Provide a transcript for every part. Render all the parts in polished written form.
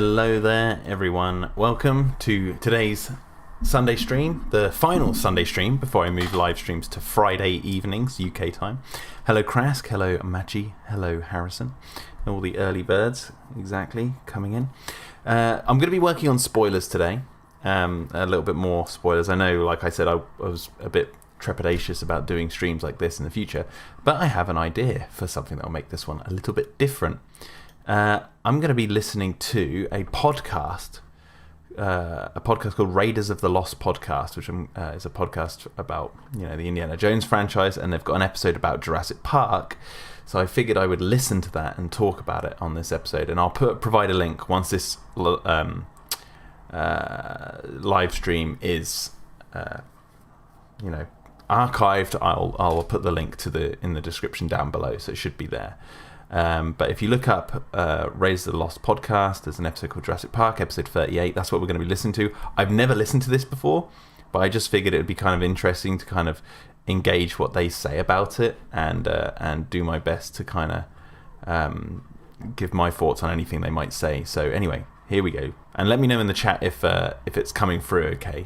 Hello there, everyone. Welcome to today's Sunday stream, the final Sunday stream before I move live streams to Friday evenings, UK time. Hello, Krask. Hello, Machi. Hello, Harrison. All the early birds, exactly, coming in. I'm going to be working on spoilers today. A little bit more spoilers. I know, like I said, I was a bit trepidatious about doing streams like this in the future, but I have an idea for something that will make this one a little bit different. I'm going to be listening to a podcast called Raiders of the Lost Podcast, which is a podcast about the Indiana Jones franchise, and they've got an episode about Jurassic Park. So I figured I would listen to that and talk about it on this episode, and I'll provide a link once this live stream is archived. I'll put the link in the description down below, so it should be there. But if you look up Raiders of the Lost Podcast, there's an episode called Jurassic Park, episode 38. That's what we're going to be listening to. I've never listened to this before, but I just figured it would be kind of interesting to kind of engage what they say about it and do my best to kind of give my thoughts on anything they might say. So anyway, here we go. And let me know in the chat if it's coming through okay.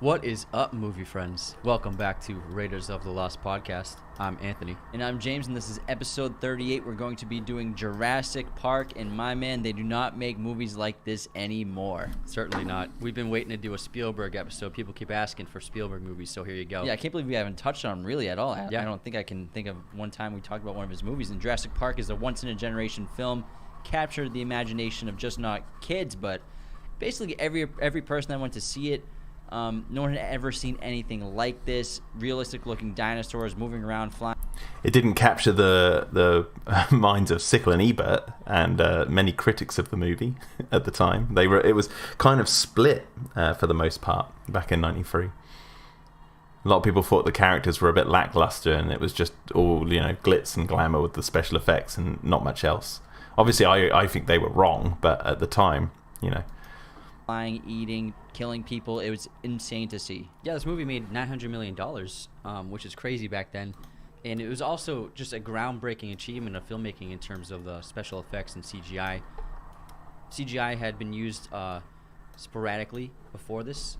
What is up, movie friends? Welcome back to Raiders of the Lost Podcast. I'm Anthony. And I'm James, and this is episode 38. We're going to be doing Jurassic Park, and my man, they do not make movies like this anymore. Certainly not. We've been waiting to do a Spielberg episode. People keep asking for Spielberg movies, so here you go. Yeah, I can't believe we haven't touched on him really at all. Yeah. I don't think I can think of one time we talked about one of his movies. And Jurassic Park is a once-in-a-generation film, captured the imagination of just not kids, but basically every person that went to see it. No one had ever seen anything like this. Realistic-looking dinosaurs moving around, flying. It didn't capture the minds of Siskel&Ebert and many critics of the movie at the time. It was kind of split for the most part back in '93. A lot of people thought the characters were a bit lackluster, and it was just all glitz and glamour with the special effects and not much else. Obviously, I think they were wrong, but at the time, Flying, eating, killing people. It was insane to see. Yeah, this movie made $900 million, which is crazy back then. And it was also just a groundbreaking achievement of filmmaking in terms of the special effects and CGI. CGI had been used sporadically before this.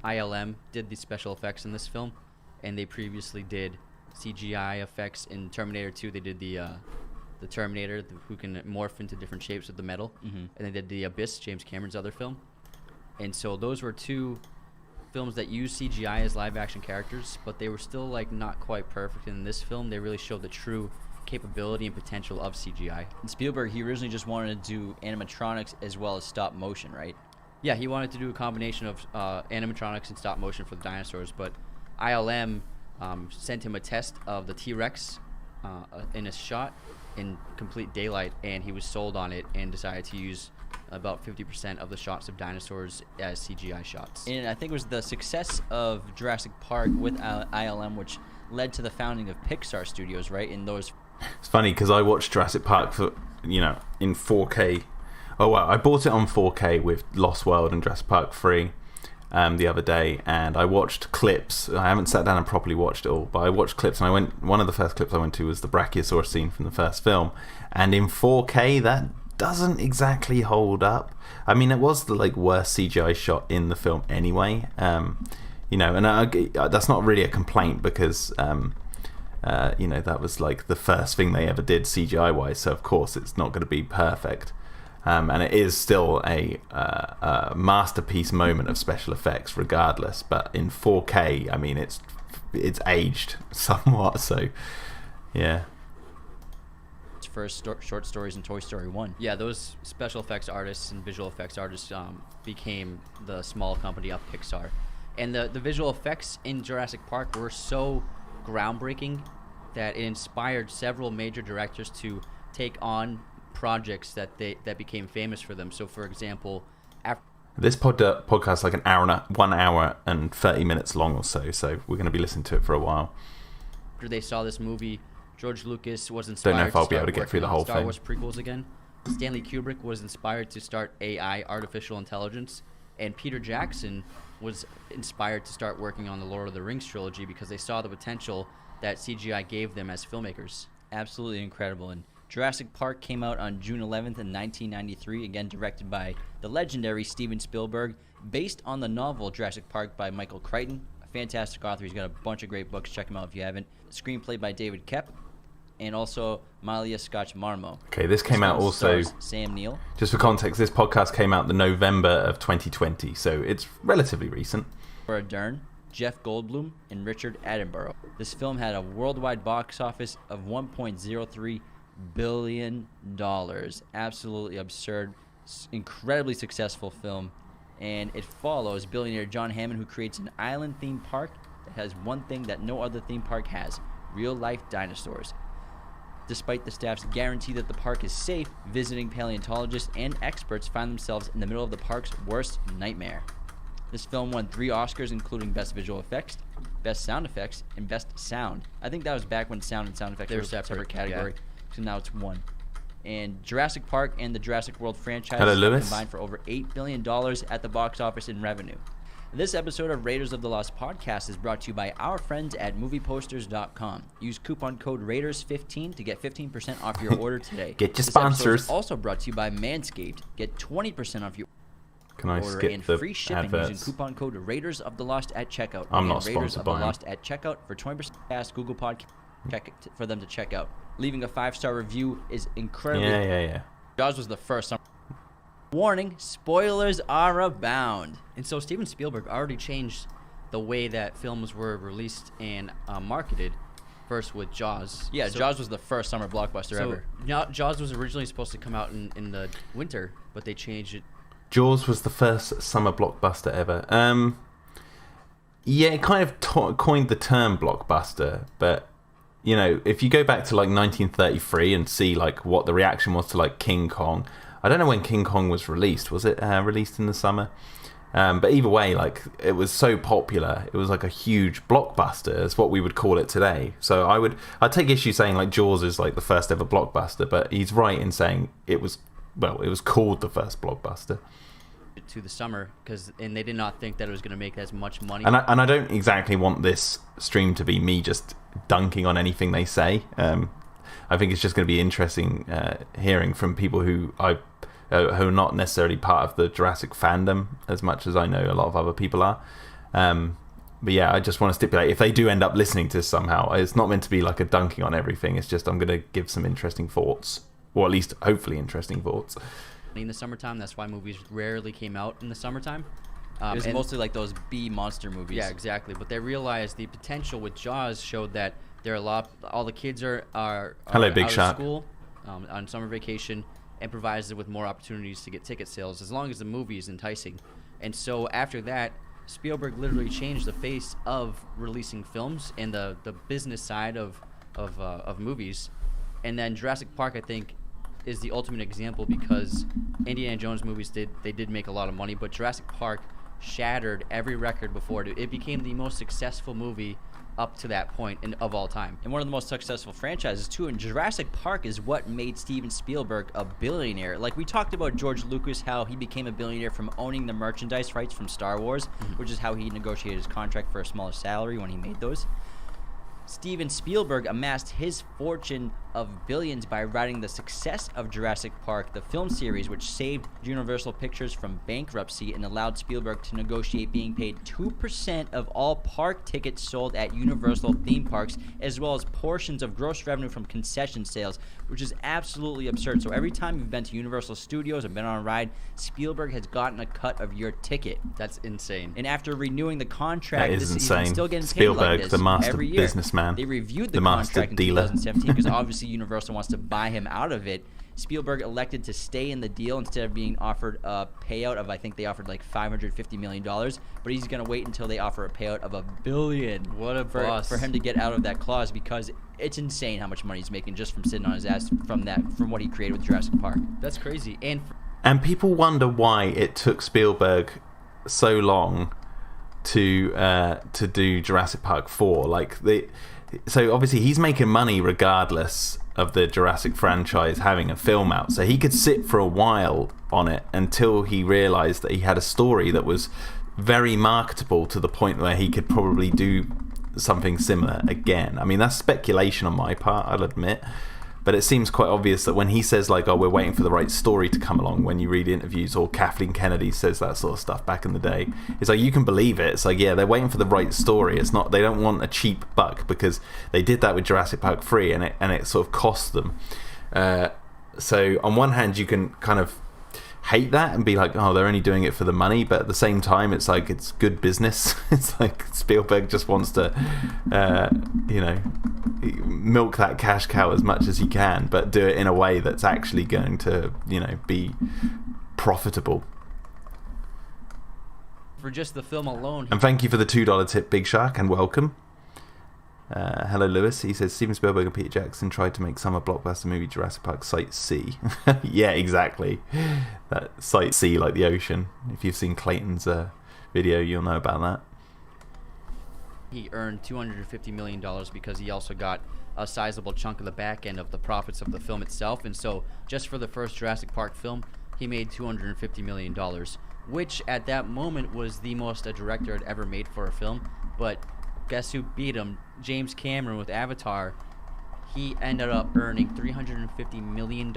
ILM did the special effects in this film, and they previously did CGI effects in Terminator 2. They did the Terminator, who can morph into different shapes with the metal. Mm-hmm. And they did The Abyss, James Cameron's other film. And so those were two films that used CGI as live-action characters, but they were still not quite perfect. In this film, they really showed the true capability and potential of CGI. And Spielberg, he originally just wanted to do animatronics as well as stop motion, right? Yeah, he wanted to do a combination of animatronics and stop motion for the dinosaurs, but ILM sent him a test of the T-Rex in a shot in complete daylight, and he was sold on it and decided to use about 50% of the shots of dinosaurs as CGI shots. And I think it was the success of Jurassic Park with ILM which led to the founding of Pixar Studios, right? In those. It's funny because I watched Jurassic Park for in 4K. Oh wow! I bought it on 4K with Lost World and Jurassic Park 3 the other day, and I watched clips. I haven't sat down and properly watched it all, but I watched clips, and one of the first clips I went to was the Brachiosaurus scene from the first film, and in 4K that doesn't exactly hold up. I mean, it was the worst CGI shot in the film anyway. And that's not really a complaint because that was the first thing they ever did CGI wise. So of course it's not going to be perfect. And it is still a masterpiece moment of special effects, regardless. But in 4K, I mean, it's aged somewhat. So yeah. First short stories in Toy Story 1. Yeah, those special effects artists and visual effects artists became the small company of Pixar. And the visual effects in Jurassic Park were so groundbreaking that it inspired several major directors to take on projects that became famous for them. So, for example, this podcast is 1 hour and 30 minutes long or so. So we're going to be listening to it for a while. After they saw this movie, George Lucas was inspired. Don't know if I'll be able to get through the whole Star thing. Wars prequels again. Stanley Kubrick was inspired to start AI, artificial intelligence, and Peter Jackson was inspired to start working on the Lord of the Rings trilogy because they saw the potential that CGI gave them as filmmakers. Absolutely incredible. And Jurassic Park came out on June 11th in 1993, again directed by the legendary Steven Spielberg, based on the novel Jurassic Park by Michael Crichton, a fantastic author. He's got a bunch of great books. Check him out if you haven't. Screenplay by David Koepp, and also Malia Scotch-Marmo. Okay, this came out also... Sam Neill. Just for context, this podcast came out the November of 2020, so it's relatively recent. For Dern, Jeff Goldblum, and Richard Attenborough. This film had a worldwide box office of $1.03 billion. Absolutely absurd, incredibly successful film. And it follows billionaire John Hammond, who creates an island theme park that has one thing that no other theme park has: real-life dinosaurs. Despite the staff's guarantee that the park is safe, visiting paleontologists and experts find themselves in the middle of the park's worst nightmare. This film won 3 Oscars, including Best Visual Effects, Best Sound Effects, and Best Sound. I think that was back when sound and sound effects were a separate category. Yeah. So now it's one. And Jurassic Park and the Jurassic World franchise combined for over $8 billion at the box office in revenue. This episode of Raiders of the Lost podcast is brought to you by our friends at movieposters.com. Use coupon code Raiders15 to get 15% off your order today. Get your sponsors. This is also brought to you by Manscaped. Get 20% off your Can I order skip and the free shipping adverts? using coupon code Raiders of the Lost at checkout. I'm Again, not Raiders sponsored of the by them. Lost at checkout for 20% past Google Podcast for them to check out. Leaving a 5-star review is incredibly. Yeah. Jaws was the first. Warning: spoilers are abound. And so Steven Spielberg already changed the way that films were released and marketed. First with Jaws. Yeah, Jaws was the first summer blockbuster ever. Jaws was originally supposed to come out in the winter, but they changed it. Jaws was the first summer blockbuster ever. Yeah, it kind of coined the term blockbuster, but you know, if you go back to like 1933 and see like what the reaction was to like King Kong, I don't know when King Kong was released. Was it released in the summer? But either way, like it was so popular, it was like a huge blockbuster, is what we would call it today. So I'd take issue saying like Jaws is like the first ever blockbuster, but he's right in saying it was called the first blockbuster. To the summer, and they did not think that it was going to make as much money. And I don't exactly want this stream to be me just dunking on anything they say. I think it's just going to be interesting hearing from people who are not necessarily part of the Jurassic fandom as much as I know a lot of other people are. But yeah, I just want to stipulate, if they do end up listening to this somehow, it's not meant to be like a dunking on everything. It's just I'm going to give some interesting thoughts, or at least hopefully interesting thoughts. In the summertime, that's why movies rarely came out in the summertime. It was mostly like those B monster movies. Yeah, exactly. But they realized the potential with Jaws showed that there are all the kids are Hello, Big out Shot. of school on summer vacation, and provides it with more opportunities to get ticket sales as long as the movie is enticing. And so after that, Spielberg literally changed the face of releasing films and the business side of movies. And then Jurassic Park, I think, is the ultimate example, because Indiana Jones movies did make a lot of money, but Jurassic Park shattered every record before it. It became the most successful movie up to that point of all time. And one of the most successful franchises too. And Jurassic Park is what made Steven Spielberg a billionaire. Like we talked about George Lucas, how he became a billionaire from owning the merchandise rights from Star Wars, which is how he negotiated his contract for a smaller salary when he made those. Steven Spielberg amassed his fortune of billions by writing the success of Jurassic Park, the film series, which saved Universal Pictures from bankruptcy and allowed Spielberg to negotiate being paid 2% of all park tickets sold at Universal theme parks, as well as portions of gross revenue from concession sales, which is absolutely absurd. So every time you've been to Universal Studios or been on a ride, Spielberg has gotten a cut of your ticket. That's insane. And after renewing the contract, that is insane. He's still getting Spielberg, paid like this the master every year. businessman, They reviewed the master contract in dealer. 2017 because obviously Universal wants to buy him out of it. Spielberg elected to stay in the deal instead of being offered a payout of, I think they offered like $550 million, but he's going to wait until they offer a payout of $1 billion. What a boss. For him to get out of that clause, because it's insane how much money he's making just from sitting on his ass from what he created with Jurassic Park. That's crazy. And people wonder why it took Spielberg so long to do Jurassic Park 4. So obviously he's making money regardless of the Jurassic franchise having a film out. So he could sit for a while on it until he realized that he had a story that was very marketable to the point where he could probably do something similar again. I mean, that's speculation on my part, I'll admit. But it seems quite obvious that when he says like, "Oh, we're waiting for the right story to come along," when you read interviews, or Kathleen Kennedy says that sort of stuff back in the day, it's like you can believe it. It's like, yeah, they're waiting for the right story. It's not, they don't want a cheap buck, because they did that with Jurassic Park 3, and it sort of cost them. So on one hand, you can kind of hate that and be like, oh, they're only doing it for the money, but at the same time, it's like, it's good business. It's like Spielberg just wants to milk that cash cow as much as he can, but do it in a way that's actually going to be profitable. For just the film alone. And thank you for the $2 tip, Big Shark, and welcome. Hello, Lewis. He says Steven Spielberg and Peter Jackson tried to make summer blockbuster movie Jurassic Park Site C. Yeah, exactly. That Site C, like the ocean. If you've seen Clayton's video, you'll know about that. He earned $250 million because he also got a sizable chunk of the back end of the profits of the film itself. And so just for the first Jurassic Park film, he made $250 million, which at that moment was the most a director had ever made for a film. But guess who beat him? James Cameron with Avatar. He ended up earning $350 million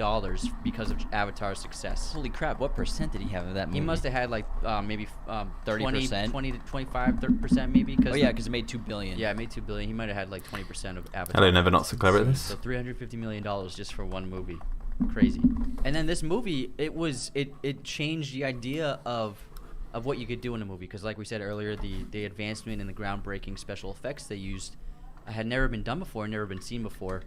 because of Avatar's success. Holy crap, what percent did he have of that movie? He must have had like maybe 30%? 20 to 25, 30% maybe. Oh yeah, because it made $2 billion. Yeah, it made $2 billion. He might have had like 20% of Avatar. Hello, Never Not So Clever at this. So $350 million just for one movie. Crazy. And then this movie, it changed the idea of what you could do in a movie, because like we said earlier, the advancement in the groundbreaking special effects they used had never been done before, never been seen before,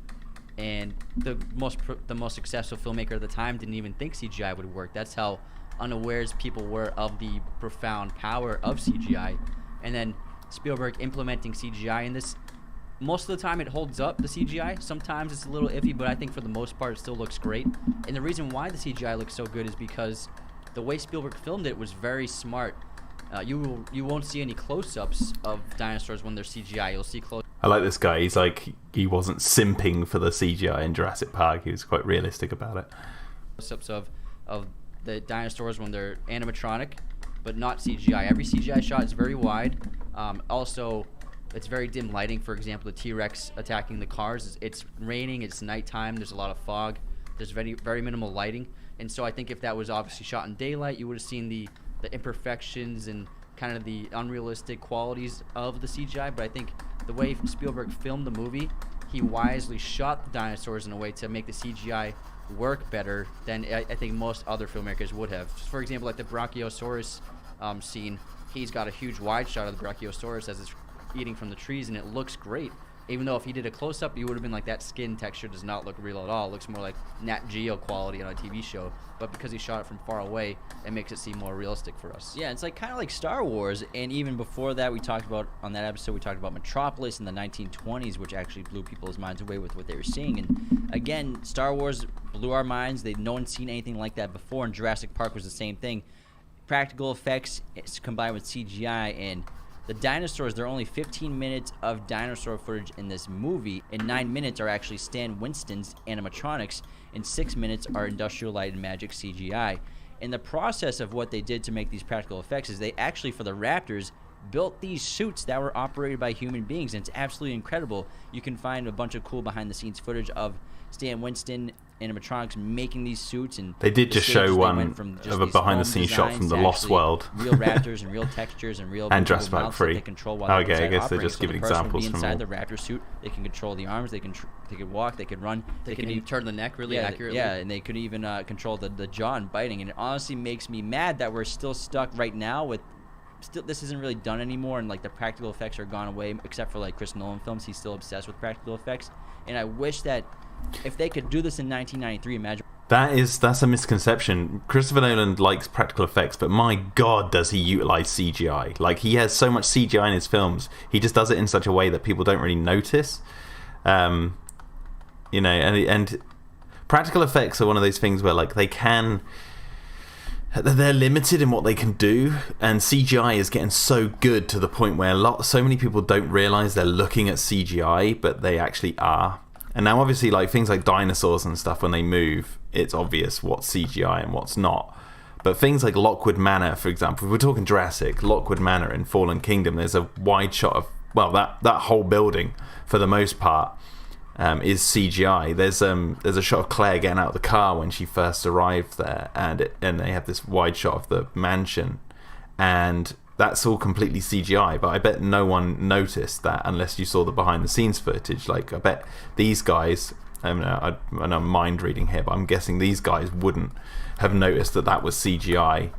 and the most successful filmmaker at the time didn't even think CGI would work. That's how unawares people were of the profound power of CGI. And then Spielberg implementing CGI in this, most of the time it holds up, the CGI. Sometimes it's a little iffy, but I think for the most part it still looks great. And the reason why the CGI looks so good is because the way Spielberg filmed it was very smart. You won't see any close-ups of dinosaurs when they're CGI. You'll see close. I like this guy. He's like, he wasn't simping for the CGI in Jurassic Park. He was quite realistic about it. Close-ups of the dinosaurs when they're animatronic, but not CGI. Every CGI shot is very wide. Also, it's very dim lighting. For example, the T-Rex attacking the cars. It's raining. It's nighttime. There's a lot of fog. There's very, very minimal lighting. And so I think if that was obviously shot in daylight, you would have seen the imperfections and kind of the unrealistic qualities of the CGI. But I think the way Spielberg filmed the movie, he wisely shot the dinosaurs in a way to make the CGI work better than I think most other filmmakers would have. For example, like the Brachiosaurus scene, he's got a huge wide shot of the Brachiosaurus as it's eating from the trees, and it looks great. Even though if he did a close-up, you would have been like, that skin texture does not look real at all. It looks more like Nat Geo quality on a TV show. But because he shot it from far away, it makes it seem more realistic for us. Yeah, it's like kind of like Star Wars. And even before that, we talked about, on that episode, we talked about Metropolis in the 1920s, which actually blew people's minds away with what they were seeing. And again, Star Wars blew our minds. No one's seen anything like that before. And Jurassic Park was the same thing. Practical effects combined with CGI, and the dinosaurs, there are only 15 minutes of dinosaur footage in this movie, and 9 minutes are actually Stan Winston's animatronics, and 6 minutes are Industrial Light and Magic CGI. And the process of what they did to make these practical effects is they actually, for the Raptors, built these suits that were operated by human beings, and it's absolutely incredible. You can find a bunch of cool behind-the-scenes footage of Stan Winston animatronics making these suits, and they did just show one of a behind-the-scenes shot from the Lost World. Real raptors and real textures and real and Jurassic Park 3. They control while okay, I guess they're just giving examples from inside the raptor suit. They can control the arms. They could walk. They could run. They can even turn the neck really accurately. Yeah, and they could even control the jaw and biting. And it honestly makes me mad that we're still stuck right now with. This isn't really done anymore, and like the practical effects are gone away, except for like Chris Nolan films. He's still obsessed with practical effects, and I wish that if they could do this in 1993, imagine. That's a misconception. Christopher Nolan likes practical effects, but my God, does he utilize CGI? Like, he has so much CGI in his films. He just does it in such a way that people don't really notice. And practical effects are one of those things where like they're limited in what they can do, and CGI is getting so good to the point where so many people don't realize they're looking at CGI, but they actually are. And now obviously like things like dinosaurs and stuff, when they move, it's obvious what's CGI and what's not. But things like Lockwood Manor, for example, if we're talking Jurassic, Lockwood Manor in Fallen Kingdom, there's a wide shot of, well, that whole building for the most part is CGI. There's a shot of Claire getting out of the car when she first arrived there, and they have this wide shot of the mansion, and that's all completely CGI. But I bet no one noticed that unless you saw the behind the scenes footage. Like, I bet these guys, I'm mind reading here, but I'm guessing these guys wouldn't have noticed that was CGI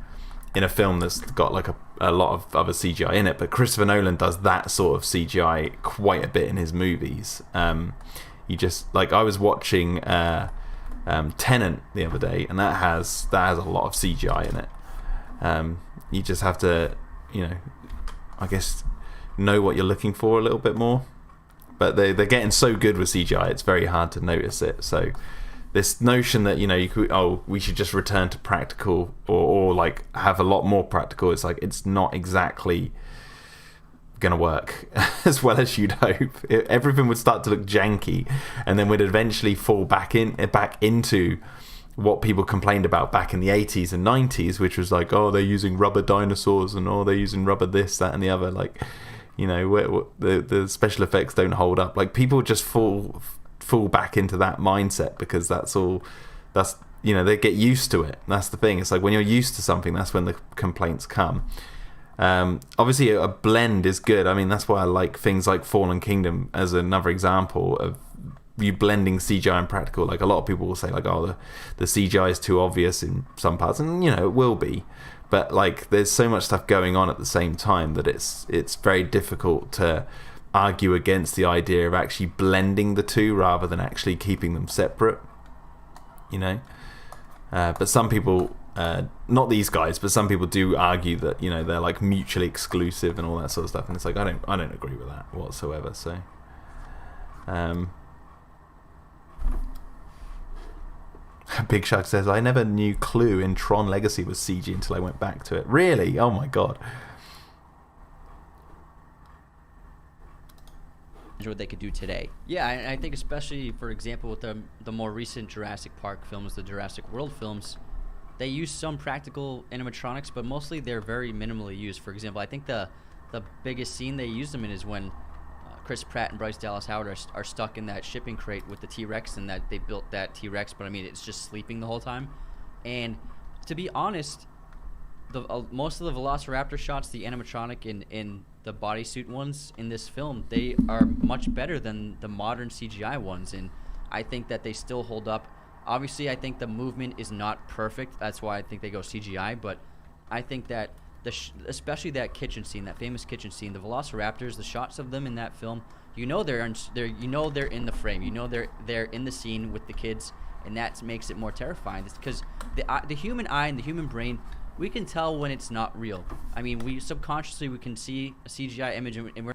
in a film that's got like a lot of other CGI in it. But Christopher Nolan does that sort of CGI quite a bit in his movies. You just, like, I was watching Tenet the other day, and that has a lot of CGI in it. You just have to, I guess, know what you're looking for a little bit more. But they're getting so good with CGI, it's very hard to notice it. So this notion that we should just return to practical or like have a lot more practical, it's like it's not exactly gonna work as well as you'd hope. Everything would start to look janky, and then we'd eventually fall back into what people complained about back in the 80s and 90s, which was like, oh, they're using rubber dinosaurs, and oh, they're using rubber this, that, and the other. Like, the special effects don't hold up. Like, people just fall back into that mindset because they get used to it. That's the thing. It's like when you're used to something, that's when the complaints come. Obviously a blend is good. I mean, that's why I like things like Fallen Kingdom as another example of you blending CGI and practical. Like, a lot of people will say like, oh, the CGI is too obvious in some parts, and it will be, but like there's so much stuff going on at the same time that it's very difficult to argue against the idea of actually blending the two rather than actually keeping them separate. But some people, not these guys, but some people do argue that they're like mutually exclusive and all that sort of stuff, and it's like I don't agree with that whatsoever. So Big Shark says, I never knew Clue in Tron Legacy was CG until I went back to it. Really? Oh my god. What they could do today. Yeah, I think especially, for example, with the more recent Jurassic Park films, the Jurassic World films, they use some practical animatronics, but mostly they're very minimally used. For example, I think the biggest scene they use them in is when Chris Pratt and Bryce Dallas Howard are stuck in that shipping crate with the T-Rex, and that they built that T-Rex, but I mean, it's just sleeping the whole time. And to be honest, most of the Velociraptor shots, the animatronic in the bodysuit ones in this film, they are much better than the modern CGI ones, and I think that they still hold up. Obviously, I think the movement is not perfect. That's why I think they go CGI, but I think that especially that kitchen scene, that famous kitchen scene, the Velociraptors, the shots of them in that film, they're in the frame, they're in the scene with the kids, and that makes it more terrifying. It's because the human eye and the human brain, we can tell when it's not real. I mean, we can see a CGI image, and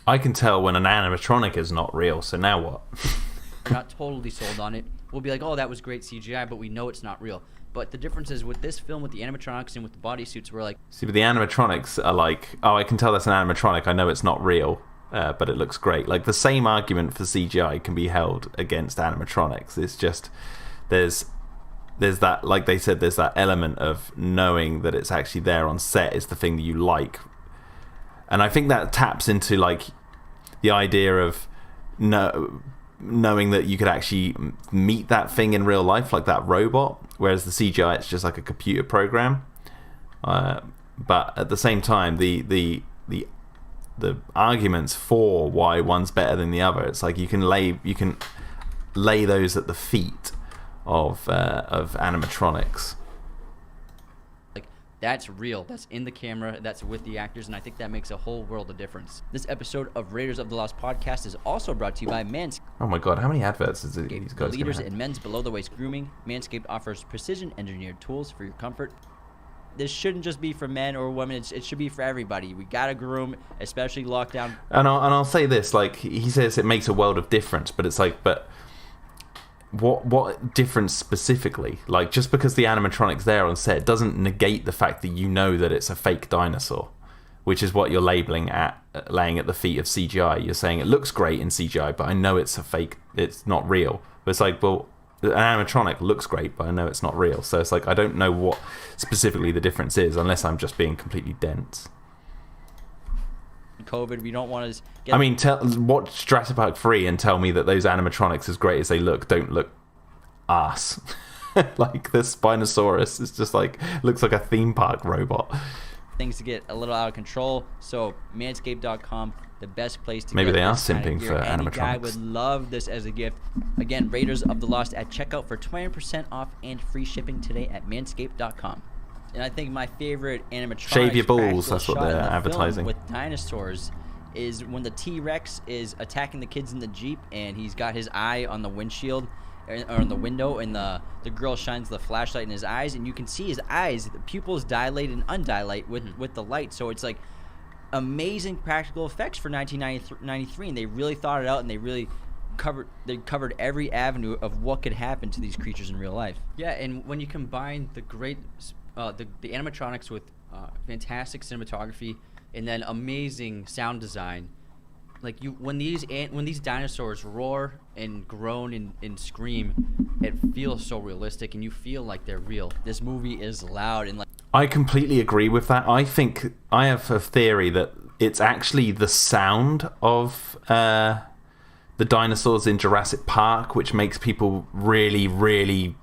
I can tell when an animatronic is not real. So now what? we're not totally sold on it. We'll be like, oh, that was great CGI, but we know it's not real. But the difference is with this film, with the animatronics and with the bodysuits, we're like... See, but the animatronics are like, oh, I can tell that's an animatronic. I know it's not real, but it looks great. Like, the same argument for CGI can be held against animatronics. It's just, there's that, like they said, there's that element of knowing that it's actually there on set is the thing that you like. And I think that taps into, like, the idea of knowing that you could actually meet that thing in real life, like that robot, whereas the CGI, it's just like a computer program. But at the same time, the arguments for why one's better than the other, it's like you can lay those at the feet of animatronics. That's real. That's in the camera. That's with the actors, and I think that makes a whole world of difference. This episode of Raiders of the Lost podcast is also brought to you by Manscaped. Oh my god, how many adverts is it? These guys leaders in men's below-the-waist grooming. Manscaped offers precision-engineered tools for your comfort. This shouldn't just be for men or women. It should be for everybody. We gotta groom, especially lockdown. And I'll say this: like, he says, it makes a world of difference, but it's like, but what difference specifically? Like, just because the animatronic's there on set doesn't negate the fact that that it's a fake dinosaur, which is what you're laying at the feet of CGI. You're saying it looks great in CGI, but I know it's a fake, it's not real. But it's like, well, an animatronic looks great, but I know it's not real. So it's like, I don't know what specifically the difference is, unless I'm just being completely dense. COVID. We don't want to get. I mean, watch Jurassic Park 3 and tell me that those animatronics, as great as they look, don't look ass. Like the Spinosaurus is just like looks like a theme park robot. Things to get a little out of control. So manscaped.com, the best place to Maybe get they are this kind of simping gear. for Any guy animatronics. would love this as a gift. Again, Raiders of the Lost at checkout for 20% off and free shipping today at manscaped.com. And I think my favorite animatronics Shave your balls, practical that's what shot they're in the film advertising. with dinosaurs is when the T-Rex is attacking the kids in the Jeep and he's got his eye on the windshield or on the window, and the girl shines the flashlight in his eyes, and you can see his eyes, the pupils dilate and undilate with the light. So it's like amazing practical effects for 1993, and they really thought it out, and they covered every avenue of what could happen to these creatures in real life. Yeah, and when you combine the great the animatronics with fantastic cinematography and then amazing sound design, like when these dinosaurs roar and groan and scream, it feels so realistic, and you feel like they're real. This movie is loud and like. I completely agree with that. I think I have a theory that it's actually the sound of the dinosaurs in Jurassic Park which makes people really, really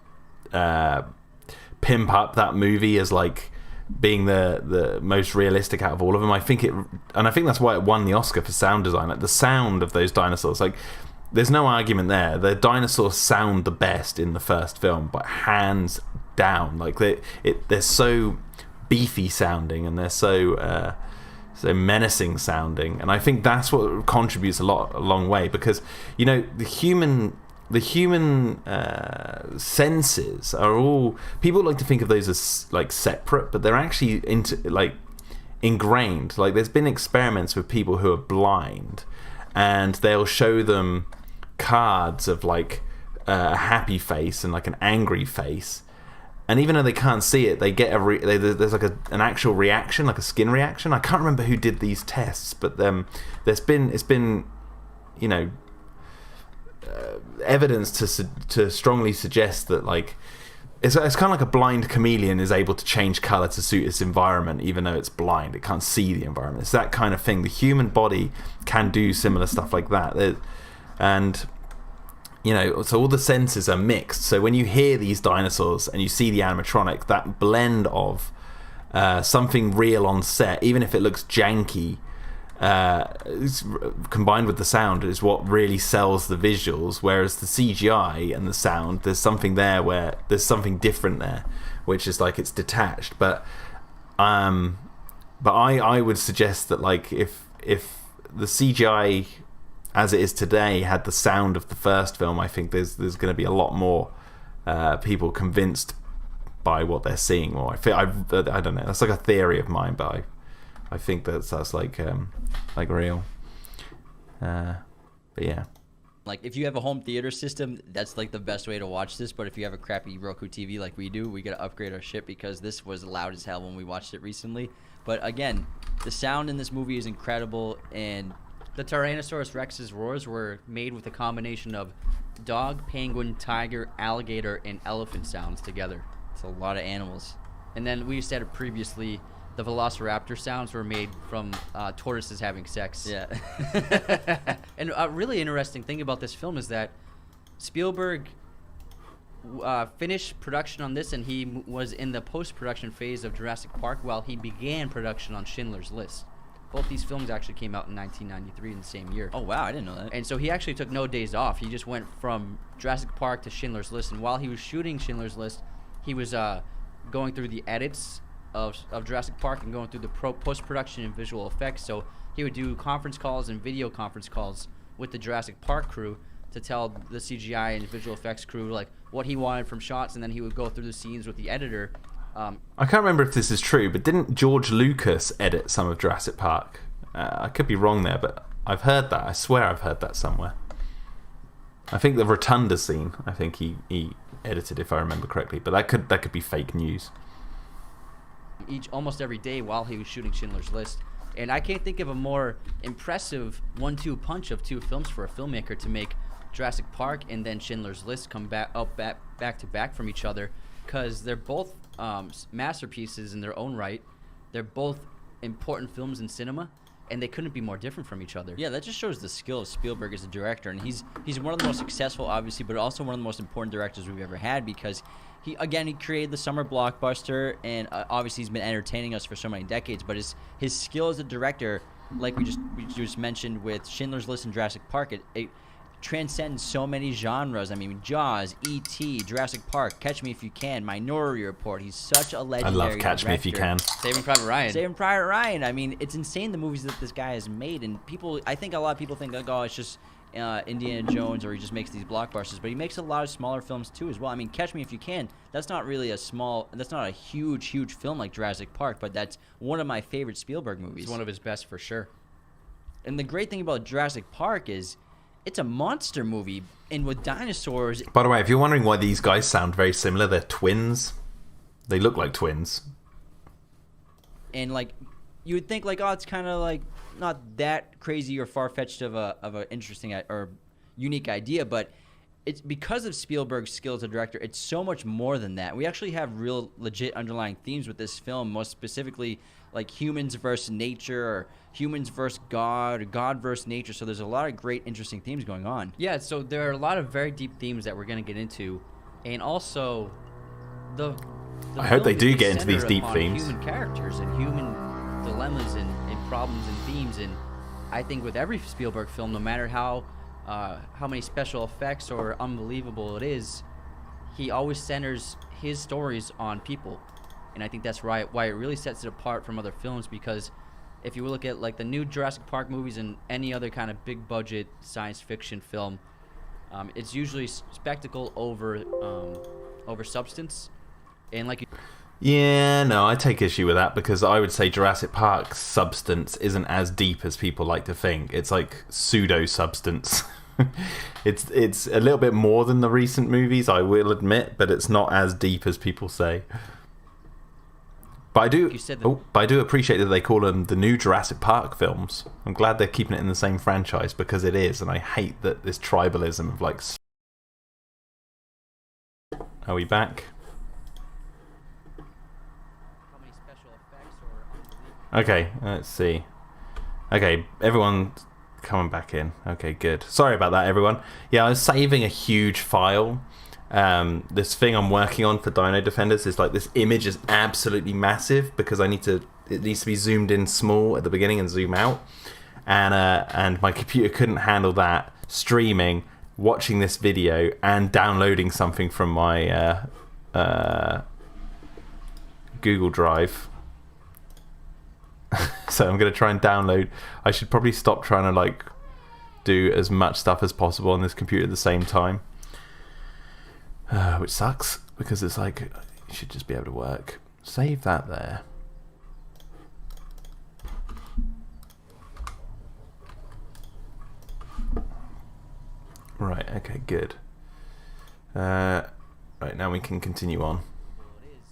pimp up that movie as like being the most realistic out of all of them. I think that's why it won the Oscar for sound design. Like the sound of those dinosaurs, like there's no argument there. The dinosaurs sound the best in the first film, but hands down. Like they're so beefy sounding, and they're so menacing sounding, and I think that's what contributes a long way, because the human senses are all, people like to think of those as like separate, but they're actually ingrained. Like there's been experiments with people who are blind, and they'll show them cards of like a happy face and like an angry face, and even though they can't see it, they get there's like an actual reaction, like a skin reaction. I can't remember who did these tests, but it's been evidence to strongly suggest that like it's kind of like a blind chameleon is able to change color to suit its environment, even though it's blind, it can't see the environment. It's that kind of thing. The human body can do similar stuff like that, and so all the senses are mixed. So when you hear these dinosaurs and you see the animatronic, that blend of something real on set, even if it looks janky, combined with the sound, is what really sells the visuals. Whereas the CGI and the sound, there's something there where there's something different there, which is like it's detached. But I would suggest that like if the CGI as it is today had the sound of the first film, I think there's going to be a lot more people convinced by what they're seeing. Or I don't know. That's like a theory of mine, but I think that's like real. But yeah. Like if you have a home theater system, that's like the best way to watch this. But if you have a crappy Roku TV like we do, we gotta upgrade our shit, because this was loud as hell when we watched it recently. But again, the sound in this movie is incredible, and the Tyrannosaurus Rex's roars were made with a combination of dog, penguin, tiger, alligator, and elephant sounds together. it's a lot of animals. And then we said it previously, the Velociraptor sounds were made from tortoises having sex. Yeah. And a really interesting thing about this film is that Spielberg finished production on this, and he was in the post-production phase of Jurassic Park while he began production on Schindler's List. Both these films actually came out in 1993 in the same year. Oh, wow, I didn't know that. And so he actually took no days off. He just went from Jurassic Park to Schindler's List, and while he was shooting Schindler's List, he was going through the edits of Jurassic Park and going through the post-production and visual effects. So he would do conference calls and video conference calls with the Jurassic Park crew to tell the CGI and visual effects crew like what he wanted from shots, and then he would go through the scenes with the editor. I can't remember if this is true, but didn't George Lucas edit some of Jurassic Park? I could be wrong there, but I've heard that. I swear I've heard that somewhere. I think the Rotunda scene, I think he edited, if I remember correctly, but that could be fake news. Almost every day while he was shooting Schindler's List. And I can't think of a more impressive 1-2 punch of two films for a filmmaker to make Jurassic Park and then Schindler's List come back to back from each other, because they're both masterpieces in their own right. They're both important films in cinema, and they couldn't be more different from each other. Yeah, that just shows the skill of Spielberg as a director, and he's one of the most successful, obviously, but also one of the most important directors we've ever had because he created the summer blockbuster, and obviously he's been entertaining us for so many decades. But his skill as a director, like we just mentioned with Schindler's List and Jurassic Park, it transcends so many genres. I mean, Jaws, E.T., Jurassic Park, Catch Me If You Can, Minority Report. He's such a legendary I love Catch director. Me If You Can. Saving Private Ryan. Saving Private Ryan. I mean, it's insane the movies that this guy has made, and I think a lot of people think like, oh, it's just Indiana Jones, or he just makes these blockbusters, but he makes a lot of smaller films too as well. I mean, Catch Me If You Can. That's not a huge film like Jurassic Park, but that's one of my favorite Spielberg movies. It's one of his best for sure. And the great thing about Jurassic Park is it's a monster movie, and with dinosaurs. By the way, if you're wondering why these guys sound very similar, they're twins. They look like twins. And like, you would think like, oh, it's kind of like not that crazy or far-fetched of a interesting or unique idea, but it's because of Spielberg's skill as a director. It's so much more than that. We actually have real legit underlying themes with this film, most specifically like humans versus nature, or humans versus God, or God versus nature. So there's a lot of great, interesting themes going on. Yeah, so there are a lot of very deep themes that we're going to get into, and also the I hope they film do is get into these centered deep upon themes. Human characters and human dilemmas and problems and themes, and I think with every Spielberg film, no matter how many special effects or unbelievable it is, he always centers his stories on people. And I think that's why it really sets it apart from other films, because if you look at like the new Jurassic Park movies and any other kind of big budget science fiction film, it's usually spectacle over substance. And like Yeah, no, I take issue with that, because I would say Jurassic Park's substance isn't as deep as people like to think. It's like pseudo substance. It's a little bit more than the recent movies, I will admit, but it's not as deep as people say. But I do appreciate that they call them the new Jurassic Park films. I'm glad they're keeping it in the same franchise, because it is, and I hate that this tribalism of like. Are we back? how many special effects or unbelievable. Okay, let's see. Okay, everyone coming back in. Okay, good. Sorry about that, everyone. Yeah, I was saving a huge file. This thing I'm working on for Dino-Defenders is like, this image is absolutely massive, because it needs to be zoomed in small at the beginning and zoom out. And my computer couldn't handle that, streaming, watching this video, and downloading something from my Google Drive. So I'm going to try and download. I should probably stop trying to like do as much stuff as possible on this computer at the same time, which sucks, because it's like, you should just be able to work. Save that there. Right, okay, good. Right, now we can continue on. It is.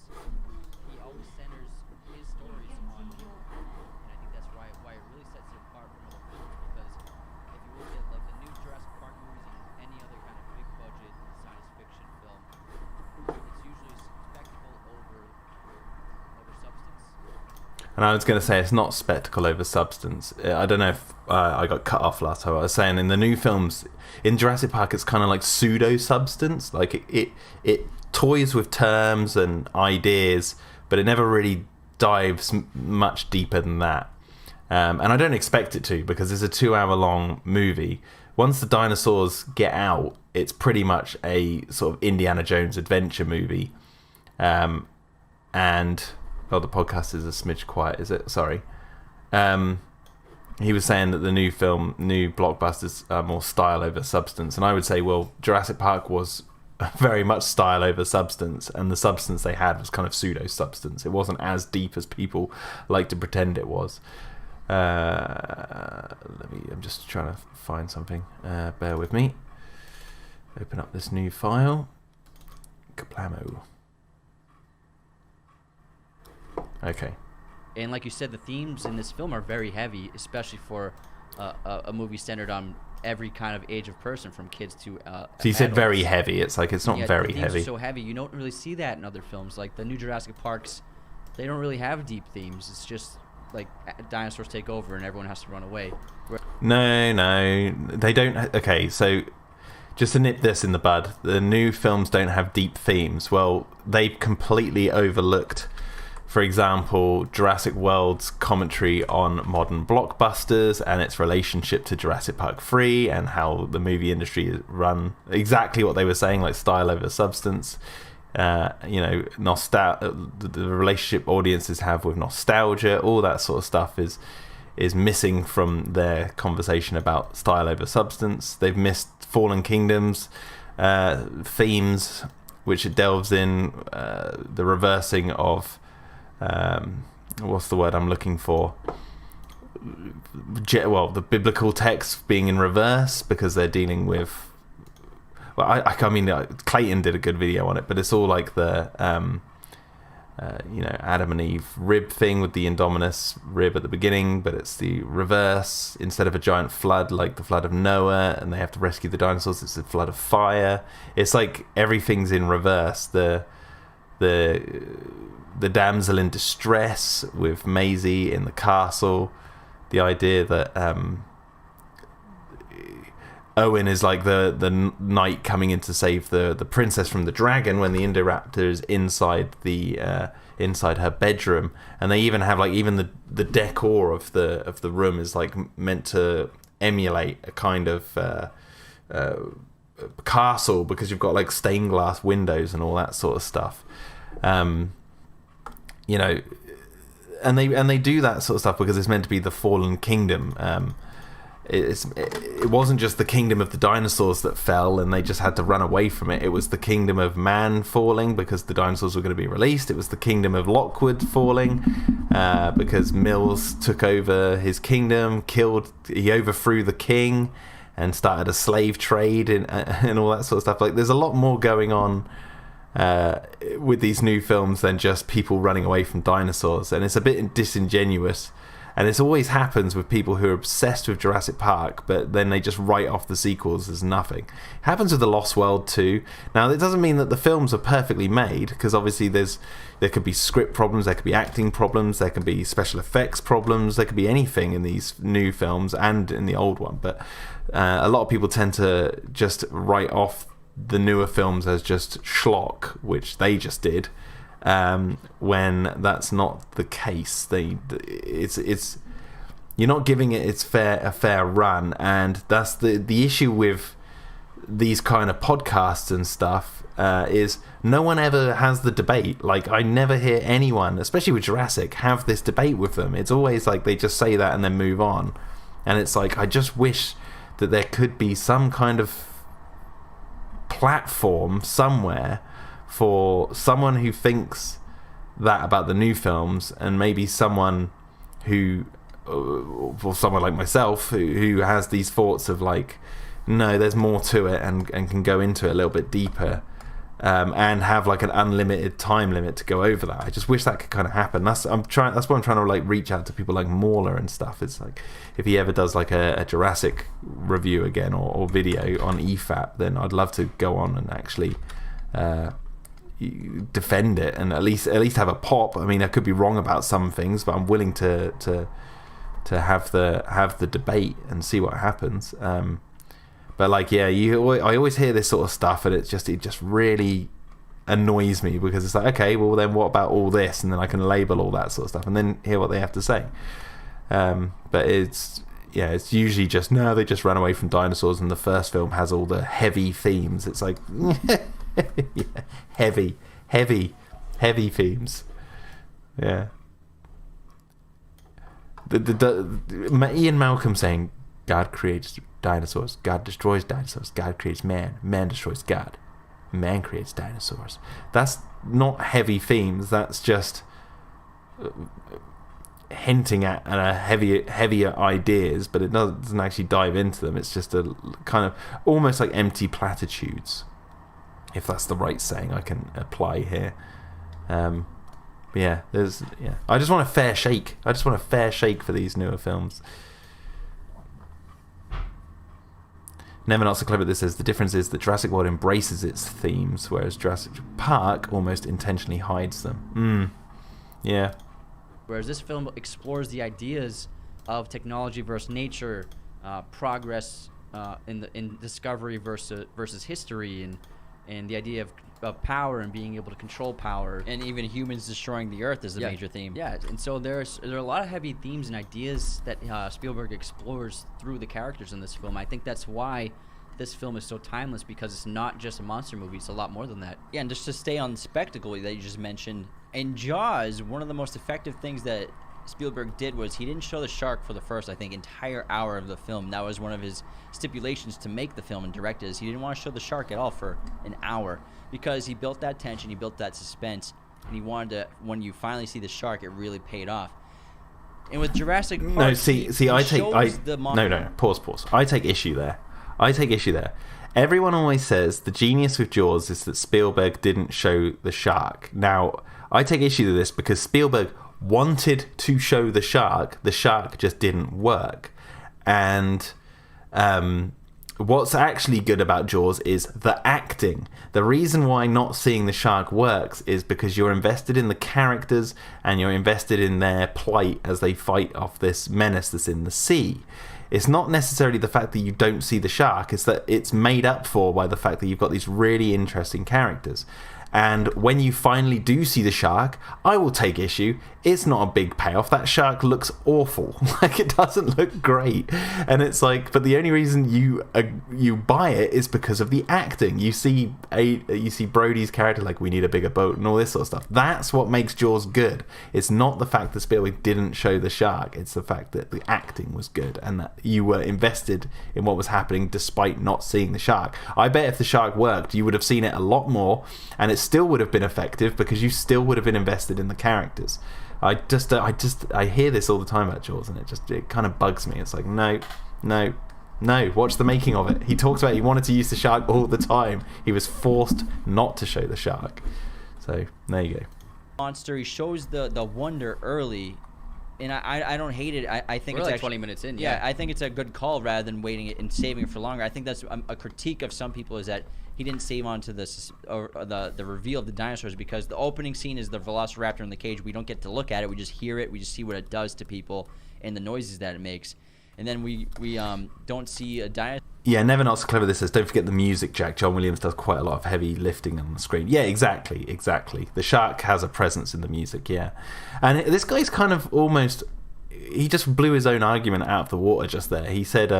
He always centers his stories on people, and I think that's why it really sets it apart from other films. Because if you look at like the new Jurassic Park movies and any other kind of big budget science fiction film, it's usually spectacle over substance. And I was going to say, it's not spectacle over substance. I don't know if I got cut off last time. I was saying in the new films, in Jurassic Park, it's kind of like pseudo substance. Like it toys with terms and ideas, but it never really dives much deeper than that. And I don't expect it to, because it's a 2-hour-long movie. Once the dinosaurs get out, it's pretty much a sort of Indiana Jones adventure movie. And oh, the podcast is a smidge quiet, is it? Sorry. He was saying that the new blockbusters are more style over substance, and I would say, well, Jurassic Park was very much style over substance, and the substance they had was kind of pseudo substance. It wasn't as deep as people like to pretend it was. I'm just trying to find something. Bear with me. Open up this new file. Kaplamo. Okay. And like you said, the themes in this film are very heavy, especially for a movie centered on every kind of age of person, from kids to so you said adults. very heavy. It's like, it's not very the themes heavy. are so heavy. You don't really see that in other films. Like the new Jurassic Parks, they don't really have deep themes. It's just like dinosaurs take over and everyone has to run away. No, they don't. Okay, so just to nip this in the bud, the new films don't have deep themes. Well, they've completely overlooked, for example, Jurassic World's commentary on modern blockbusters and its relationship to Jurassic Park 3 and how the movie industry is run. Exactly what they were saying, like style over substance. The relationship audiences have with nostalgia, all that sort of stuff is missing from their conversation about style over substance. They've missed Fallen Kingdoms themes, which it delves in the reversing of what's the word I'm looking for? Well, the biblical text being in reverse because they're dealing with. Well, I mean, Clayton did a good video on it, but it's all like the Adam and Eve rib thing with the Indominus rib at the beginning, but it's the reverse. Instead of a giant flood like the flood of Noah and they have to rescue the dinosaurs, it's a flood of fire. It's like everything's in reverse. The damsel in distress with Maisie in the castle, the idea that Owen is like the knight coming in to save the princess from the dragon when the Indoraptor is inside her bedroom, and they even have like even the decor of the room is like meant to emulate a kind of castle because you've got like stained glass windows and all that sort of stuff. And they do that sort of stuff because it's meant to be the fallen kingdom. It wasn't just the kingdom of the dinosaurs that fell and they just had to run away from it. It was the kingdom of man falling because the dinosaurs were going to be released. It was the kingdom of Lockwood falling because Mills took over his kingdom, he overthrew the king and started a slave trade and all that sort of stuff. Like, there's a lot more going on with these new films than just people running away from dinosaurs, and it's a bit disingenuous. And this always happens with people who are obsessed with Jurassic Park, but then they just write off the sequels as nothing. It happens with The Lost World too. Now, it doesn't mean that the films are perfectly made, because obviously there could be script problems, there could be acting problems, there could be special effects problems, there could be anything in these new films and in the old one. But a lot of people tend to just write off the newer films as just schlock, which they just did. When that's not the case. It's you're not giving it a fair run, and that's the issue with these kind of podcasts and stuff. Is no one ever has the debate. Like, I never hear anyone, especially with Jurassic, have this debate with them. It's always like they just say that and then move on, and it's like, I just wish that there could be some kind of platform somewhere for someone who thinks that about the new films, and maybe someone who, or someone like myself, who has these thoughts of like, no, there's more to it, and can go into it a little bit deeper, and have like an unlimited time limit to go over that. I just wish that could kind of happen. That's why I'm trying to like reach out to people like Mauler and stuff. It's like, if he ever does like a Jurassic review again or video on EFAP, then I'd love to go on and actually defend it and at least have a pop. I mean, I could be wrong about some things, but I'm willing to have the debate and see what happens. But like, yeah, I always hear this sort of stuff, and it just really annoys me, because it's like, okay, well then what about all this? And then I can label all that sort of stuff and then hear what they have to say. But it's usually just, no, they just ran away from dinosaurs and the first film has all the heavy themes. It's like yeah, heavy themes. Yeah. Ian Malcolm saying, God creates dinosaurs, God destroys dinosaurs, God creates man, man destroys God, man creates dinosaurs. That's not heavy themes. That's just hinting at heavier ideas, but it doesn't actually dive into them. It's just a kind of almost like empty platitudes, if that's the right saying I can apply here. But yeah, I just want a fair shake. I just want a fair shake for these newer films. Never Not So Clever, this says, the difference is that Jurassic World embraces its themes, whereas Jurassic Park almost intentionally hides them. Yeah. Whereas this film explores the ideas of technology versus nature, progress in discovery versus history, and the idea of power and being able to control power, and even humans destroying the Earth is a major theme. Yeah, and so there are a lot of heavy themes and ideas that Spielberg explores through the characters in this film. I think that's why this film is so timeless, because it's not just a monster movie; it's a lot more than that. Yeah, and just to stay on spectacle that you just mentioned, in Jaws, one of the most effective things that Spielberg did was he didn't show the shark for the first, I think, entire hour of the film. That was one of his stipulations to make the film and direct it. He didn't want to show the shark at all for an hour, because he built that tension, he built that suspense, and he wanted to, when you finally see the shark, it really paid off. And with Jurassic Park, pause. I take issue there. Everyone always says the genius with Jaws is that Spielberg didn't show the shark. Now, I take issue with this because Spielberg wanted to show the shark just didn't work. And what's actually good about Jaws is the acting. The reason why not seeing the shark works is because you're invested in the characters and you're invested in their plight as they fight off this menace that's in the sea. It's not necessarily the fact that you don't see the shark, it's that it's made up for by the fact that you've got these really interesting characters. And when you finally do see the shark, I will take issue. It's not a big payoff. That shark looks awful. Like, it doesn't look great. And it's like, but the only reason you buy it is because of the acting. You see Brody's character like, we need a bigger boat and all this sort of stuff. That's what makes Jaws good. It's not the fact that Spielberg didn't show the shark. It's the fact that the acting was good and that you were invested in what was happening despite not seeing the shark. I bet if the shark worked, you would have seen it a lot more, and it still would have been effective because you still would have been invested in the characters. I hear this all the time about Jaws, and it kind of bugs me. It's like, no, watch the making of it. He talks about he wanted to use the shark all the time. He was forced not to show the shark. So there you go. Monster, he shows the wonder early, and I don't hate it. I think it's like actually 20 minutes in. Yeah, I think it's a good call rather than waiting it and saving it for longer. I think that's a critique of some people, is that he didn't save on to the reveal of the dinosaurs, because the opening scene is the velociraptor in the cage. We don't get to look at it. We just hear it. We just see what it does to people and the noises that it makes. And then we don't see a dinosaur. Yeah, Never Not So Clever this says, don't forget the music, Jack. John Williams does quite a lot of heavy lifting on the screen. Yeah, exactly. The shark has a presence in the music, yeah. And this guy's kind of almost... He just blew his own argument out of the water just there. He said...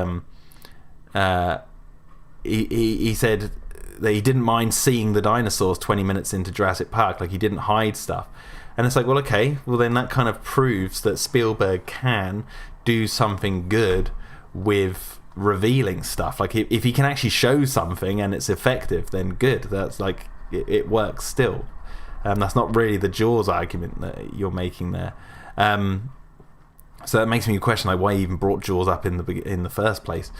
He said that he didn't mind seeing the dinosaurs 20 minutes into Jurassic Park. Like, he didn't hide stuff. And it's like, well, okay. Well, then that kind of proves that Spielberg can do something good with revealing stuff. Like, if he can actually show something and it's effective, then good. That's like, it works still. That's not really the Jaws argument that you're making there. So that makes me question, like, why he even brought Jaws up in the first place.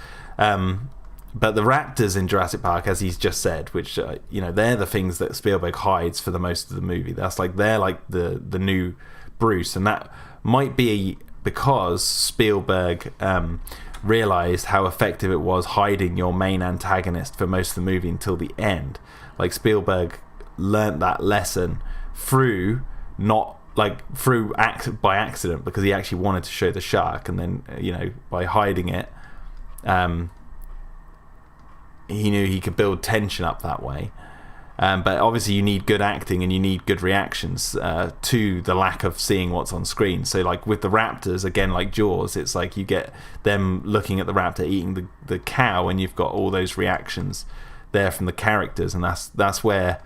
But the raptors in Jurassic Park, as he's just said, which they're the things that Spielberg hides for the most of the movie. That's like, they're like the new Bruce, and that might be because Spielberg realized how effective it was hiding your main antagonist for most of the movie until the end. Like, Spielberg learnt that lesson by accident, because he actually wanted to show the shark, and then by hiding it, he knew he could build tension up that way. But obviously you need good acting and you need good reactions to the lack of seeing what's on screen. So, like, with the raptors, again, like Jaws, it's like you get them looking at the raptor eating the cow, and you've got all those reactions there from the characters, and that's where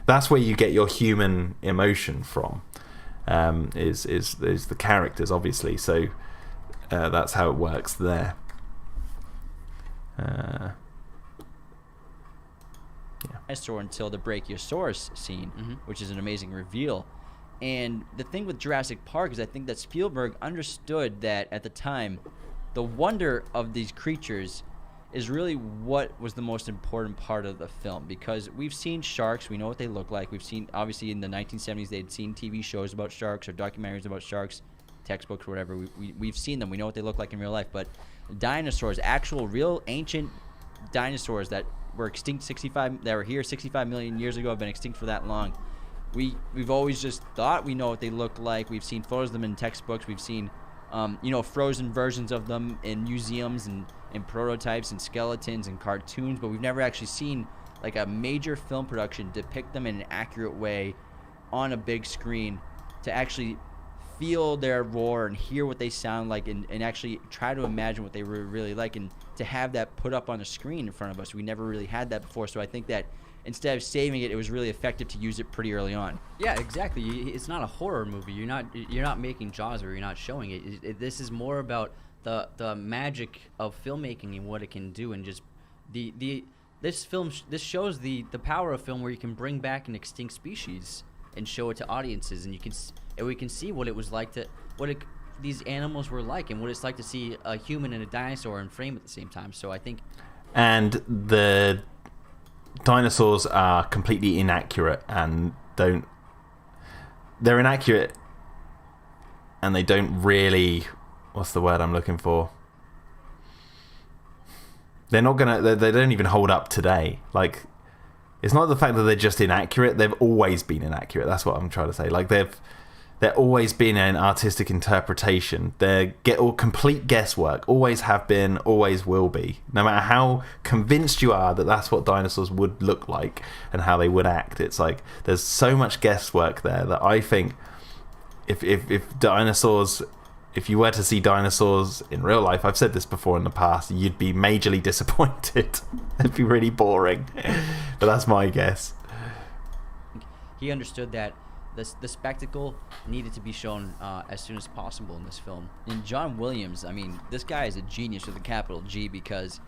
you get your human emotion from, is the characters, obviously. So that's how it works there. Dinosaur until the Brachiosaurus scene, which is an amazing reveal. And the thing with Jurassic Park is, I think that Spielberg understood that at the time, the wonder of these creatures is really what was the most important part of the film, because we've seen sharks, we know what they look like. We've seen, obviously, in the 1970s, they'd seen TV shows about sharks or documentaries about sharks, textbooks or whatever. We've seen them. We know what they look like in real life. But dinosaurs, actual, real, ancient dinosaurs that were extinct that were here 65 million years ago, have been extinct for that long. we've always just thought we know what they look like. We've seen photos of them in textbooks. We've seen frozen versions of them in museums and prototypes and skeletons and cartoons, but we've never actually seen like a major film production depict them in an accurate way on a big screen to actually feel their roar and hear what they sound like and actually try to imagine what they were really like, and to have that put up on a screen in front of us. We never really had that before, so I think that instead of saving it, it was really effective to use it pretty early on. Yeah, exactly. It's not a horror movie. You're not making Jaws where you're not showing it. This is more about the magic of filmmaking and what it can do, and just this shows the power of film, where you can bring back an extinct species and show it to audiences, and we can see what it was like these animals were like, and what it's like to see a human and a dinosaur in frame at the same time. So I think, and the dinosaurs are completely inaccurate and they're inaccurate, and they don't really, what's the word I'm looking for? They don't even hold up today. Like, it's not the fact that they're just inaccurate. They've always been inaccurate. That's what I'm trying to say. Like, they're always been an artistic interpretation. They're complete guesswork. Always have been, always will be. No matter how convinced you are that that's what dinosaurs would look like and how they would act, it's like there's so much guesswork there that I think if you were to see dinosaurs in real life, I've said this before in the past, you'd be majorly disappointed. It'd be really boring. But that's my guess. He understood that the spectacle needed to be shown as soon as possible in this film. And John Williams, I mean, this guy is a genius with a capital G, because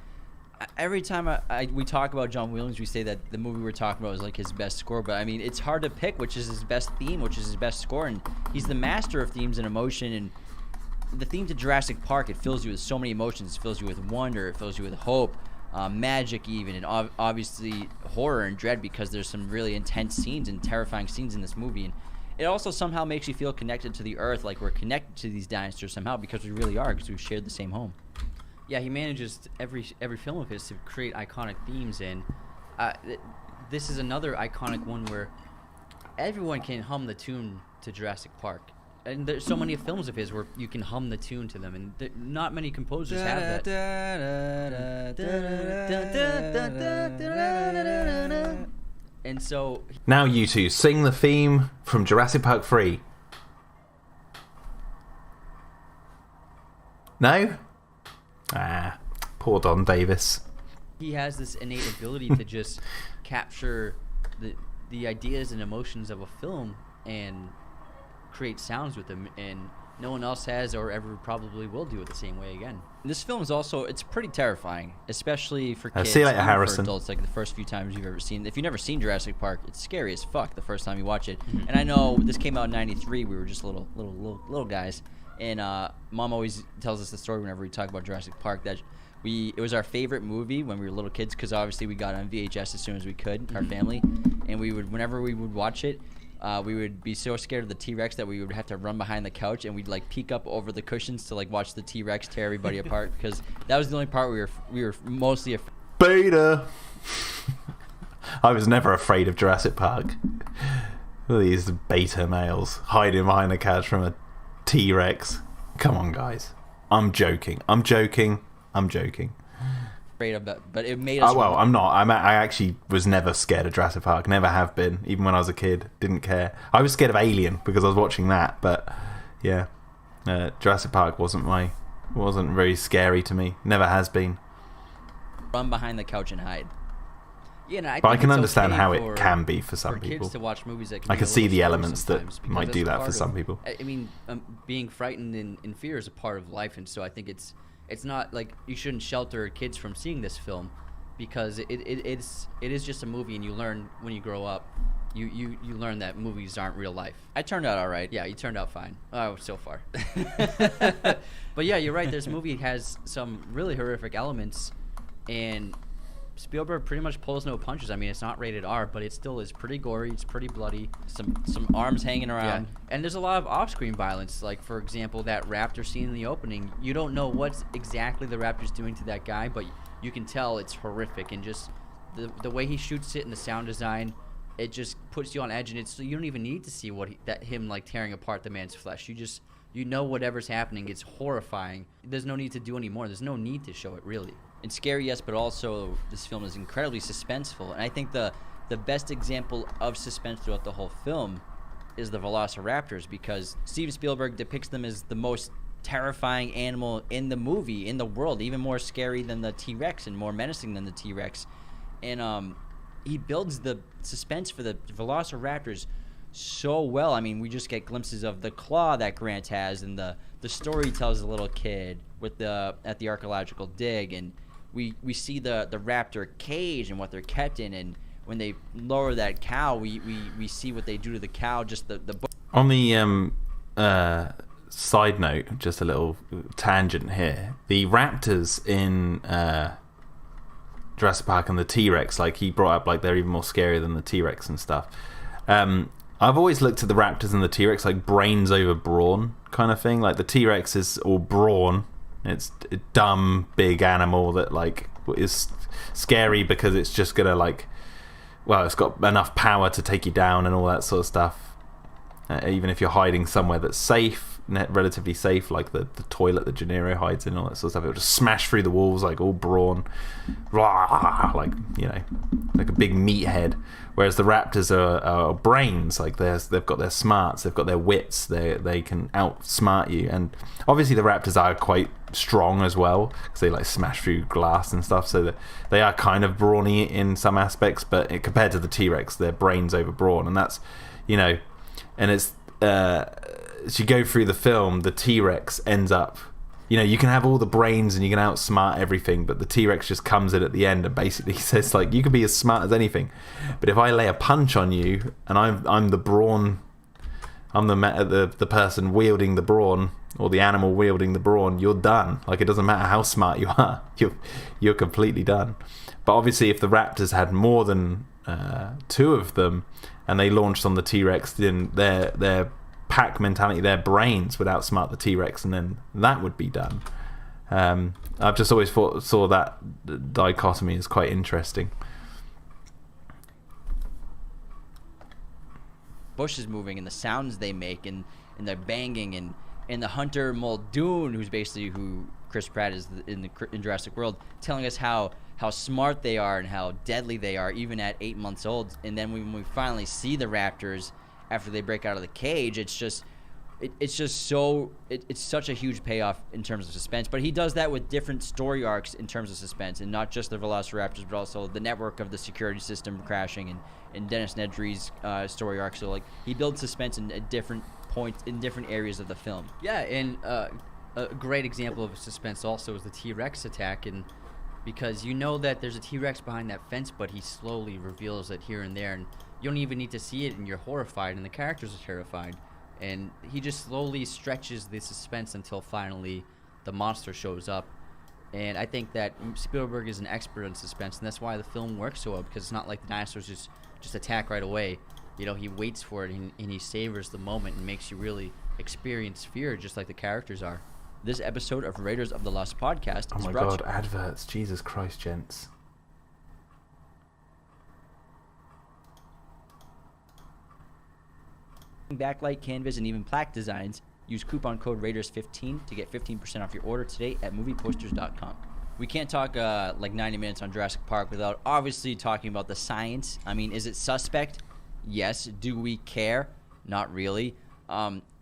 every time we talk about John Williams, we say that the movie we're talking about is like his best score, but I mean, it's hard to pick which is his best theme, which is his best score, and he's the master of themes and emotion. And the theme to Jurassic Park, it fills you with so many emotions. It fills you with wonder, it fills you with hope, magic even, and obviously horror and dread, because there's some really intense scenes and terrifying scenes in this movie. And it also somehow makes you feel connected to the earth, like we're connected to these dinosaurs somehow, because we really are, because we've shared the same home. Yeah, he manages every film of his to create iconic themes, and this is another iconic one where everyone can hum the tune to Jurassic Park. And there's so many films of his where you can hum the tune to them, and not many composers have that. And so now you two sing the theme from Jurassic Park 3. No? Poor Don Davis. He has this innate ability to just capture the ideas and emotions of a film and create sounds with them, and no one else has or ever probably will do it the same way again. This film is also, it's pretty terrifying, especially for kids. See you later, and Harrison. For adults, like the first few times you've ever seen. If you've never seen Jurassic Park, it's scary as fuck the first time you watch it. And I know this came out in '93. We were just little guys, and Mom always tells us the story whenever we talk about Jurassic Park that it was our favorite movie when we were little kids, because obviously we got it on VHS as soon as we could, our family, and whenever we would watch it, we would be so scared of the T-Rex that we would have to run behind the couch, and we'd like peek up over the cushions to like watch the T-Rex tear everybody apart, because that was the only part we were mostly afraid. Beta. I was never afraid of Jurassic Park. All these beta males hiding behind the couch from a T-Rex. Come on, guys. I'm joking. Afraid of that, but it made us. Oh well, I'm not. I actually was never scared of Jurassic Park. Never have been. Even when I was a kid, didn't care. I was scared of Alien because I was watching that. But yeah, Jurassic Park wasn't very scary to me. Never has been. Run behind the couch and hide. Yeah, and but I can understand how it can be for some people. Kids to watch movies that can I be can a see little the scary elements that sometimes, might do that for some people. I mean, being frightened and fear is a part of life, and so I think it's not like you shouldn't shelter kids from seeing this film, because it is just a movie, and you learn when you grow up. You learn that movies aren't real life. I turned out all right. Yeah, you turned out fine. Oh, so far. But yeah, you're right. This movie has some really horrific elements, and Spielberg pretty much pulls no punches. I mean, it's not rated R, but it still is pretty gory. It's pretty bloody. Some arms hanging around. Yeah. And there's a lot of off-screen violence. Like, for example, that raptor scene in the opening. You don't know what exactly the raptor's doing to that guy, but you can tell it's horrific. And just the way he shoots it and the sound design, it just puts you on edge, and it's you don't even need to see him like tearing apart the man's flesh. You know whatever's happening. It's horrifying. There's no need to do any more. There's no need to show it, really. It's scary, yes, but also this film is incredibly suspenseful. And I think the best example of suspense throughout the whole film is the Velociraptors, because Steven Spielberg depicts them as the most terrifying animal in the movie, in the world, even more scary than the T-Rex and more menacing than the T-Rex. And he builds the suspense for the Velociraptors so well. I mean, we just get glimpses of the claw that Grant has, and the story he tells the little kid at the archaeological dig, and we see the raptor cage and what they're kept in, and when they lower that cow, we see what they do to the cow. Just the on the side note, just a little tangent here. The raptors in Jurassic Park and the T-Rex, like he brought up, like they're even more scary than the T-Rex and stuff. I've always looked at the raptors and the T-Rex like brains over brawn kind of thing. Like the T-Rex is all brawn. It's a dumb, big animal that like is scary because it's just gonna like, well, it's got enough power to take you down and all that sort of stuff. Even if you're hiding somewhere that's safe, relatively safe, like the toilet that Gennaro hides in, all that sort of stuff, it'll just smash through the walls like all brawn, like, you know, like a big meathead. Whereas the raptors are brains, like they've got their smarts, they've got their wits, they can outsmart you. And obviously the raptors are quite strong as well, because they like smash through glass and stuff, so that they are kind of brawny in some aspects, but compared to the T-Rex, they're brains over brawn. And that's, you know, and it's as you go through the film, the T-Rex ends up, you know, you can have all the brains and you can outsmart everything, but the T-Rex just comes in at the end and basically says, like, you can be as smart as anything, but if I lay a punch on you and I'm the brawn, I'm the person wielding the brawn, or the animal wielding the brawn, you're done. Like, it doesn't matter how smart you are, you're completely done. But obviously, if the raptors had more than two of them and they launched on the T-Rex, then their pack mentality, their brains would outsmart the T-Rex, and then that would be done. I've just always saw that dichotomy as quite interesting. Bushes moving and the sounds they make, and they're banging, and the hunter Muldoon, who's basically who Chris Pratt is in Jurassic World, telling us how smart they are and how deadly they are even at 8 months old. And then when we finally see the raptors after they break out of the cage, it's such a huge payoff in terms of suspense. But he does that with different story arcs in terms of suspense, and not just the Velociraptors, but also the network of the security system crashing, and Dennis Nedry's story arc. So like, he builds suspense in different points in different areas of the film. Yeah, and a great example of suspense also is the T-Rex attack, and because you know that there's a T-Rex behind that fence, but he slowly reveals it here and there, and you don't even need to see it, and you're horrified, and the characters are terrified. And he just slowly stretches the suspense until finally the monster shows up. And I think that Spielberg is an expert in suspense, and that's why the film works so well, because it's not like the dinosaurs just attack right away. You know, he waits for it, and he savors the moment and makes you really experience fear, just like the characters are. This episode of Raiders of the Lost podcast is my god, adverts. Jesus Christ, gents. Backlight, canvas, and even plaque designs. Use coupon code Raiders15 to get 15% off your order today at movieposters.com. We can't talk like 90 minutes on Jurassic Park without obviously talking about the science. I mean, is it suspect? Yes. Do we care? Not really.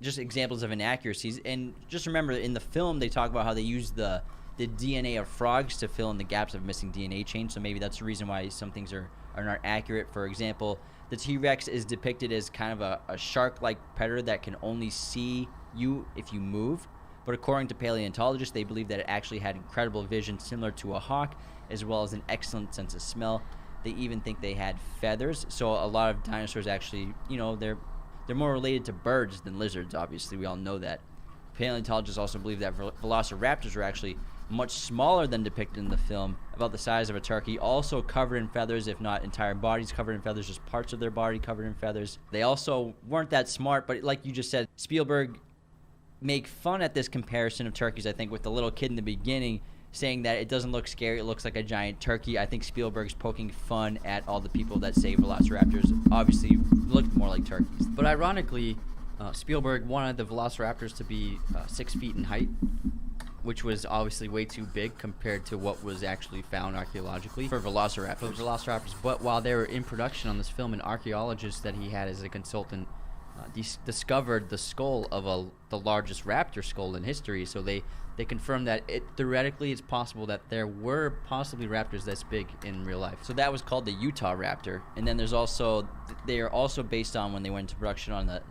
Just examples of inaccuracies. And just remember, in the film, they talk about how they use the DNA of frogs to fill in the gaps of missing DNA chains. So maybe that's the reason why some things are not accurate. For example, the T-Rex is depicted as kind of a shark-like predator that can only see you if you move. But according to paleontologists, they believe that it actually had incredible vision similar to a hawk, as well as an excellent sense of smell. They even think they had feathers. So a lot of dinosaurs actually, you know, they're more related to birds than lizards, obviously. We all know that. Paleontologists also believe that velociraptors were actually much smaller than depicted in the film, about the size of a turkey, also covered in feathers, if not entire bodies covered in feathers, just parts of their body covered in feathers. They also weren't that smart, but like you just said, Spielberg make fun at this comparison of turkeys, I think, with the little kid in the beginning, saying that it doesn't look scary. It looks like a giant turkey. I think Spielberg's poking fun at all the people that say velociraptors obviously look more like turkeys. But ironically, Spielberg wanted the velociraptors to be 6 feet in height, which was obviously way too big compared to what was actually found archaeologically For velociraptors. But while they were in production on this film, an archaeologist that he had as a consultant discovered the skull of the largest raptor skull in history. So they confirmed that theoretically it's possible that there were possibly raptors this big in real life. So that was called the Utah Raptor. And then there's also, they are also based on when they went into production on the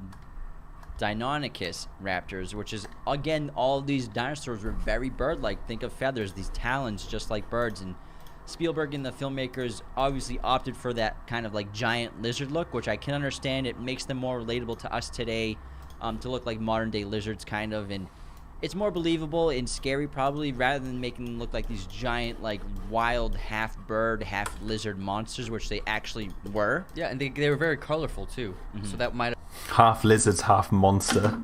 Deinonychus raptors, which is, again, all these dinosaurs were very bird-like. Think of feathers, these talons just like birds. And Spielberg and the filmmakers obviously opted for that kind of like giant lizard look, which I can understand. It makes them more relatable to us today, to look like modern-day lizards kind of. And it's more believable and scary probably, rather than making them look like these giant, like, wild half-bird, half-lizard monsters, which they actually were. Yeah, and they were very colorful too. So that might have... Half lizards, half monster.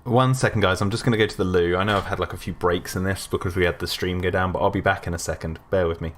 One second, guys. I'm just going to go to the loo. I know I've had like a few breaks in this because we had the stream go down, but I'll be back in a second. Bear with me.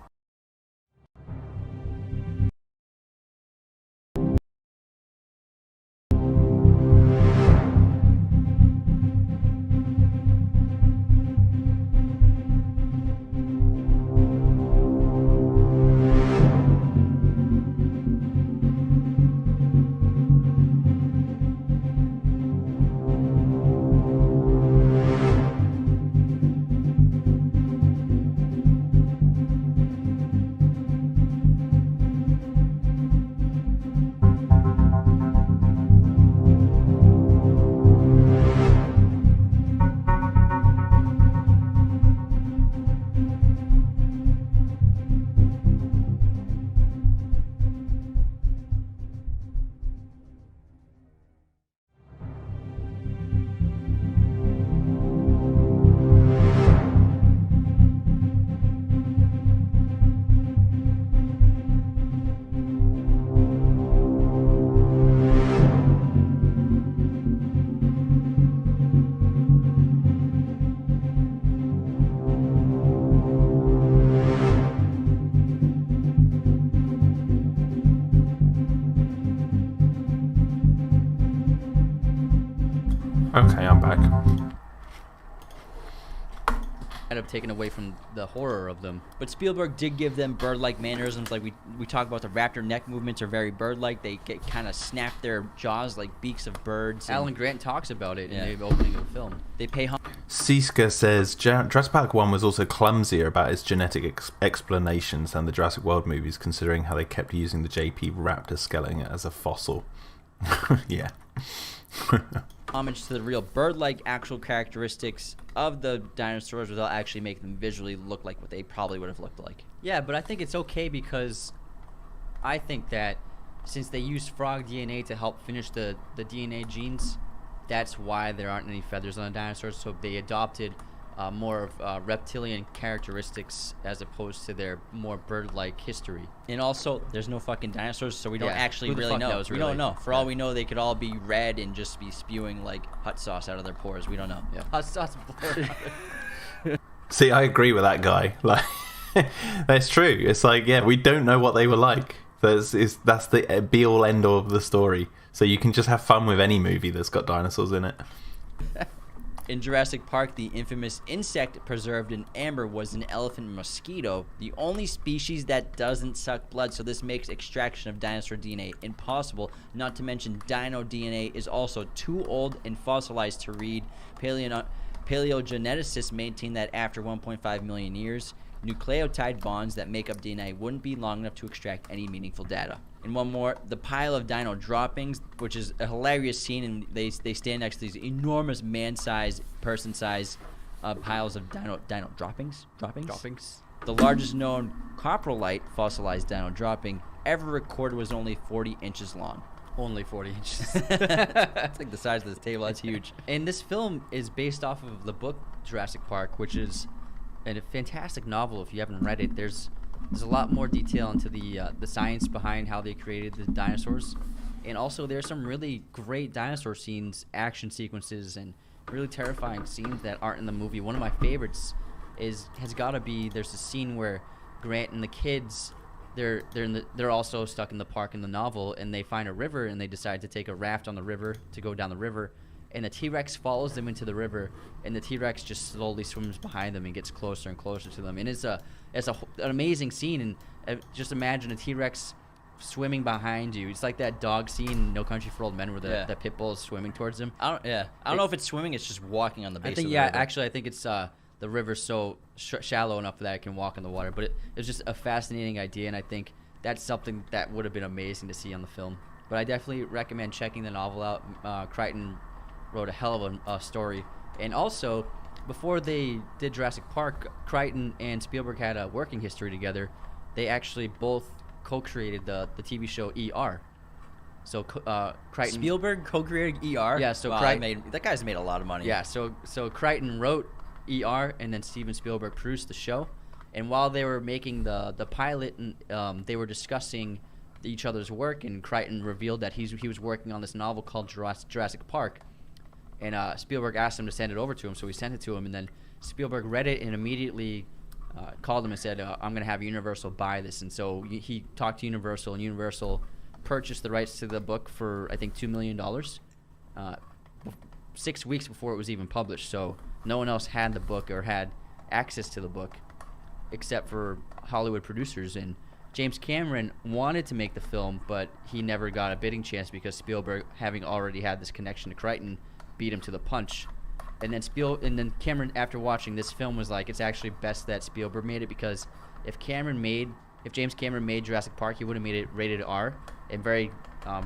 Okay, I'm back. Might have taken away from the horror of them. But Spielberg did give them bird-like mannerisms. Like we talk about, the raptor neck movements are very bird-like. They get kind of snap their jaws like beaks of birds. Alan Grant talks about it in the opening of the film. They pay Siskel says Jurassic Park 1 was also clumsier about its genetic explanations than the Jurassic World movies, considering how they kept using the JP raptor skeleton as a fossil. Yeah. homage to the real bird-like actual characteristics of the dinosaurs without actually making them visually look like what they probably would have looked like. Yeah, but I think it's okay because I think that since they used frog DNA to help finish the DNA genes, that's why there aren't any feathers on the dinosaurs. So they adopted more of reptilian characteristics as opposed to their more bird-like history. And also, there's no fucking dinosaurs, so we don't actually really know. Knows, we really? don't know. For all we know, they could all be red and just be spewing like hot sauce out of their pores. We don't know. Yeah. Hot sauce. See, I agree with that guy. Like, that's true. It's like, yeah, we don't know what they were like. That's the be-all, end-all of the story. So you can just have fun with any movie that's got dinosaurs in it. In Jurassic Park, the infamous insect preserved in amber was an elephant mosquito, the only species that doesn't suck blood, so this makes extraction of dinosaur DNA impossible. Not to mention, dino DNA is also too old and fossilized to read. Paleogeneticists maintain that after 1.5 million years, nucleotide bonds that make up DNA wouldn't be long enough to extract any meaningful data. And one more, the pile of Dino Droppings, which is a hilarious scene, and they stand next to these enormous man-sized, person-sized piles of Dino Droppings? Droppings. The largest known coprolite fossilized Dino dropping ever recorded was only 40 inches long. Only 40 inches. That's like the size of this table. That's huge. And this film is based off of the book Jurassic Park, which is a fantastic novel. If you haven't read it, there's a lot more detail into the science behind how they created the dinosaurs. And also, there's some really great dinosaur scenes, action sequences, and really terrifying scenes that aren't in the movie. One of my favorites has got to be, there's a scene where Grant and the kids, they're also stuck in the park in the novel, and they find a river, and they decide to take a raft on the river to go down the river. And the T-Rex follows them into the river, and the T-Rex just slowly swims behind them and gets closer and closer to them. And it's an amazing scene, and just imagine a T-Rex swimming behind you. It's like that dog scene in No Country for Old Men where the pit bull is swimming towards him. I don't know if it's swimming. It's just walking on the base. I think of the river. Actually, I think it's the river's so shallow enough that it can walk in the water. But it's just a fascinating idea, and I think that's something that would have been amazing to see on the film. But I definitely recommend checking the novel out. Crichton wrote a hell of a story, and also before they did Jurassic Park, Crichton and Spielberg had a working history together. They actually both co-created the TV show ER. So Crichton, Spielberg co-created ER. Yeah, so wow, Crichton, that guy's made a lot of money. Yeah, so Crichton wrote ER, and then Steven Spielberg produced the show. And while they were making the pilot, and they were discussing each other's work, and Crichton revealed that he was working on this novel called Jurassic Park. And Spielberg asked him to send it over to him, so he sent it to him, and then Spielberg read it and immediately called him and said, I'm going to have Universal buy this. And so he talked to Universal, and Universal purchased the rights to the book for, I think, $2 million 6 weeks before it was even published. So no one else had the book or had access to the book except for Hollywood producers. And James Cameron wanted to make the film, but he never got a bidding chance because Spielberg, having already had this connection to Crichton, beat him to the punch. And then Cameron, after watching this film, was like, it's actually best that Spielberg made it, because if James Cameron made Jurassic Park, he would have made it rated R and very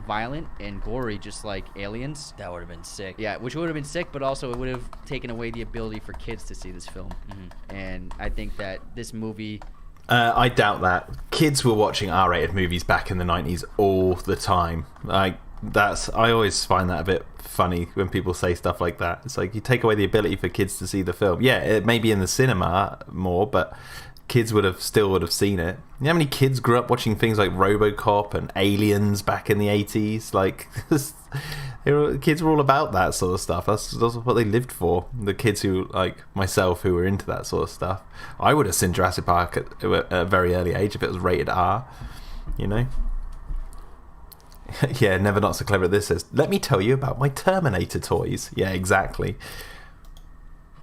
violent and gory, just like Aliens. That would have been sick. Yeah, which would have been sick, but also it would have taken away the ability for kids to see this film. Mm-hmm. And I think that this movie... I doubt that. Kids were watching R-rated movies back in the 90s all the time. I always find that a bit funny when people say stuff like that. It's like you take away the ability for kids to see the film. Yeah, it may be in the cinema more, but kids would have seen it. You know how many kids grew up watching things like RoboCop and Aliens back in the 80s? Like, kids were all about that sort of stuff. That's what they lived for. The kids who, like myself, who were into that sort of stuff. I would have seen Jurassic Park at a very early age if it was rated R, you know? Yeah, Never Not So Clever at This says, let me tell you about my Terminator toys. Yeah, exactly.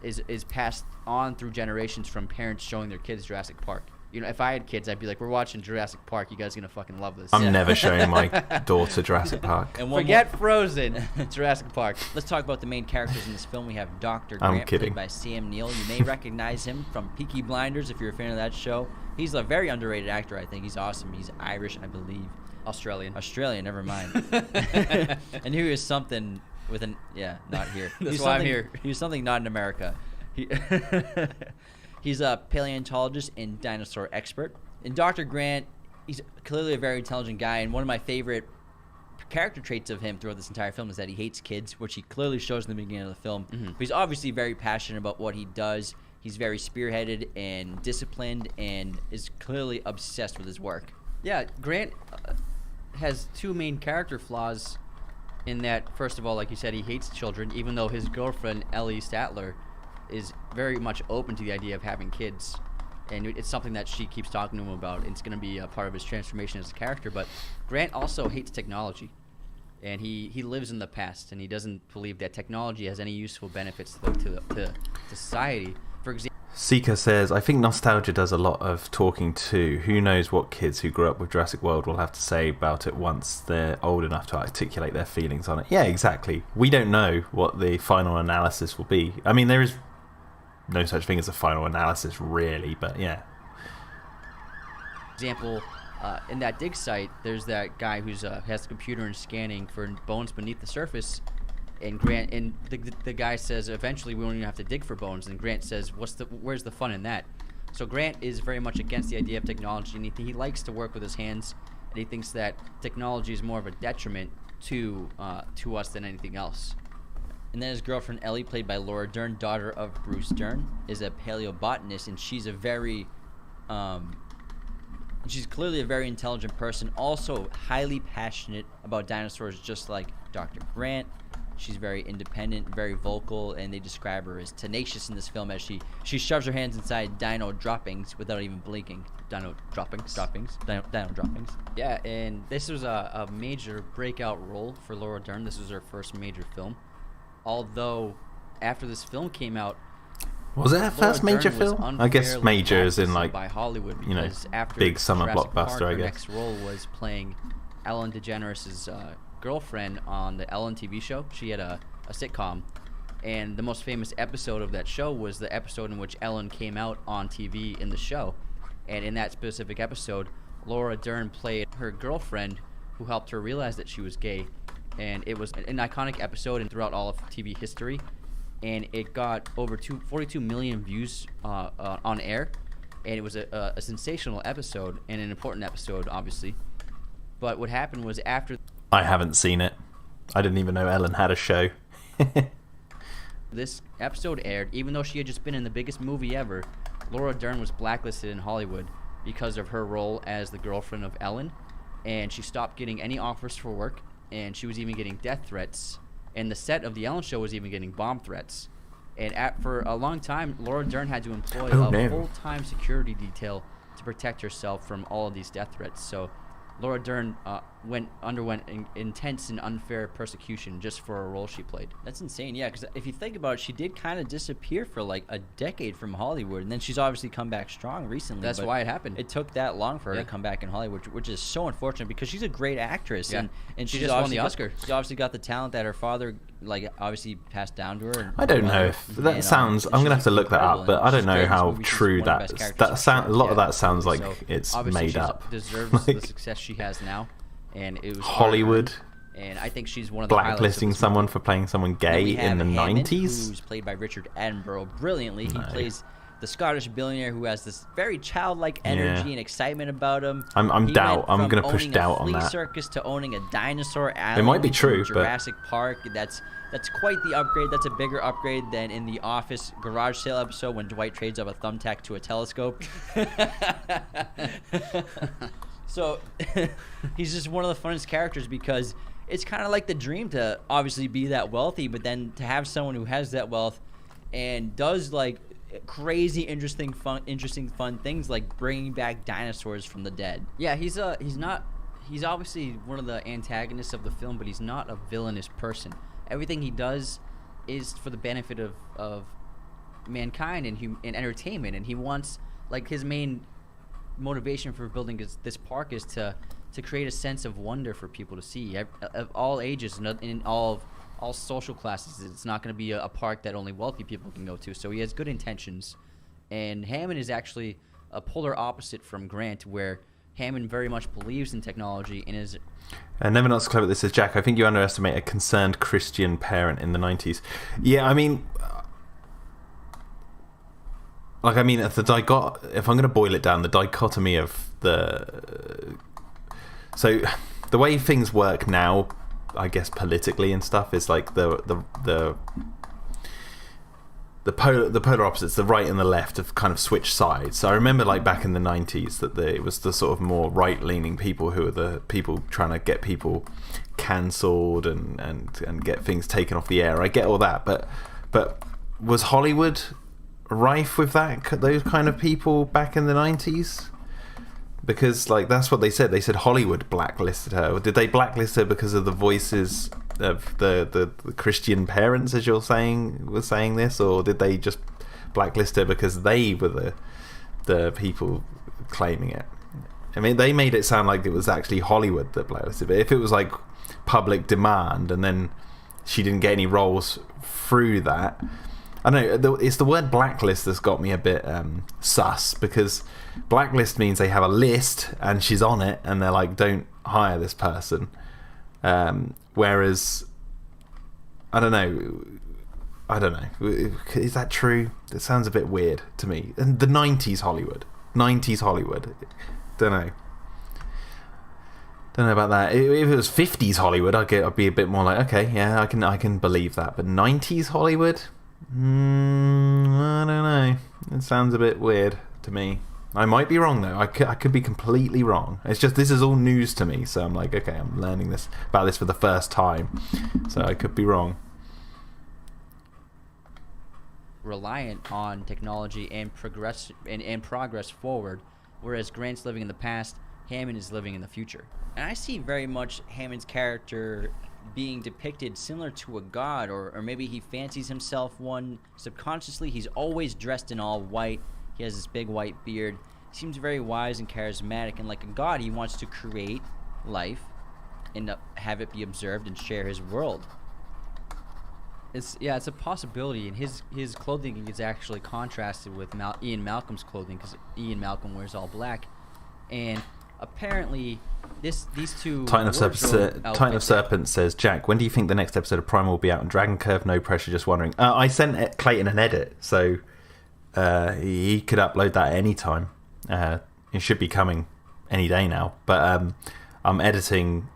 Is passed on through generations from parents showing their kids Jurassic Park. You know, if I had kids, I'd be like, we're watching Jurassic Park. You guys are going to fucking love this. I'm never showing my daughter Jurassic Park. And Forget Frozen. Jurassic Park. Let's talk about the main characters in this film. We have Dr. Grant, played by Sam Neill. You may recognize him from Peaky Blinders if you're a fan of that show. He's a very underrated actor, I think. He's awesome. He's Irish, I believe. Australian, never mind. And he was something with an... Yeah, not here. That's why I'm here. He was something not in America. He's a paleontologist and dinosaur expert. And Dr. Grant, he's clearly a very intelligent guy, and one of my favorite character traits of him throughout this entire film is that he hates kids, which he clearly shows in the beginning of the film. Mm-hmm. But he's obviously very passionate about what he does. He's very spearheaded and disciplined and is clearly obsessed with his work. Yeah, Grant has two main character flaws in that, first of all, like you said, he hates children, even though his girlfriend, Ellie Statler, is very much open to the idea of having kids. And it's something that she keeps talking to him about. It's going to be a part of his transformation as a character. But Grant also hates technology. And he lives in the past, and he doesn't believe that technology has any useful benefits to society. For example, Sika says, I think nostalgia does a lot of talking too. Who knows what kids who grew up with Jurassic World will have to say about it once they're old enough to articulate their feelings on it. Yeah, exactly. We don't know what the final analysis will be. I mean, there is no such thing as a final analysis, really, but yeah. Example, in that dig site, there's that guy who's has the computer and scanning for bones beneath the surface. And Grant and the guy says, eventually we won't even have to dig for bones. And Grant says, where's the fun in that? So Grant is very much against the idea of technology, and he likes to work with his hands, and he thinks that technology is more of a detriment to us than anything else. And then his girlfriend Ellie, played by Laura Dern, daughter of Bruce Dern, is a paleobotanist, and she's a very She's clearly a very intelligent person, also highly passionate about dinosaurs, just like Dr. Grant. She's very independent, very vocal, and they describe her as tenacious in this film as she shoves her hands inside Dino Droppings without even blinking. Dino Droppings. Dino Droppings. Yeah, and this was a major breakout role for Laura Dern. This was her first major film. Although, after this film came out, was it her first major film? I guess major is in like by Hollywood, because after big summer Jurassic blockbuster. Park, I her guess. next role was playing Ellen DeGeneres' girlfriend on the Ellen TV show. She had a sitcom, and the most famous episode of that show was the episode in which Ellen came out on TV in the show. And in that specific episode, Laura Dern played her girlfriend who helped her realize that she was gay. And it was an iconic episode and throughout all of TV history. And it got over 42 million views on air. And it was a sensational episode and an important episode, obviously. But what happened was after... I haven't seen it. I didn't even know Ellen had a show. This episode aired, even though she had just been in the biggest movie ever, Laura Dern was blacklisted in Hollywood because of her role as the girlfriend of Ellen. And she stopped getting any offers for work. And she was even getting death threats. And the set of the Ellen Show was even getting bomb threats. And for a long time, Laura Dern had to employ a full-time security detail to protect herself from all of these death threats. So Laura Dern underwent intense and unfair persecution just for a role she played. That's insane, yeah, because if you think about it, she did kind of disappear for like a decade from Hollywood, and then she's obviously come back strong recently. That's why it happened. It took that long for her to come back in Hollywood, which is so unfortunate because she's a great actress, and she just won the Oscar. She obviously got the talent that her father, like, obviously passed down to her. And I don't know if that sounds. I'm gonna have to look that up, but I don't know how true that sound. A lot of that sounds like it's made up. Deserves the success she has now. And it was Hollywood, and I think she's one of the blacklisting someone for playing someone gay in the Hammond, 90s. Who's played by Richard Attenborough brilliantly. He plays the Scottish billionaire who has this very childlike energy and excitement about him. I'm going to push doubt on that. Owning a flea circus to owning a dinosaur island. It might be true, Jurassic Park. That's quite the upgrade. That's a bigger upgrade than in the Office garage sale episode when Dwight trades up a thumbtack to a telescope. So he's just one of the funnest characters because it's kind of like the dream to obviously be that wealthy, but then to have someone who has that wealth and does like crazy, interesting, fun things like bringing back dinosaurs from the dead. Yeah, he's obviously one of the antagonists of the film, but he's not a villainous person. Everything he does is for the benefit of mankind and entertainment, and he wants, like, his main motivation for building this park is to create a sense of wonder for people to see of all ages and in all social classes. It's not going to be a park that only wealthy people can go to. So he has good intentions, and Hammond is actually a polar opposite from Grant, where Hammond very much believes in technology and is. Never Not So Clever. This is Jack. I think you underestimate a concerned Christian parent in the 90s. Yeah, I mean. Like, I mean, if I'm going to boil it down, the dichotomy of so the way things work now, I guess politically and stuff, is like the polar opposites, the right and the left, have kind of switched sides. So I remember, like, back in the 90s that it was the sort of more right-leaning people who were the people trying to get people cancelled and get things taken off the air. I get all that, but was Hollywood rife with those kind of people back in the 90s? Because, like, that's what they said Hollywood blacklisted her. Or did they blacklist her because of the voices of the Christian parents, as you're saying this, or did they just blacklist her because they were the people claiming it? I mean, they made it sound like it was actually Hollywood that blacklisted her. But if it was like public demand and then she didn't get any roles through that, I don't know, it's the word blacklist that's got me a bit sus, because blacklist means they have a list and she's on it and they're like, don't hire this person. Whereas, I don't know. Is that true? It sounds a bit weird to me. And the 90s Hollywood. Don't know. Don't know about that. If it was 50s Hollywood, I'd be a bit more like, okay, yeah, I can believe that. But 90s Hollywood? I don't know. It sounds a bit weird to me. I might be wrong though. I could be completely wrong. It's just this is all news to me, so I'm like, okay, I'm learning about this for the first time, so I could be wrong. Reliant on technology and progress forward, whereas Grant's living in the past, Hammond is living in the future. And I see very much Hammond's character being depicted similar to a god, or maybe he fancies himself one subconsciously. He's always dressed in all white. He has this big white beard. He seems very wise and charismatic, and like a god, he wants to create life and have it be observed and share his world. It's a possibility, and his clothing is actually contrasted with Ian Malcolm's clothing, because Ian Malcolm wears all black, and apparently these two. Titan of Serpent says, Jack, when do you think the next episode of Primal will be out on Dragon Curve? No pressure, just wondering. I sent Clayton an edit, so he could upload that at any time. It should be coming any day now, but I'm editing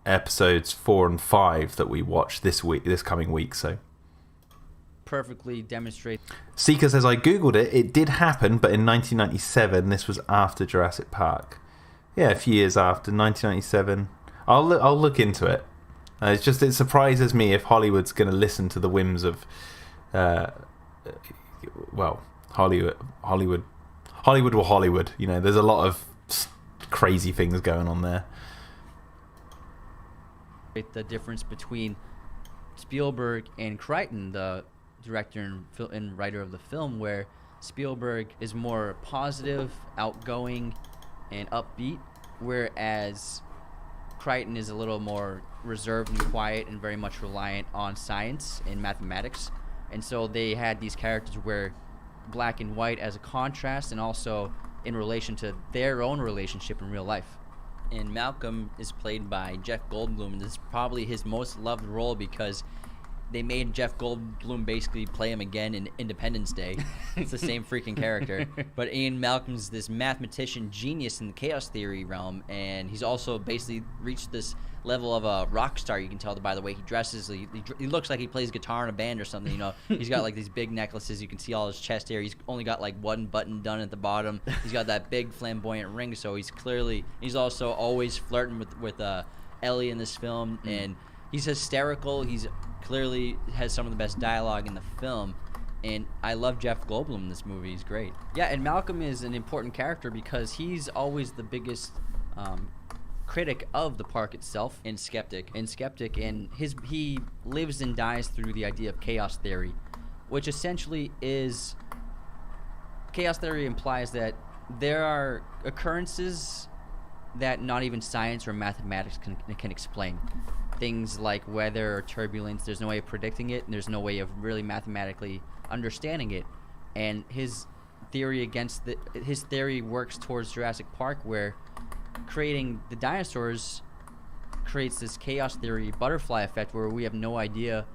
episodes 4 and 5 that we watch this coming week, so perfectly demonstrate. Seeker says, I googled it. It did happen, but in 1997. This was after Jurassic Park. Yeah, a few years after 1997. I'll look into it. It surprises me if Hollywood's going to listen to the whims of, Hollywood. You know, there's a lot of crazy things going on there. The difference between Spielberg and Crichton, the director and writer of the film, where Spielberg is more positive, outgoing, and upbeat, whereas Crichton is a little more reserved and quiet and very much reliant on science and mathematics. And so they had these characters where black and white as a contrast, and also in relation to their own relationship in real life. And Malcolm is played by Jeff Goldblum, and this is probably his most loved role because they made Jeff Goldblum basically play him again in Independence Day. It's the same freaking character. But Ian Malcolm's this mathematician genius in the chaos theory realm, and he's also basically reached this level of a rock star. You can tell by the way he dresses. He looks like he plays guitar in a band or something. You know, he's got like these big necklaces. You can see all his chest hair. He's only got like one button done at the bottom. He's got that big flamboyant ring. So he's also always flirting with Ellie in this film, and he's hysterical. He's clearly has some of the best dialogue in the film. And I love Jeff Goldblum in this movie. He's great. Yeah, and Malcolm is an important character because he's always the biggest critic of the park itself And skeptic. and he lives and dies through the idea of chaos theory, which essentially is chaos theory implies that there are occurrences that not even science or mathematics can explain. Things like weather or turbulence, there's no way of predicting it, and there's no way of really mathematically understanding it. And his theory works towards Jurassic Park, where creating the dinosaurs creates this chaos theory butterfly effect where we have no idea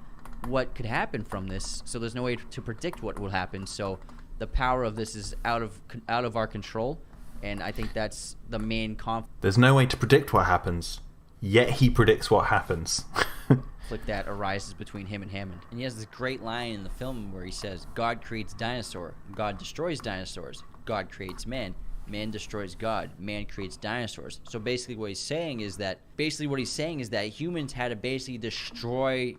what could happen from this, so there's no way to predict what will happen. So the power of this is out of our control, and I think that's the main conflict. There's no way to predict what happens, yet he predicts what happens. That arises between him and Hammond. And he has this great line in the film where he says, God creates dinosaur, God destroys dinosaurs, God creates man, man destroys God, man creates dinosaurs. So basically what he's saying is that humans had to basically destroy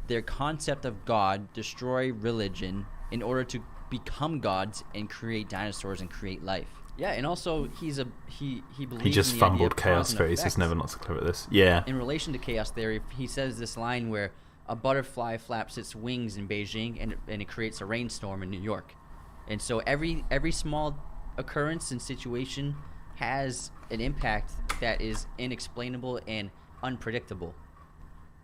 their concept of God, destroy religion, in order to become gods and create dinosaurs and create life. Yeah, and also he believes He just in the fumbled idea of chaos cause and theory. He's effect. just never not so clever at this. Yeah. In relation to chaos theory, he says this line where a butterfly flaps its wings in Beijing and it creates a rainstorm in New York. And so every small occurrence and situation has an impact that is inexplainable and unpredictable.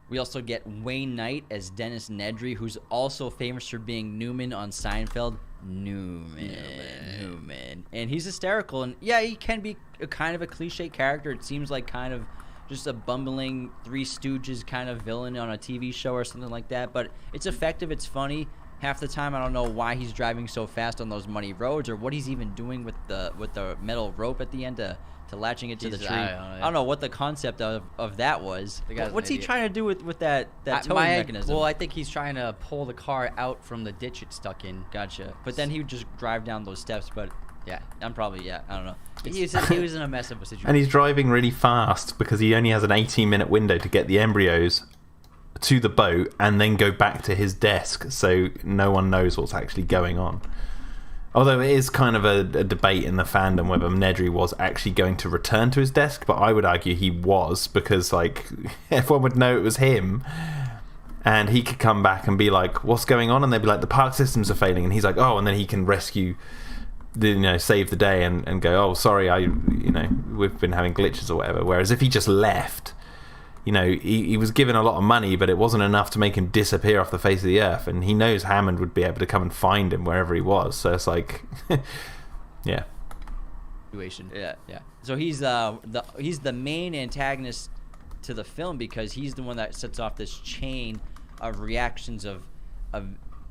We also get Wayne Knight as Dennis Nedry, who's also famous for being Newman on Seinfeld. Newman. And he's hysterical. And yeah, he can be a kind of a cliche character. It seems like kind of just a bumbling Three Stooges kind of villain on a TV show or something like that. But it's effective. It's funny. Half the time, I don't know why he's driving so fast on those muddy roads, or what he's even doing with the metal rope at the end to latching it to the tree. I don't know what the concept of that was. What's he trying to do with that towing mechanism? Well, I think he's trying to pull the car out from the ditch it's stuck in. Gotcha. But then he would just drive down those steps. But Yeah, I'm probably, yeah, I don't know. He was in a mess of a situation. And he's driving really fast because he only has an 18-minute window to get the embryos to the boat and then go back to his desk, so no one knows what's actually going on. Although it is kind of a debate in the fandom whether Nedry was actually going to return to his desk, but I would argue he was, because like everyone would know it was him, and he could come back and be like, "What's going on?" And they'd be like, "The park systems are failing," and he's like, "Oh," and then he can rescue, save the day and go, "Oh, sorry, we've been having glitches or whatever." Whereas if he just left, he was given a lot of money, but it wasn't enough to make him disappear off the face of the earth, and he knows Hammond would be able to come and find him wherever he was. So it's like, yeah. Situation. Yeah. So he's the main antagonist to the film because he's the one that sets off this chain of reactions of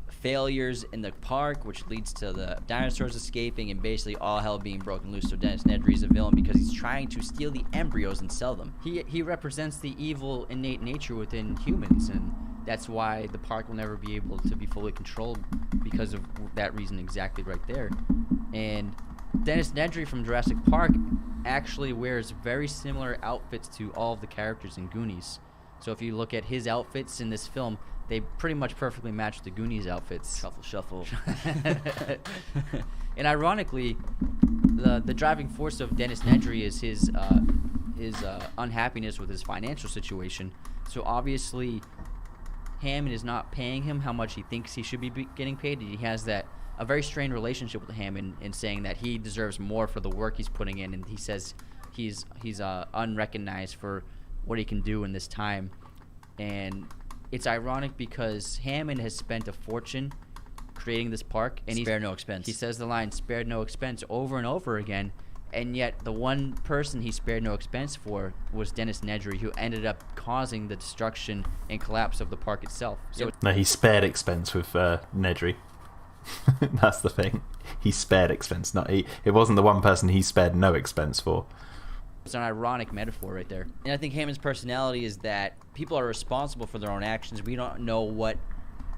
failures in the park, which leads to the dinosaurs escaping and basically all hell being broken loose. So Dennis Nedry is a villain because he's trying to steal the embryos and sell them. He represents the evil innate nature within humans, and that's why the park will never be able to be fully controlled because of that reason exactly right there. And Dennis Nedry from Jurassic Park actually wears very similar outfits to all of the characters in Goonies. So if you look at his outfits in this film, they pretty much perfectly match the Goonies outfits. Shuffle. And ironically, the driving force of Dennis Nedry is his unhappiness with his financial situation. So obviously, Hammond is not paying him how much he thinks he should be getting paid. He has a very strained relationship with Hammond in saying that he deserves more for the work he's putting in, and he says he's unrecognized for what he can do in this time. And it's ironic because Hammond has spent a fortune creating this park, and Spare no expense. He says the line "spared no expense" over and over again, and yet the one person he spared no expense for was Dennis Nedry, who ended up causing the destruction and collapse of the park itself. So No, he spared expense with Nedry. That's the thing. He spared expense. It wasn't the one person he spared no expense for. it's an ironic metaphor right there. And I think Hammond's personality is that people are responsible for their own actions. We don't know what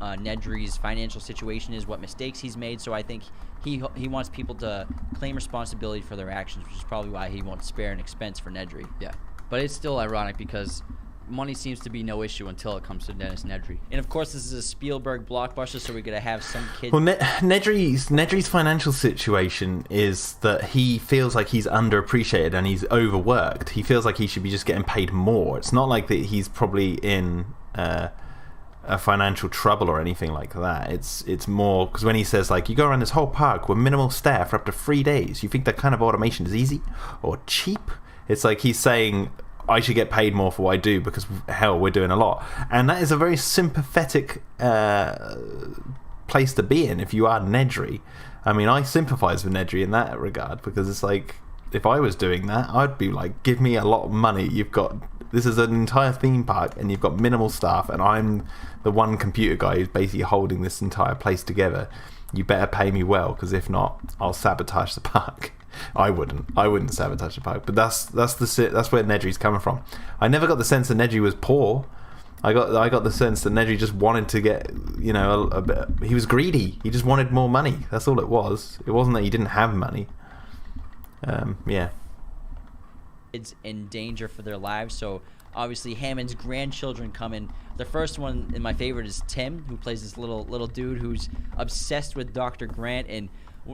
Nedry's financial situation is, what mistakes he's made, so I think he wants people to claim responsibility for their actions, which is probably why he won't spare an expense for Nedry. Yeah, but it's still ironic because money seems to be no issue until it comes to Dennis Nedry. And of course, this is a Spielberg blockbuster, so we're gonna have some kid. Well, Nedry's financial situation is that he feels like he's underappreciated and he's overworked. He feels like he should be just getting paid more. It's not like that he's probably in a financial trouble or anything like that. It's more because when he says like, you go around this whole park with minimal staff for up to 3 days, you think that kind of automation is easy or cheap? It's like he's saying, I should get paid more for what I do because, hell, we're doing a lot. And that is a very sympathetic place to be in if you are Nedry. I mean, I sympathise with Nedry in that regard because it's like, if I was doing that, I'd be like, give me a lot of money. This is an entire theme park and you've got minimal staff and I'm the one computer guy who's basically holding this entire place together. You better pay me well because if not, I'll sabotage the park. I wouldn't sabotage the park, but that's where Nedry's coming from. I never got the sense that Nedry was poor. I got the sense that Nedry just wanted to get, a bit. He was greedy. He just wanted more money. That's all it was. It wasn't that he didn't have money. Yeah. Kids in danger for their lives, so obviously Hammond's grandchildren come in. The first one, and my favorite, is Tim, who plays this little dude who's obsessed with Dr. Grant. And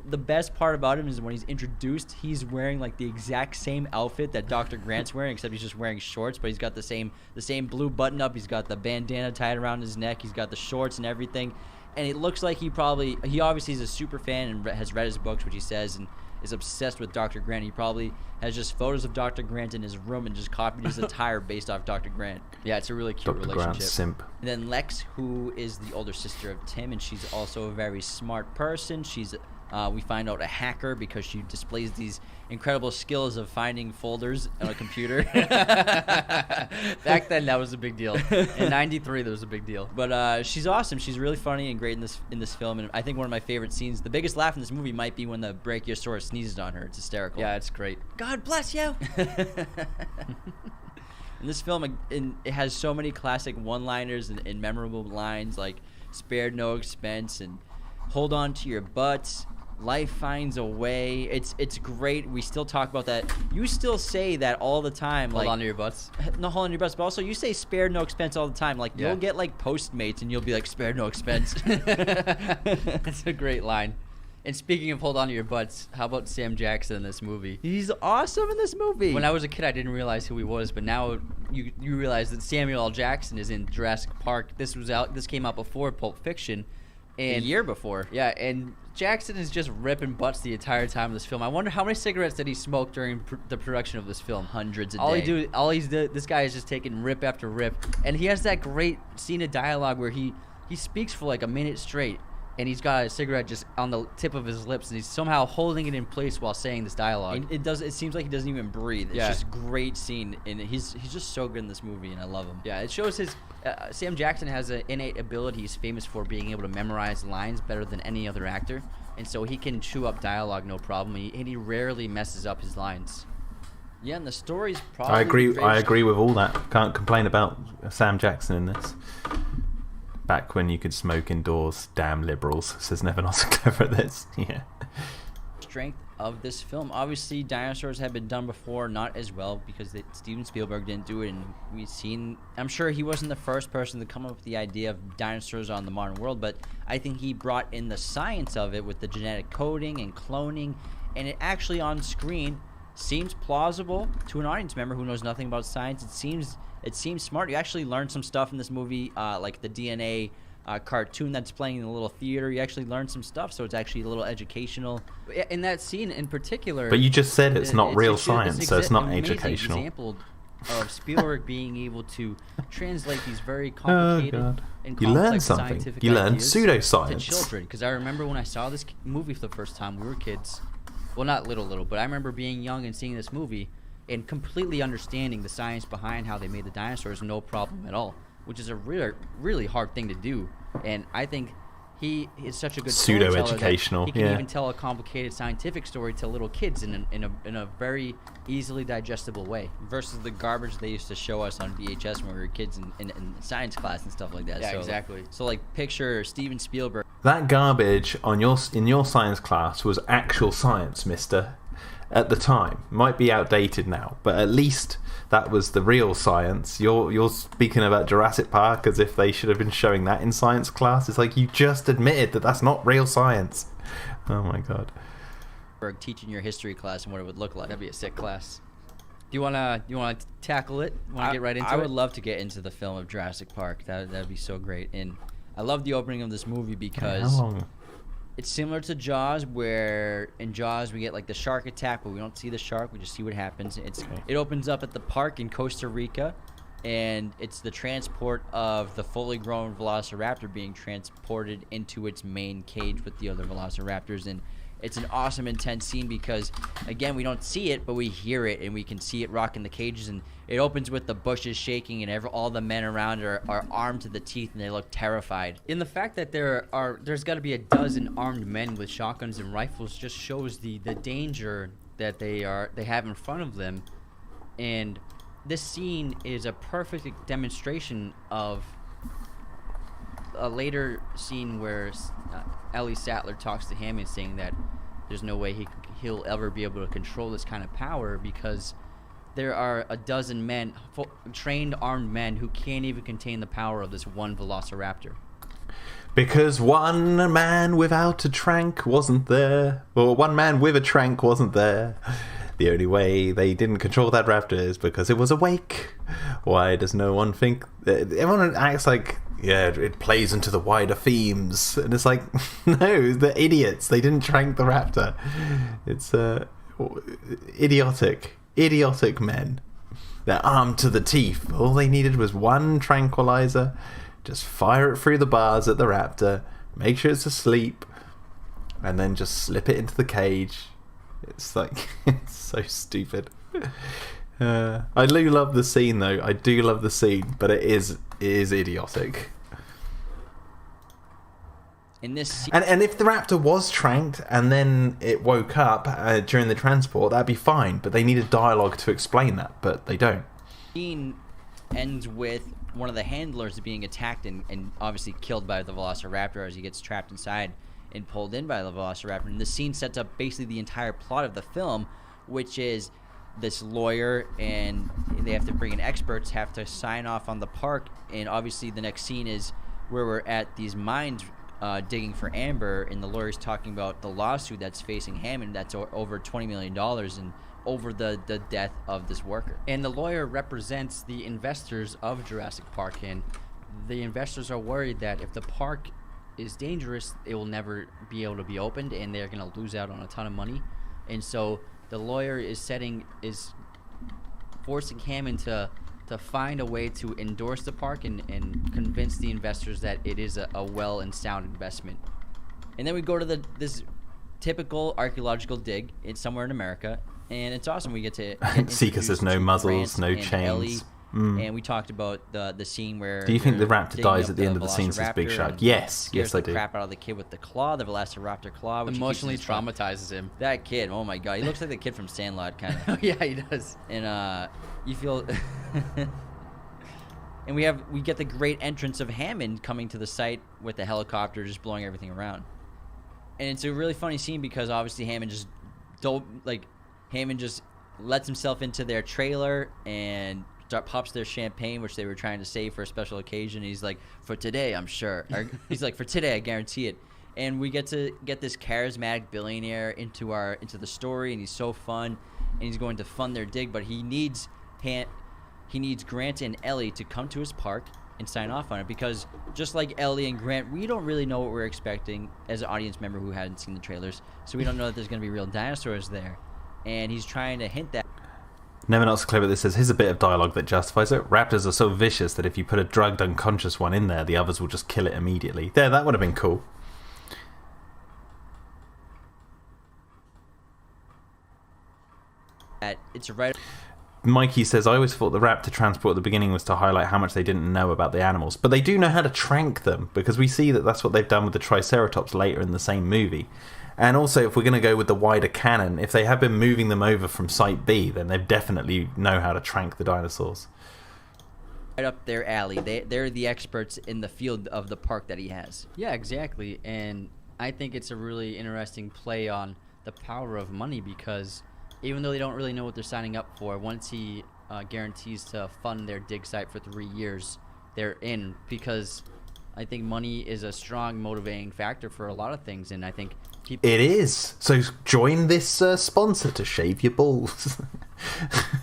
the best part about him is when he's introduced, he's wearing like the exact same outfit that Dr. Grant's wearing, except he's just wearing shorts, but he's got the same blue button up. He's got the bandana tied around his neck. He's got the shorts and everything. And it looks like he obviously is a super fan and has read his books, which he says, and is obsessed with Dr. Grant. He probably has just photos of Dr. Grant in his room and just copied his attire based off Dr. Grant. Yeah, it's a really cute Dr. relationship. Grant simp. And then Lex, who is the older sister of Tim, and she's also a very smart person. She's we find out a hacker because she displays these incredible skills of finding folders on a computer. Back then, that was a big deal. In '93, that was a big deal. But she's awesome. She's really funny and great in this film. And I think one of my favorite scenes, the biggest laugh in this movie, might be when the Brachiosaurus sneezes on her. It's hysterical. Yeah, it's great. God bless you. In this film, it has so many classic one-liners and memorable lines like "spared no expense" and "hold on to your butts." Life finds a way. It's great. We still talk about that. You still say that all the time. Hold like, on to your butts. No, hold on to your butts. But also, you say "spared no expense" all the time. Like, Yeah. you'll get like Postmates, and you'll be like "spared no expense." That's a great line. And speaking of hold on to your butts, how about Sam Jackson in this movie? He's awesome in this movie. When I was a kid, I didn't realize who he was, but now you realize that Samuel L. Jackson is in Jurassic Park. This came out before Pulp Fiction, a and year before. yeah, and Jackson is just ripping butts the entire time of this film. I wonder how many cigarettes did he smoke during the production of this film. Hundreds a day. This guy is just taking rip after rip, and he has that great scene of dialogue where he speaks for like a minute straight. And he's got a cigarette just on the tip of his lips, and he's somehow holding it in place while saying this dialogue. And it seems like he doesn't even breathe. It's Yeah. just great scene, and he's just so good in this movie, and I love him. Yeah, it shows his. Sam Jackson has an innate ability. He's famous for being able to memorize lines better than any other actor, and so he can chew up dialogue no problem. And he rarely messes up his lines. Yeah, and the story's probably. I agree with all that. Can't complain about Sam Jackson in this. Back when you could smoke indoors, damn liberals, says Never Not So Clever at this. Yeah. Strength of this film. Obviously, dinosaurs have been done before, not as well because Steven Spielberg didn't do it, and we've seen. I'm sure he wasn't the first person to come up with the idea of dinosaurs on the modern world, but I think he brought in the science of it with the genetic coding and cloning, and it actually on screen seems plausible to an audience member who knows nothing about science. It seems smart. You actually learn some stuff in this movie, like the DNA cartoon that's playing in the little theater. You actually learn some stuff, so it's actually a little educational. In that scene in particular. But you just said it's not real science, so it's not amazing educational. Example of Spielberg being able to translate these very complicated God. and You learn complex something. scientific You learn ideas pseudoscience. to children. Because I remember when I saw this movie for the first time, we were kids. Well, not little, but I remember being young and seeing this movie and completely understanding the science behind how they made the dinosaurs no problem at all, which is a really, really hard thing to do. And I think he is such a good Pseudo-educational, storyteller that he can yeah. even tell a complicated scientific story to little kids in a very easily digestible way. Versus the garbage they used to show us on VHS when we were kids in science class and stuff like that. Yeah, so, exactly. So like picture Steven Spielberg. That garbage in your science class was actual science, mister. At the time, might be outdated now, but at least that was the real science. You're speaking about Jurassic Park as if they should have been showing that in science class. It's like you just admitted that that's not real science. Oh my god. Teaching your history class and what it would look like. That'd be a sick class. Do you wanna tackle it? Want to get right into it? I would love to get into the film of Jurassic Park. That'd be so great. And I love the opening of this movie because How long? it's similar to Jaws, where in Jaws we get like the shark attack, but we don't see the shark. We just see what happens. It opens up at the park in Costa Rica, and it's the transport of the fully grown velociraptor being transported into its main cage with the other velociraptors. And it's an awesome, intense scene because, again, we don't see it, but we hear it, and we can see it rocking the cages. And it opens with the bushes shaking, and all the men around are armed to the teeth, and they look terrified. In the fact that there's got to be a dozen armed men with shotguns and rifles just shows the danger that they have in front of them. And this scene is a perfect demonstration of a later scene where Ellie Sattler talks to Hammond saying that there's no way he'll ever be able to control this kind of power because there are a dozen men, trained armed men, who can't even contain the power of this one velociraptor. Because one man without a trank wasn't there. Or one man with a trank wasn't there. The only way they didn't control that raptor is because it was awake. Why does no one think... Everyone acts like, yeah, it plays into the wider themes. And it's like, no, they're idiots. They didn't trank the raptor. It's idiotic men. They're armed to the teeth. All they needed was one tranquilizer. Just fire it through the bars at the raptor. Make sure it's asleep. And then just slip it into the cage. It's like, it's so stupid. I do love the scene though. I do love the scene, but it is idiotic. In this And if the raptor was tranked and then it woke up during the transport, that'd be fine. But they needed dialogue to explain that, but they don't. scene ends with one of the handlers being attacked and obviously killed by the velociraptor as he gets trapped inside. and pulled in by the Velociraptor. And the scene sets up basically the entire plot of the film, which is this lawyer and they have to bring in experts, have to sign off on the park. And obviously the next scene is where we're at these mines digging for amber, and the lawyer's talking about the lawsuit that's facing Hammond that's over $20 million and over the death of this worker. And the lawyer represents the investors of Jurassic Park, and the investors are worried that if the park is dangerous, it will never be able to be opened, and they're going to lose out on a ton of money. And so the lawyer is forcing Hammond to find a way to endorse the park and convince the investors that it is a well and sound investment. And then we go to this typical archaeological dig. It's somewhere in America, and it's awesome. We get to Seeker says no muzzles, no chains. Ellie, and we talked about the scene where. Do you think the raptor dies at the end of the scene? Says Big Shark. Yes, yes, I do. The crap out of the kid with the claw, the Velociraptor claw, which emotionally traumatizes him. That kid, oh my god, he looks like the kid from Sandlot, kind of. Yeah, he does. And you feel. And we get the great entrance of Hammond coming to the site with the helicopter just blowing everything around. And it's a really funny scene because obviously Hammond just lets himself into their trailer and pops their champagne, which they were trying to save for a special occasion. He's like, for today, I'm sure. Or, he's like, for today, I guarantee it. And we get to get this charismatic billionaire into the story, and he's so fun, and he's going to fund their dig, but he needs Grant and Ellie to come to his park and sign off on it, because just like Ellie and Grant, we don't really know what we're expecting as an audience member who hadn't seen the trailers, so we don't know that there's going to be real dinosaurs there. And he's trying to hint that. Never Not So Clever This says, here's a bit of dialogue that justifies it. Raptors are so vicious that if you put a drugged, unconscious one in there, the others will just kill it immediately. There, that would have been cool. It's right. Mikey says, I always thought the raptor transport at the beginning was to highlight how much they didn't know about the animals. But they do know how to trank them, because we see that that's what they've done with the Triceratops later in the same movie. And also, if we're going to go with the wider canon, if they have been moving them over from Site B, then they definitely know how to trank the dinosaurs. Right up their alley. They're the experts in the field of the park that he has. Yeah, exactly. And I think it's a really interesting play on the power of money, because even though they don't really know what they're signing up for, once he guarantees to fund their dig site for 3 years, they're in, because I think money is a strong motivating factor for a lot of things, and I think people... It is. So join this sponsor to shave your balls.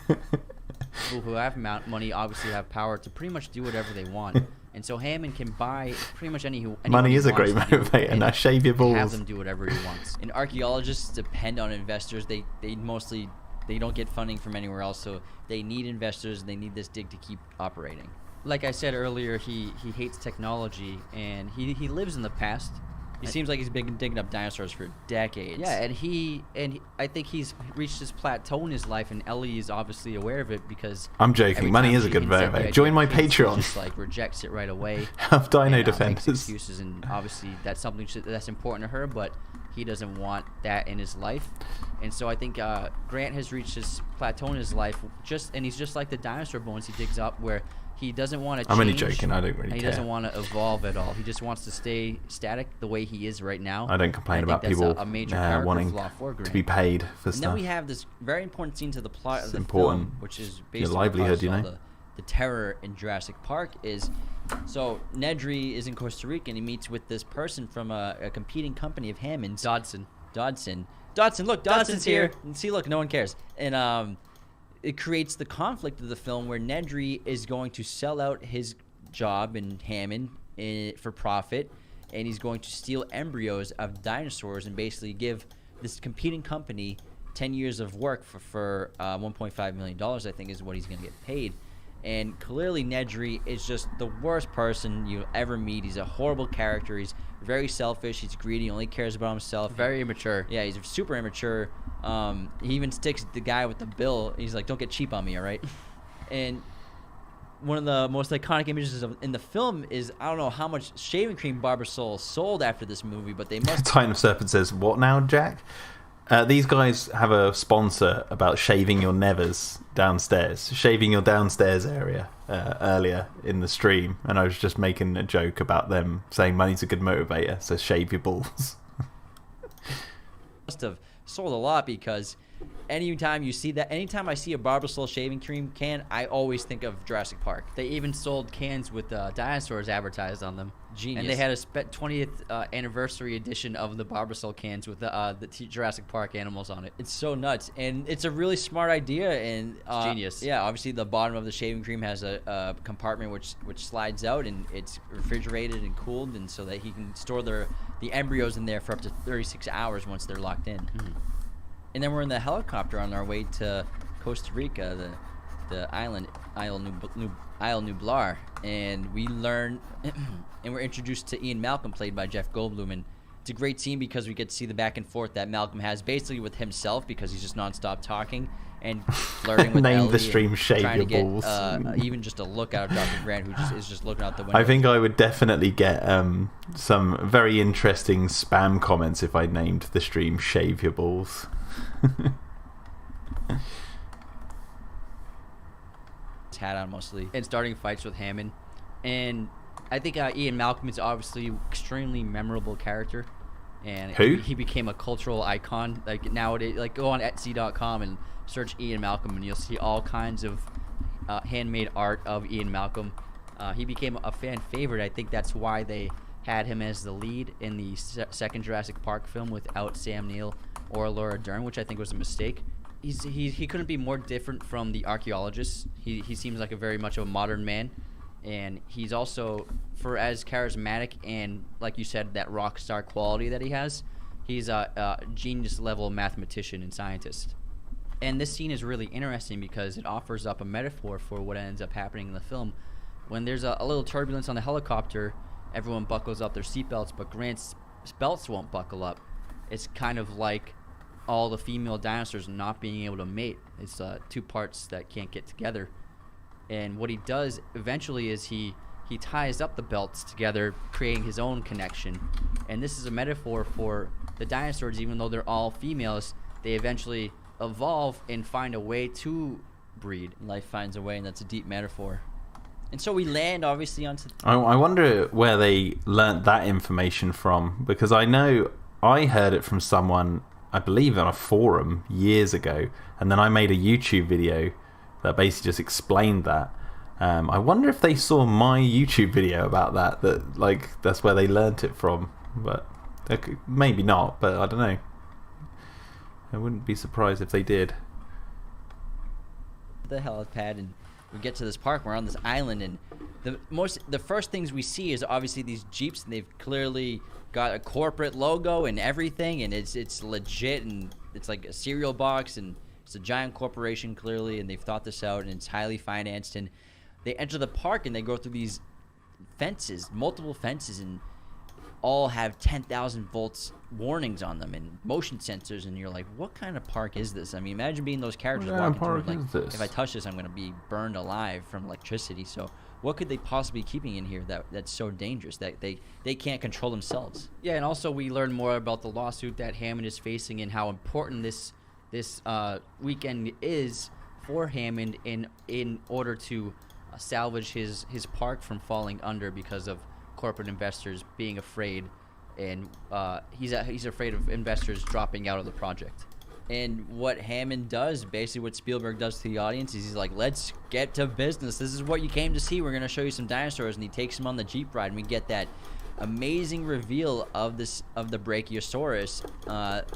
People who have money obviously have power to pretty much do whatever they want. And so Hammond can buy pretty much anyone money is he a great wants to do, motivator. Now shave your balls. Have them do whatever he wants. And archaeologists depend on investors. They don't get funding from anywhere else, so they need investors, and they need this dig to keep operating. Like I said earlier, he hates technology, and he lives in the past. He seems like he's been digging up dinosaurs for decades. Yeah, and I think he's reached his plateau in his life, and Ellie is obviously aware of it, because I'm joking. Money is a good motivator. Join my Patreon. Just like rejects it right away. Have Dino-Defenders. Makes excuses, and obviously that's something that's important to her, but he doesn't want that in his life. And so I think Grant has reached his plateau in his life, and he's just like the dinosaur bones he digs up, where he doesn't want to change. I'm only joking. I don't really care. He doesn't want to evolve at all. He just wants to stay static the way he is right now. I don't complain about people wanting to be paid for and stuff. Then we have this very important scene to the plot of the important. film, which is Your basically livelihood, you know? The terror in Jurassic Park is... So Nedry is in Costa Rica, and he meets with this person from a competing company of Hammond's. Dodson, look, Dodson's here. And see, look, no one cares. And it creates the conflict of the film where Nedry is going to sell out his job in Hammond for profit, and he's going to steal embryos of dinosaurs and basically give this competing company 10 years of work for $1.5 million, I think is what he's going to get paid. And clearly Nedry is just the worst person you'll ever meet. He's a horrible character. He's very selfish. He's greedy. He only cares about himself. Very immature. Yeah, he's super immature. He even sticks the guy with the bill. He's like, don't get cheap on me, all right? And one of the most iconic images in the film is, I don't know how much shaving cream Barbasol sold after this movie, but they must... Titan of Serpent says, what now, Jack? These guys have a sponsor about shaving your nevers downstairs, shaving your downstairs area earlier in the stream, and I was just making a joke about them saying money's a good motivator, so shave your balls. must have sold a lot, because anytime you see that, anytime I see a Barbasol shaving cream can, I always think of Jurassic Park. They even sold cans with dinosaurs advertised on them. Genius. And they had a 20th anniversary edition of the Barbasol cans with the Jurassic Park animals on it. It's so nuts, and it's a really smart idea, and it's genius. Yeah, obviously the bottom of the shaving cream has a compartment which slides out, and it's refrigerated and cooled, and so that he can store the embryos in there for up to 36 hours once they're locked in. And then we're in the helicopter on our way to Costa Rica, the island Isle Nublar, and we learn and we're introduced to Ian Malcolm, played by Jeff Goldblum, and it's a great scene because we get to see the back and forth that Malcolm has basically with himself, because he's just nonstop talking and flirting with Name Ellie the stream, and shave trying your to get balls. even just a look out of Dr. Grant, who is just looking out the window. I think I would definitely get some very interesting spam comments if I named the stream "Shave Your Balls." His hat on mostly. And starting fights with Hammond. And I think Ian Malcolm is obviously an extremely memorable character. And Who? He became a cultural icon. Like nowadays, like go on Etsy.com and search Ian Malcolm, and you'll see all kinds of handmade art of Ian Malcolm. He became a fan favorite. I think that's why they had him as the lead in the second Jurassic Park film without Sam Neill or Laura Dern, which I think was a mistake. He couldn't be more different from the archaeologists. He seems like a very much of a modern man, and he's also, for as charismatic and, like you said, that rock star quality that he has, he's a genius level mathematician and scientist. And this scene is really interesting because it offers up a metaphor for what ends up happening in the film. When there's a little turbulence on the helicopter, everyone buckles up their seatbelts, but Grant's belts won't buckle up. It's kind of like all the female dinosaurs not being able to mate. It's two parts that can't get together. And what he does eventually is he ties up the belts together, creating his own connection. And this is a metaphor for the dinosaurs. Even though they're all females, they eventually evolve and find a way to breed. Life finds a way, and that's a deep metaphor. And so we land, obviously, onto... I wonder where they learnt that information from, because I know I heard it from someone, I believe on a forum years ago, and then I made a YouTube video that basically just explained that. I wonder if they saw my YouTube video about that like that's where they learnt it from, but maybe not, but I don't know. I wouldn't be surprised if they did. The helipad, and we get to this park. We're on this island, and the first things we see is obviously these Jeeps, and they've clearly got a corporate logo and everything, and it's legit, and it's like a cereal box, and it's a giant corporation clearly, and they've thought this out, and it's highly financed. And they enter the park, and they go through these fences, multiple fences, and all have 10,000 volts warnings on them and motion sensors, and you're like, what kind of park is this? I mean, imagine being those characters walking through, like, if I touch this, I'm going to be burned alive from electricity. So what could they possibly be keeping in here that's so dangerous that they can't control themselves? Yeah, and also we learn more about the lawsuit that Hammond is facing and how important this weekend is for Hammond in order to salvage his park from falling under because of corporate investors being afraid, and he's afraid of investors dropping out of the project. And what Hammond does, basically what Spielberg does to the audience, is he's like, let's get to business. This is what you came to see. We're going to show you some dinosaurs. And he takes him on the Jeep ride, and we get that amazing reveal of the Brachiosaurus,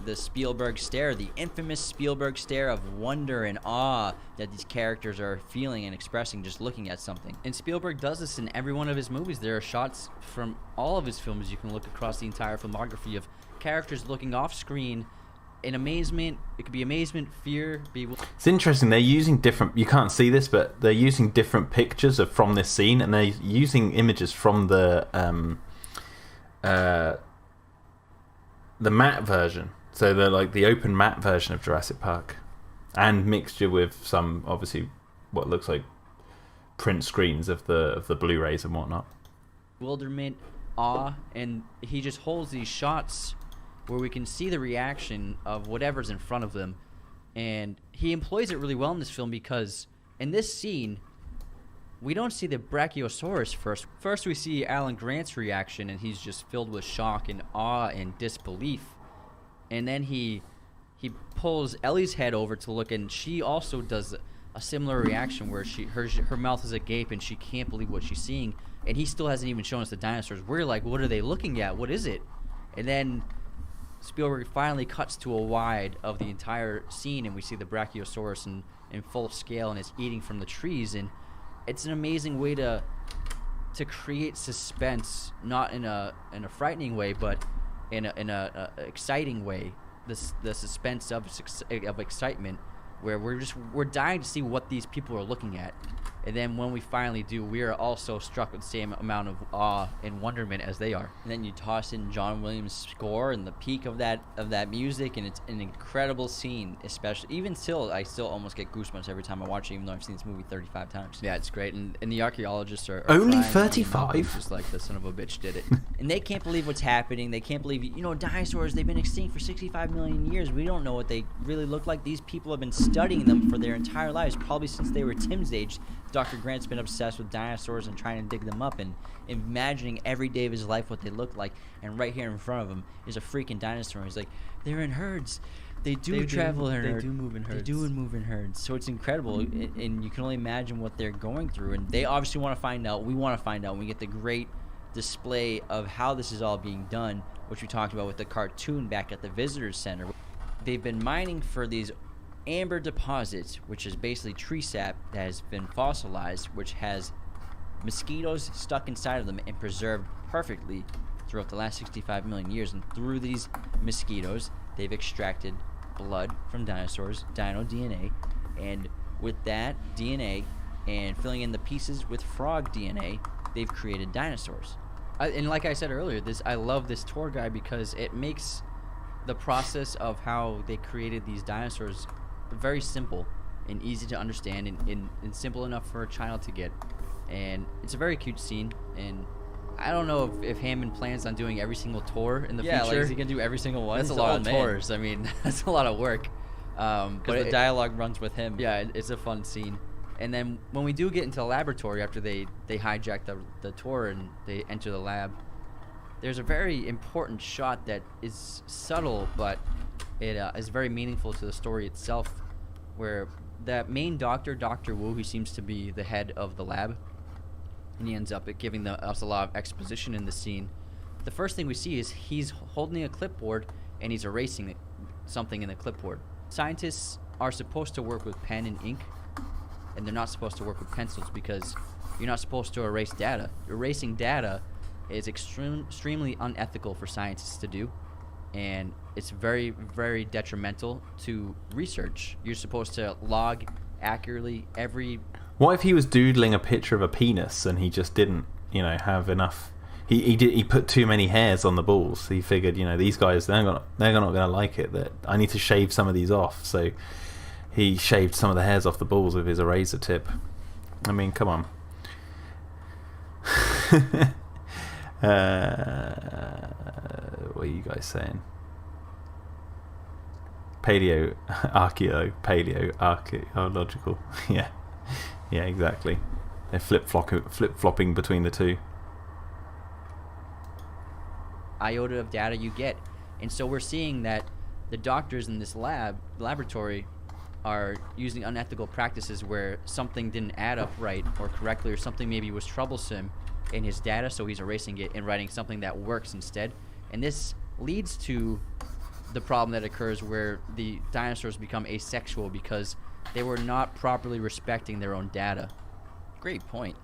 the Spielberg Stare, the infamous Spielberg Stare of wonder and awe that these characters are feeling and expressing just looking at something. And Spielberg does this in every one of his movies. There are shots from all of his films. You can look across the entire filmography of characters looking off screen in amazement. It could be amazement, fear, It's interesting. They're using different. You can't see this, but they're using different pictures from this scene, and they're using images from the matte version. So they're like the open matte version of Jurassic Park, and mixture with some obviously what looks like print screens of the Blu-rays and whatnot. Bewilderment, awe, and he just holds these shots where we can see the reaction of whatever's in front of them, and he employs it really well in this film because in this scene we don't see the Brachiosaurus first. First we see Alan Grant's reaction, and he's just filled with shock and awe and disbelief. and then he pulls Ellie's head over to look, and she also does a similar reaction where her mouth is agape and she can't believe what she's seeing, and he still hasn't even shown us the dinosaurs. We're like, what are they looking at? What is it? And then Spielberg finally cuts to a wide of the entire scene, and we see the Brachiosaurus in full scale, and it's eating from the trees, and it's an amazing way to create suspense, not in a frightening way, but in a exciting way. The suspense of excitement, where we're dying to see what these people are looking at, and then when we finally do, we are also struck with the same amount of awe and wonderment as they are. And then you toss in John Williams' score and the peak of that music, and it's an incredible scene. Especially, even still, I still almost get goosebumps every time I watch it, even though I've seen this movie 35 times. Yeah, it's great, and the archaeologists are only crying, 35. just like the son of a bitch did it. And they can't believe what's happening. They can't believe, dinosaurs, they've been extinct for 65 million years. We don't know what they really look like. These people have been studying them for their entire lives, probably since they were Tim's age. Dr. Grant's been obsessed with dinosaurs and trying to dig them up and imagining every day of his life what they look like. And right here in front of him is a freaking dinosaur. He's like, they're in herds. They travel in herds. They do move in herds. They do move in herds. So it's incredible, and you can only imagine what they're going through. And they obviously want to find out. We want to find out. And we get the great display of how this is all being done, which we talked about with the cartoon back at the Visitors Center. They've been mining for these amber deposits, which is basically tree sap that has been fossilized, which has mosquitoes stuck inside of them and preserved perfectly throughout the last 65 million years. And through these mosquitoes, they've extracted blood from dinosaurs, dino DNA, and with that DNA and filling in the pieces with frog DNA, they've created dinosaurs. And like I said earlier, I love this tour guide because it makes the process of how they created these dinosaurs very simple and easy to understand, and simple enough for a child to get. And it's a very cute scene, and I don't know if Hammond plans on doing every single tour in the future. Yeah, like, is he gonna do every single one? That's a lot of tours. I mean, that's a lot of work. But the dialogue runs with him. Yeah, it's a fun scene. And then when we do get into the laboratory after they hijack the tour and they enter the lab, there's a very important shot that is subtle, but it is very meaningful to the story itself, where that main doctor, Dr. Wu, who seems to be the head of the lab, and he ends up giving us a lot of exposition in the scene. The first thing we see is he's holding a clipboard and he's erasing something in the clipboard. Scientists are supposed to work with pen and ink, and they're not supposed to work with pencils because you're not supposed to erase data. Erasing data is extremely unethical for scientists to do, and it's very, very detrimental to research. You're supposed to log accurately every... What if he was doodling a picture of a penis and he just didn't, have enough? He put too many hairs on the balls. He figured, these guys, they're not going to like it. That I need to shave some of these off. So he shaved some of the hairs off the balls with his eraser tip. I mean, come on. What are you guys saying? Paleoarchaeological. Yeah, exactly. They're flip-flopping between the two. Iota of data you get. And so we're seeing that the doctors in this laboratory are using unethical practices where something didn't add up right or correctly, or something maybe was troublesome in his data, so he's erasing it and writing something that works instead. And this leads to the problem that occurs where the dinosaurs become asexual because they were not properly respecting their own data. Great point.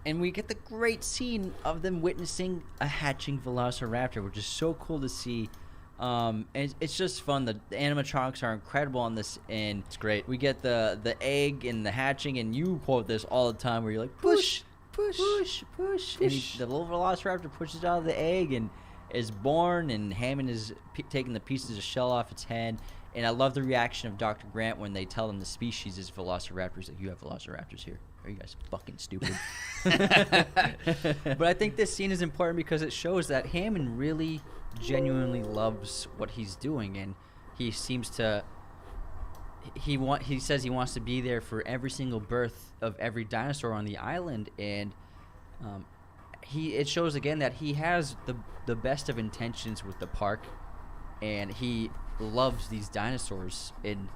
And we get the great scene of them witnessing a hatching velociraptor, which is so cool to see. And it's just fun. The animatronics are incredible on this, and It's great. we get the egg and the hatching, and you quote this all the time where you're like, push, push, push, push. And the little velociraptor pushes out of the egg and is born, and Hammond is taking the pieces of shell off its head. And I love the reaction of Dr. Grant when they tell him the species is velociraptors. Like, you have velociraptors here. Are you guys fucking stupid? But I think this scene is important because it shows that Hammond really genuinely loves what he's doing, and he seems to he says he wants to be there for every single birth of every dinosaur on the island, and it shows again that he has the best of intentions with the park, and he loves these dinosaurs and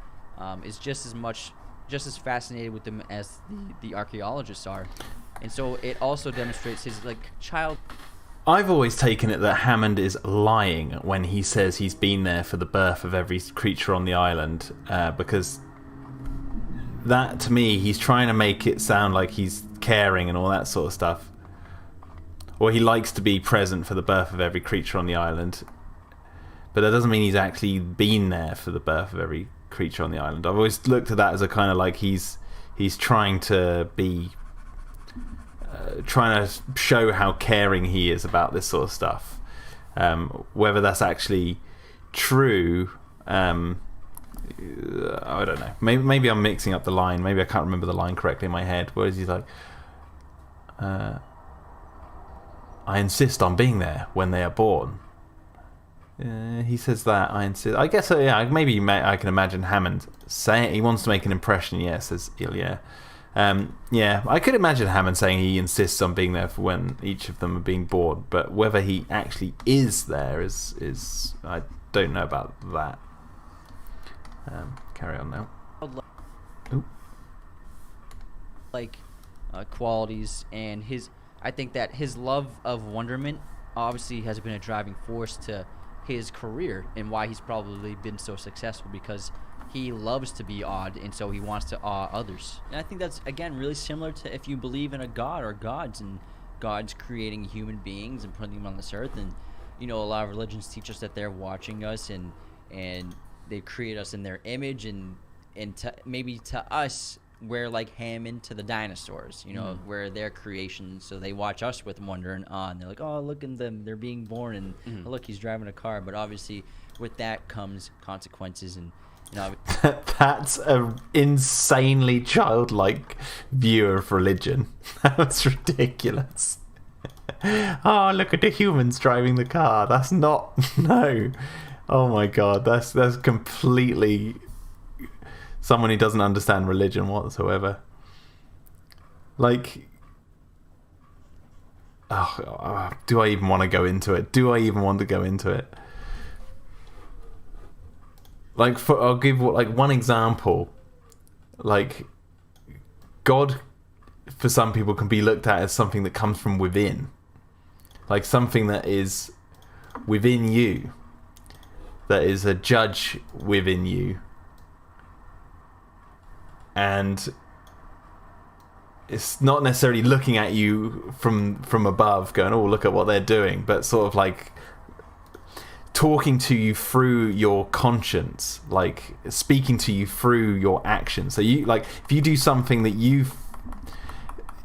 is just as fascinated with them as the archaeologists are. And so it also demonstrates his child. I've always taken it that Hammond is lying when he says he's been there for the birth of every creature on the island, because that, to me, he's trying to make it sound like he's caring and all that sort of stuff. Or he likes to be present for the birth of every creature on the island. But that doesn't mean he's actually been there for the birth of every creature on the island. I've always looked at that as a kind of like he's trying to be... trying to show how caring he is about this sort of stuff. Whether that's actually true... I don't know. Maybe I'm mixing up the line. Maybe I can't remember the line correctly in my head. Whereas he's like, I insist on being there when they are born. He says that. I insist. I guess. Yeah. Maybe I can imagine Hammond saying he wants to make an impression. Yeah, says Ilya. Yeah, I could imagine Hammond saying he insists on being there for when each of them are being born. But whether he actually is there is I don't know about that. Carry on now. Ooh. Qualities, and I think that his love of wonderment obviously has been a driving force to his career and why he's probably been so successful, because he loves to be awed, and so he wants to awe others. And I think that's, again, really similar to if you believe in a god or gods, and God's creating human beings and putting them on this earth. And a lot of religions teach us that they're watching us and they create us in their image, and maybe to us we're like Hammond to the dinosaurs, we're their creation, so they watch us with wonder and awe, and they're like, oh, look at them, they're being born, and oh, look, he's driving a car. But obviously with that comes consequences, and that's an insanely childlike view of religion. That's ridiculous. Oh, look at the humans driving the car. That's not... No. Oh my god, that's completely someone who doesn't understand religion whatsoever. Like, do I even want to go into it? Like, I'll give one example. Like, God, for some people, can be looked at as something that comes from within, like something that is within you. That is a judge within you, and it's not necessarily looking at you from above going, oh, look at what they're doing, but sort of like talking to you through your conscience, like speaking to you through your actions. So you, like, if you do something that you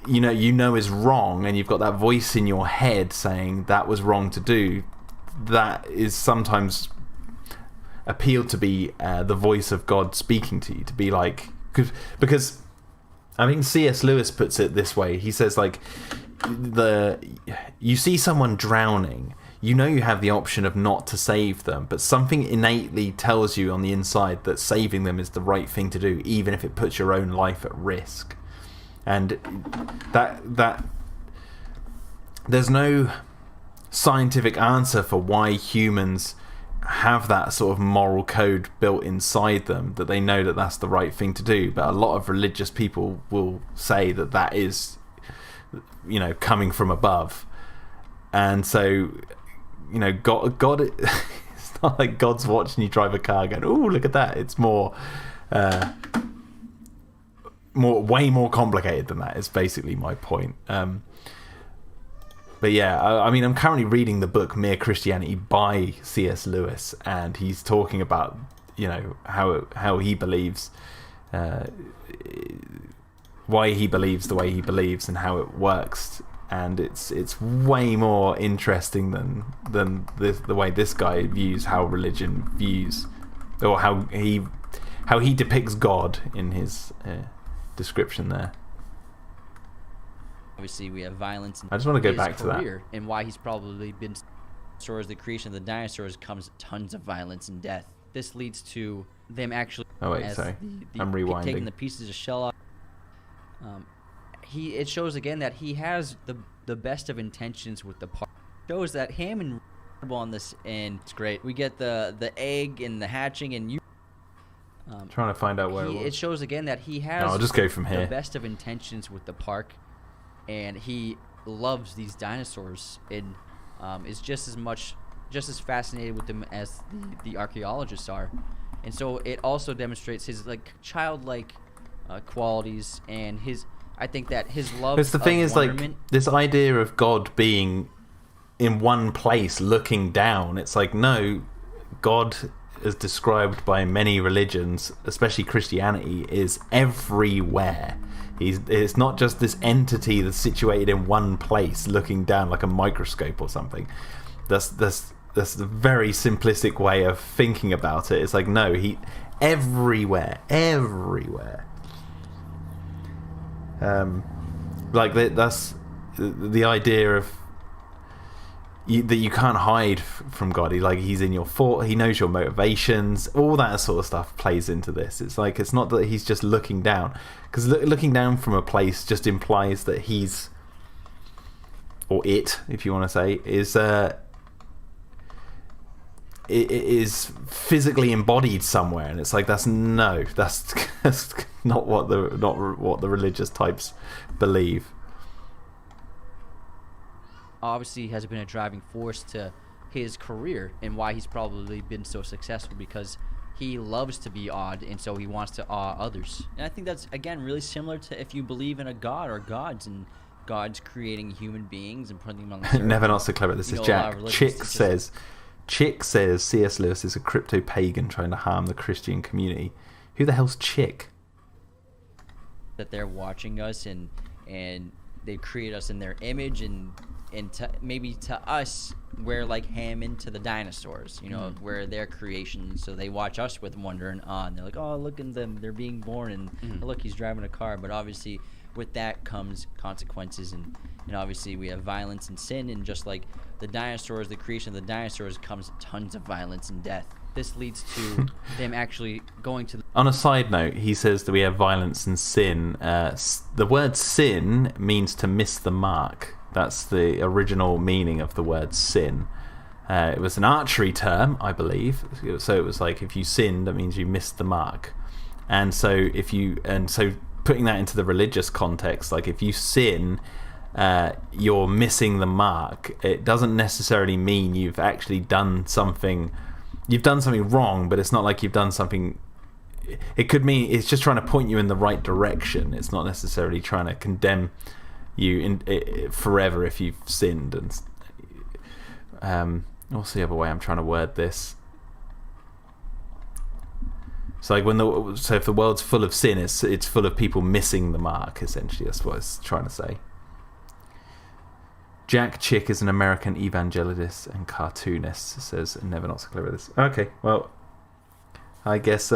know is wrong, and you've got that voice in your head saying that was wrong to do, that is sometimes appealed to be the voice of God speaking to you, to be like, because I think C.S. Lewis puts it this way. He says, like, you see someone drowning, you have the option of not to save them, but something innately tells you on the inside that saving them is the right thing to do, even if it puts your own life at risk. And that there's no scientific answer for why humans have that sort of moral code built inside them, that they know that that's the right thing to do. But a lot of religious people will say that is, coming from above. And so, God it's not like God's watching you drive a car going, oh, look at that. It's way more complicated than that, is basically my point. But yeah, I mean, I'm currently reading the book Mere Christianity by C.S. Lewis, and he's talking about, how he believes, why he believes the way he believes, and how it works. And it's way more interesting than the way this guy views how religion views, or how he depicts God in his description there. Obviously, we have violence. I just want to go back to that. And why he's probably been... As the creation of the dinosaurs comes tons of violence and death. This leads to them actually... Oh, wait, sorry. I'm rewinding. Taking the pieces of shell off. It shows again that he has the best of intentions with the part. It shows that Hammond on this, and It's great. we get the egg and the hatching, and you. Trying to find out where It shows again that he has No, I'll just go from the here. best of intentions with the park, and he loves these dinosaurs and is just as fascinated with them as the archaeologists are, and so it also demonstrates his like childlike qualities and I think that his love. Because the thing is, like, this idea of God being in one place looking down, it's like, no, God, as described by many religions, especially Christianity, is everywhere. It's not just this entity that's situated in one place looking down like a microscope or something. That's the very simplistic way of thinking about it. It's like, no, he everywhere. Like that's the idea of that you can't hide from God. He's in your thought. He knows your motivations. All that sort of stuff plays into this. It's like, it's not that he's just looking down, because looking down from a place just implies that he's, or it, if you want to say, is it is physically embodied somewhere, and it's like, that's not what the religious types believe. Obviously has been a driving force to his career and why he's probably been so successful, because he loves to be odd, and so he wants to awe others. And I think that's, again, really similar to if you believe in a god or gods, and God's creating human beings and putting them on the surface. Never not so clever. This is Jack. Chick says C.S. Lewis is a crypto pagan trying to harm the Christian community. Who the hell's Chick? That they're watching us and they create us in their image, and maybe to us, we're like Hammond to the dinosaurs, we're their creation. So they watch us with wonder and awe, and they're like, oh, look at them, they're being born, and look, he's driving a car. But obviously with that comes consequences, and obviously we have violence and sin, and just like the dinosaurs, the creation of the dinosaurs, comes tons of violence and death. This leads to them actually going to On a side note, he says that we have violence and sin. The word sin means to miss the mark. That's the original meaning of the word sin. It was an archery term, I believe. So it was like, if you sinned, that means you missed the mark. And so putting that into the religious context, like if you sin, you're missing the mark. It doesn't necessarily mean you've actually done something. You've done something wrong, but it's not like you've done something. It could mean it's just trying to point you in the right direction. It's not necessarily trying to condemn you forever if you've sinned. And what's the other way I'm trying to word this? It's like if the world's full of sin, it's full of people missing the mark. Essentially, that's what it's trying to say. Jack Chick is an American evangelist and cartoonist, says Never Not So Clever This. Okay, well, I guess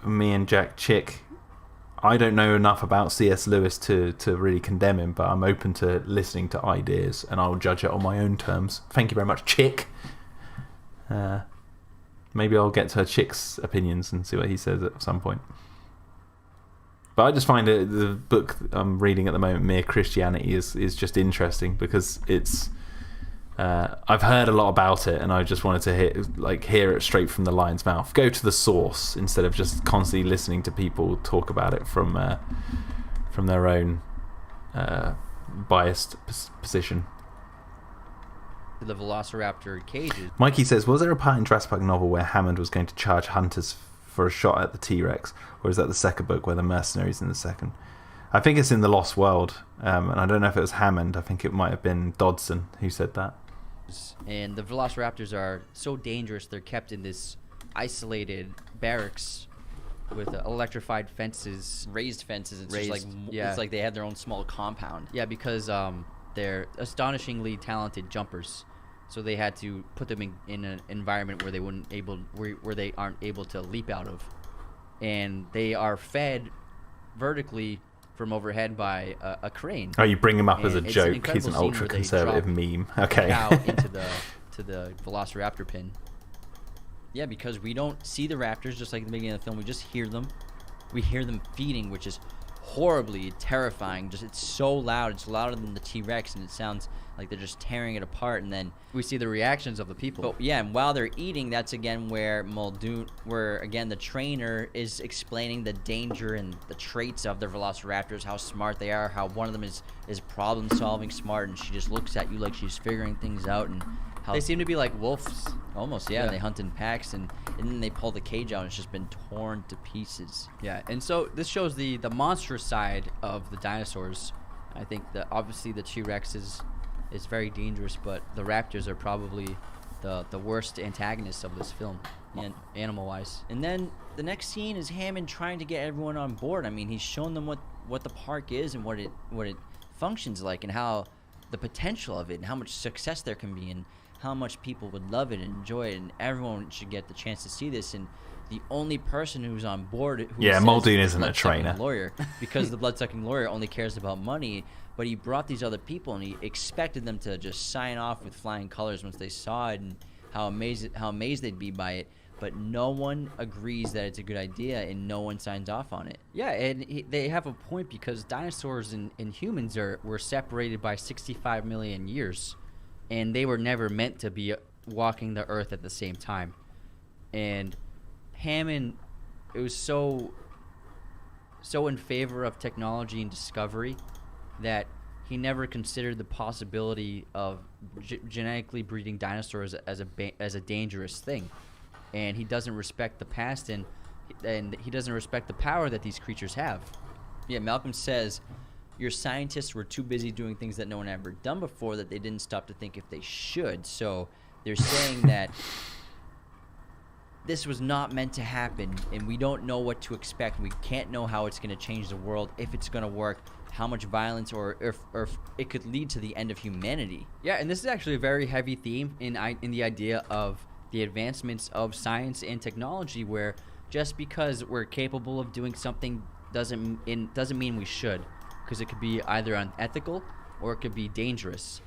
me and Jack Chick, I don't know enough about C.S. Lewis to really condemn him, but I'm open to listening to ideas, and I'll judge it on my own terms. Thank you very much, Chick. Maybe I'll get to Chick's opinions and see what he says at some point. But I just find the book I'm reading at the moment, Mere Christianity, is just interesting, because it's I've heard a lot about it, and I just wanted to hear it straight from the lion's mouth. Go to the source instead of just constantly listening to people talk about it from their own biased position. the Velociraptor cages. Mikey says, was there a part in Jurassic Park novel where Hammond was going to charge hunters for a shot at the T-Rex, or is that the second book where the mercenaries in the second? I think it's in The Lost World, and I don't know if it was Hammond. I think it might have been Dodson who said that. And the Velociraptors are so dangerous, they're kept in this isolated barracks with electrified fences. Raised fences. It's Raised, just like, yeah. It's like they have their own small compound. Yeah, because they're astonishingly talented jumpers. So they had to put them in an environment where they aren't able to leap out of. And they are fed vertically from overhead by a crane. Oh, you bring him up as a And it's joke. incredible He's an scene where they ultra-conservative drop meme. Okay. the cow into the Velociraptor pen. Yeah, because we don't see the raptors just like at the beginning of the film. We just hear them. We hear them feeding, which is horribly terrifying. Just it's so loud. It's louder than the T-Rex, and it sounds like they're just tearing it apart. And then we see the reactions of the people. But yeah, and while they're eating, that's again where the trainer is explaining the danger and the traits of the velociraptors, how smart they are, how one of them is problem solving smart, and she just looks at you like she's figuring things out, and how they seem to be like wolves. Almost, yeah. They hunt in packs, and then they pull the cage out, and it's just been torn to pieces. Yeah, and so this shows the monstrous side of the dinosaurs. I think that obviously the T-Rex is very dangerous, but the raptors are probably the worst antagonists of this film, animal-wise. And then the next scene is Hammond trying to get everyone on board. I mean, he's shown them what the park is and what it functions like, and how the potential of it, and how much success there can be, and how much people would love it and enjoy it, and everyone should get the chance to see this. And the only person who's on board, Muldoon isn't a trainer, lawyer, because the blood-sucking lawyer only cares about money. But he brought these other people, and he expected them to just sign off with flying colors once they saw it, and how amazed they'd be by it. But no one agrees that it's a good idea, and no one signs off on it. Yeah, and they have a point, because dinosaurs and humans were separated by 65 million years, and they were never meant to be walking the earth at the same time. And Hammond, it was so in favor of technology and discovery that he never considered the possibility of genetically breeding dinosaurs as a dangerous thing. And he doesn't respect the past, and he doesn't respect the power that these creatures have. Yeah, Malcolm says, your scientists were too busy doing things that no one had ever done before that they didn't stop to think if they should. So they're saying that this was not meant to happen, and we don't know what to expect. We can't know how it's going to change the world, if it's going to work, how much violence, or if it could lead to the end of humanity. Yeah, and this is actually a very heavy theme in the idea of the advancements of science and technology, where just because we're capable of doing something doesn't mean we should, because it could be either unethical or it could be dangerous.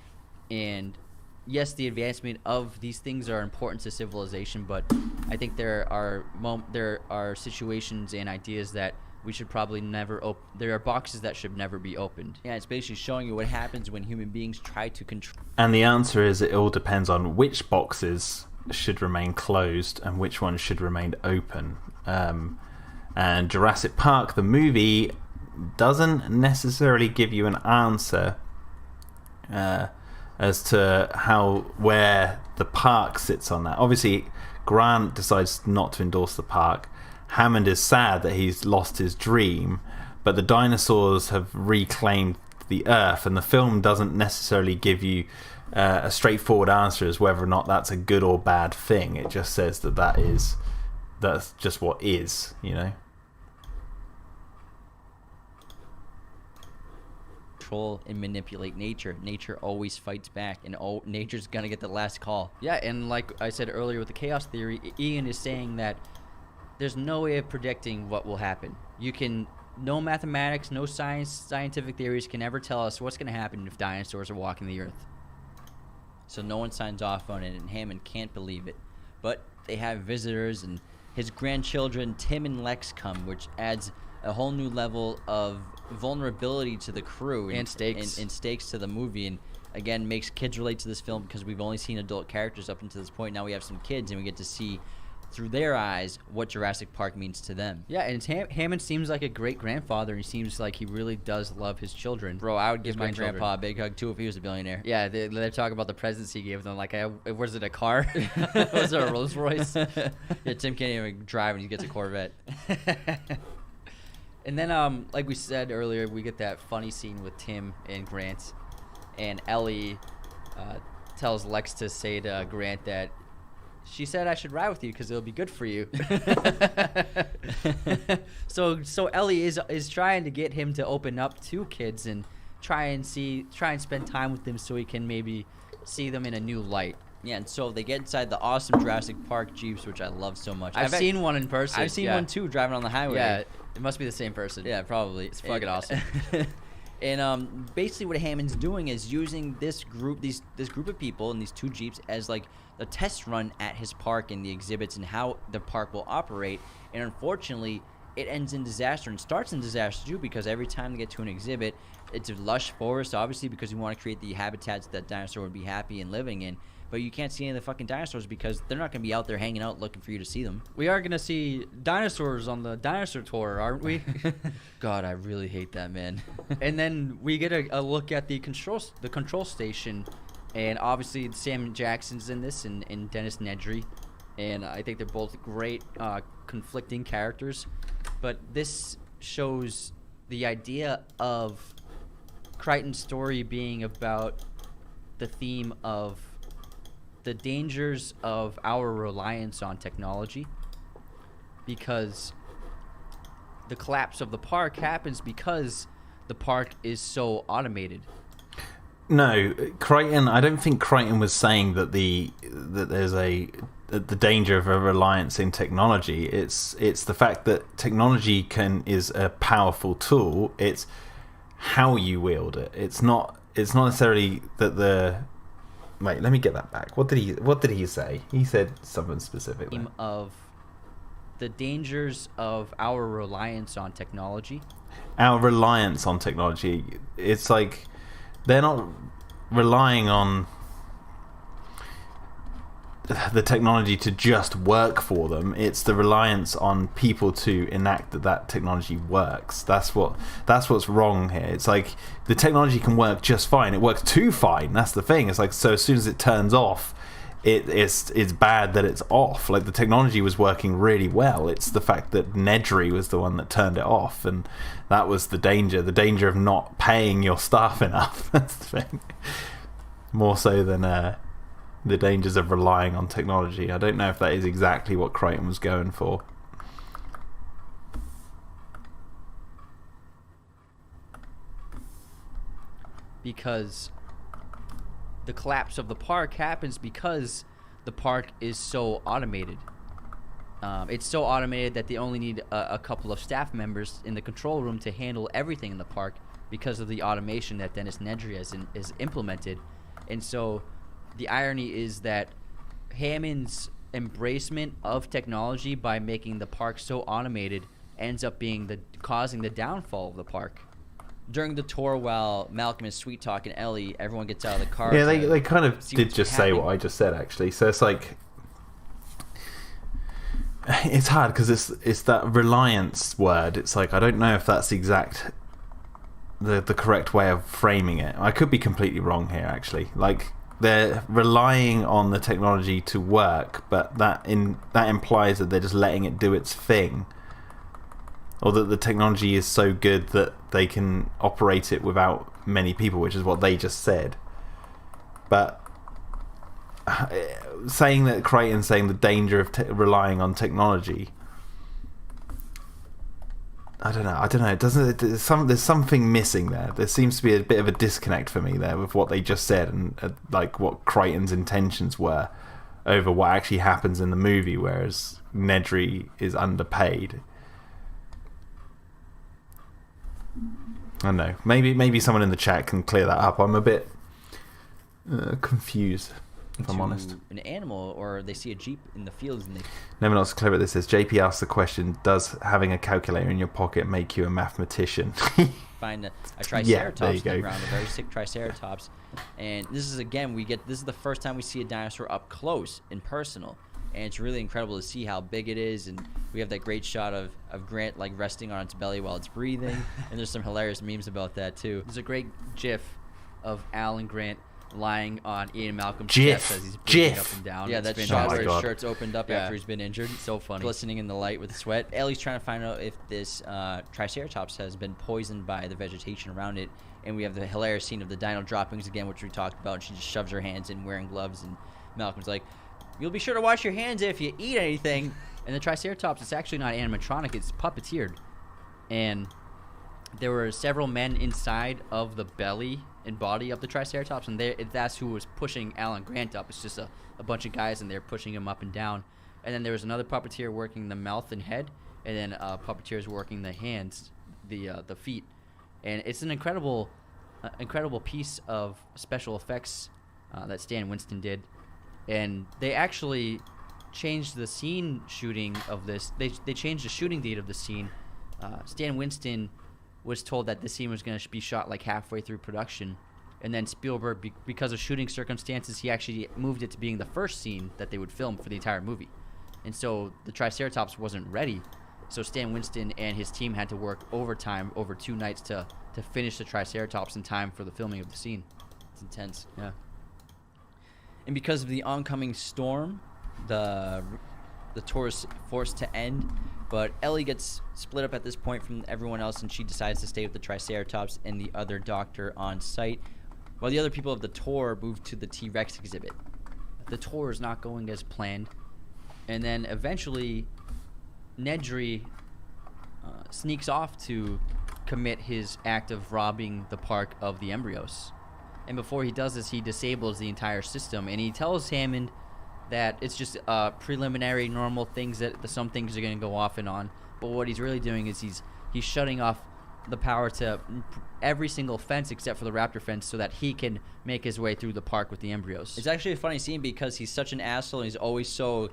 And yes, the advancement of these things are important to civilization, but I think there are situations and ideas that we should probably never open. There are boxes that should never be opened. Yeah, it's basically showing you what happens when human beings try to control. And the answer is, it all depends on which boxes should remain closed and which ones should remain open. And Jurassic Park, the movie, doesn't necessarily give you an answer as to where the park sits on that. Obviously, Grant decides not to endorse the park. Hammond is sad that he's lost his dream, but the dinosaurs have reclaimed the Earth, and the film doesn't necessarily give you a straightforward answer as whether or not that's a good or bad thing. It just says that's just what is, Control and manipulate nature. Nature always fights back, and nature's gonna get the last call. Yeah, and like I said earlier with the chaos theory, Ian is saying that there's no way of predicting what will happen. No mathematics, no scientific theories can ever tell us what's going to happen if dinosaurs are walking the earth. So no one signs off on it, and Hammond can't believe it. But they have visitors, and his grandchildren, Tim and Lex, come, which adds a whole new level of vulnerability to the crew. And stakes. And stakes to the movie, and again, makes kids relate to this film, because we've only seen adult characters up until this point. Now we have some kids, and we get to see through their eyes what Jurassic Park means to them. Yeah, and Hammond seems like a great grandfather. He seems like he really does love his children. Bro, I would give my grandpa a big hug too if he was a billionaire. Yeah, they talk about the presents he gave them. Like, was it a car? Was it a Rolls Royce? Yeah, Tim can't even drive, and he gets a Corvette. And then, like we said earlier, we get that funny scene with Tim and Grant, and Ellie tells Lex to say to Grant that she said I should ride with you because it'll be good for you. So Ellie is trying to get him to open up to kids and try and spend time with them so he can maybe see them in a new light. Yeah, and so they get inside the awesome Jurassic Park Jeeps, which I love so much. I've seen one in person. I've seen one too, driving on the highway. Yeah, it must be the same person. Yeah, probably. It's fucking awesome. And basically what Hammond's doing is using this group of people and these two Jeeps as like a test run at his park and the exhibits and how the park will operate. And unfortunately, it ends in disaster and starts in disaster too, because every time they get to an exhibit, it's a lush forest, obviously, because you want to create the habitats that dinosaur would be happy in living in. But you can't see any of the fucking dinosaurs because they're not going to be out there hanging out looking for you to see them. We are going to see dinosaurs on the dinosaur tour, aren't we? God, I really hate that, man. And then we get a look at the control station, and obviously Sam Jackson's in this, and Dennis Nedry, and I think they're both great conflicting characters. But this shows the idea of Crichton's story being about the theme of the dangers of our reliance on technology, because the collapse of the park happens because the park is so automated. No, Crichton. I don't think Crichton was saying that there's the danger of a reliance in technology. It's the fact that technology is a powerful tool. It's how you wield it. It's not necessarily that the. Wait, let me get that back. What did he say? He said something specific. Theme of the dangers of our reliance on technology. Our reliance on technology. It's like they're not relying on the technology to just work for them. It's the reliance on people to enact that technology works. That's what's wrong here. It's like the technology can work just fine. It works too fine. That's the thing. It's like, so as soon as it turns off, it's bad that it's off. Like the technology was working really well. It's the fact that Nedry was the one that turned it off, and that was the danger of not paying your staff enough. That's the thing. More so than the dangers of relying on technology. I don't know if that is exactly what Crichton was going for. Because the collapse of the park happens because the park is so automated. It's so automated that they only need a couple of staff members in the control room to handle everything in the park because of the automation that Dennis Nedry has implemented. And so the irony is that Hammond's embracement of technology by making the park so automated ends up being causing the downfall of the park. During the tour, while Malcolm is sweet talking Ellie, everyone gets out of the car. Yeah, they kind of did just say what I just said, actually. So it's like, it's hard because it's that reliance word. It's like, I don't know if that's the correct way of framing it. I could be completely wrong here, actually. Like, they're relying on the technology to work, but that implies that they're just letting it do its thing, or that the technology is so good that they can operate it without many people, which is what they just said. But saying that Crichton's saying the danger of relying on technology, I don't know. It doesn't. There's something missing there. There seems to be a bit of a disconnect for me there with what they just said and like what Crichton's intentions were over what actually happens in the movie, whereas Nedry is underpaid. I don't know. Maybe someone in the chat can clear that up. I'm a bit confused, if I'm honest. An animal, or they see a Jeep in the fields and they... Never not so clever. This says, JP asked the question, does having a calculator in your pocket make you a mathematician? Find a Triceratops on the ground, a very sick Triceratops. And this is, again, this is the first time we see a dinosaur up close and personal. And it's really incredible to see how big it is. And we have that great shot of Grant like resting on its belly while it's breathing. And there's some hilarious memes about that too. There's a great GIF of Al and Grant lying on Ian Malcolm's chest as he's breathing up and down. Yeah, that shot where his shirt's opened up after he's been injured. So funny. Glistening in the light with sweat. Ellie's trying to find out if this Triceratops has been poisoned by the vegetation around it. And we have the hilarious scene of the Dino Droppings again, which we talked about. She just shoves her hands in wearing gloves. And Malcolm's like, "You'll be sure to wash your hands if you eat anything." And the Triceratops, it's actually not animatronic, it's puppeteered. And there were several men inside of the belly and body of the Triceratops, and that's who was pushing Alan Grant up. It's just a bunch of guys in there pushing him up and down. And then there was another puppeteer working the mouth and head, and then puppeteers working the hands, the feet. And it's an incredible piece of special effects that Stan Winston did. And they actually changed the scene shooting of this. They changed the shooting date of the scene Stan Winston was told that this scene was going to be shot like halfway through production, and then Spielberg, because of shooting circumstances, he actually moved it to being the first scene that they would film for the entire movie. And so the Triceratops wasn't ready, so Stan Winston and his team had to work overtime over 2 nights to finish the Triceratops in time for the filming of the scene. It's intense. Yeah. And because of the oncoming storm, the tour is forced to end. But Ellie gets split up at this point from everyone else, and she decides to stay with the Triceratops and the other doctor on site, while the other people of the tour move to the T-Rex exhibit. The tour is not going as planned, and then eventually Nedry sneaks off to commit his act of robbing the park of the embryos. And before he does this, he disables the entire system, and he tells Hammond that it's just preliminary normal things, that some things are going to go off and on. But what he's really doing is he's shutting off the power to every single fence except for the raptor fence, so that he can make his way through the park with the embryos. It's actually a funny scene because he's such an asshole, and he's always so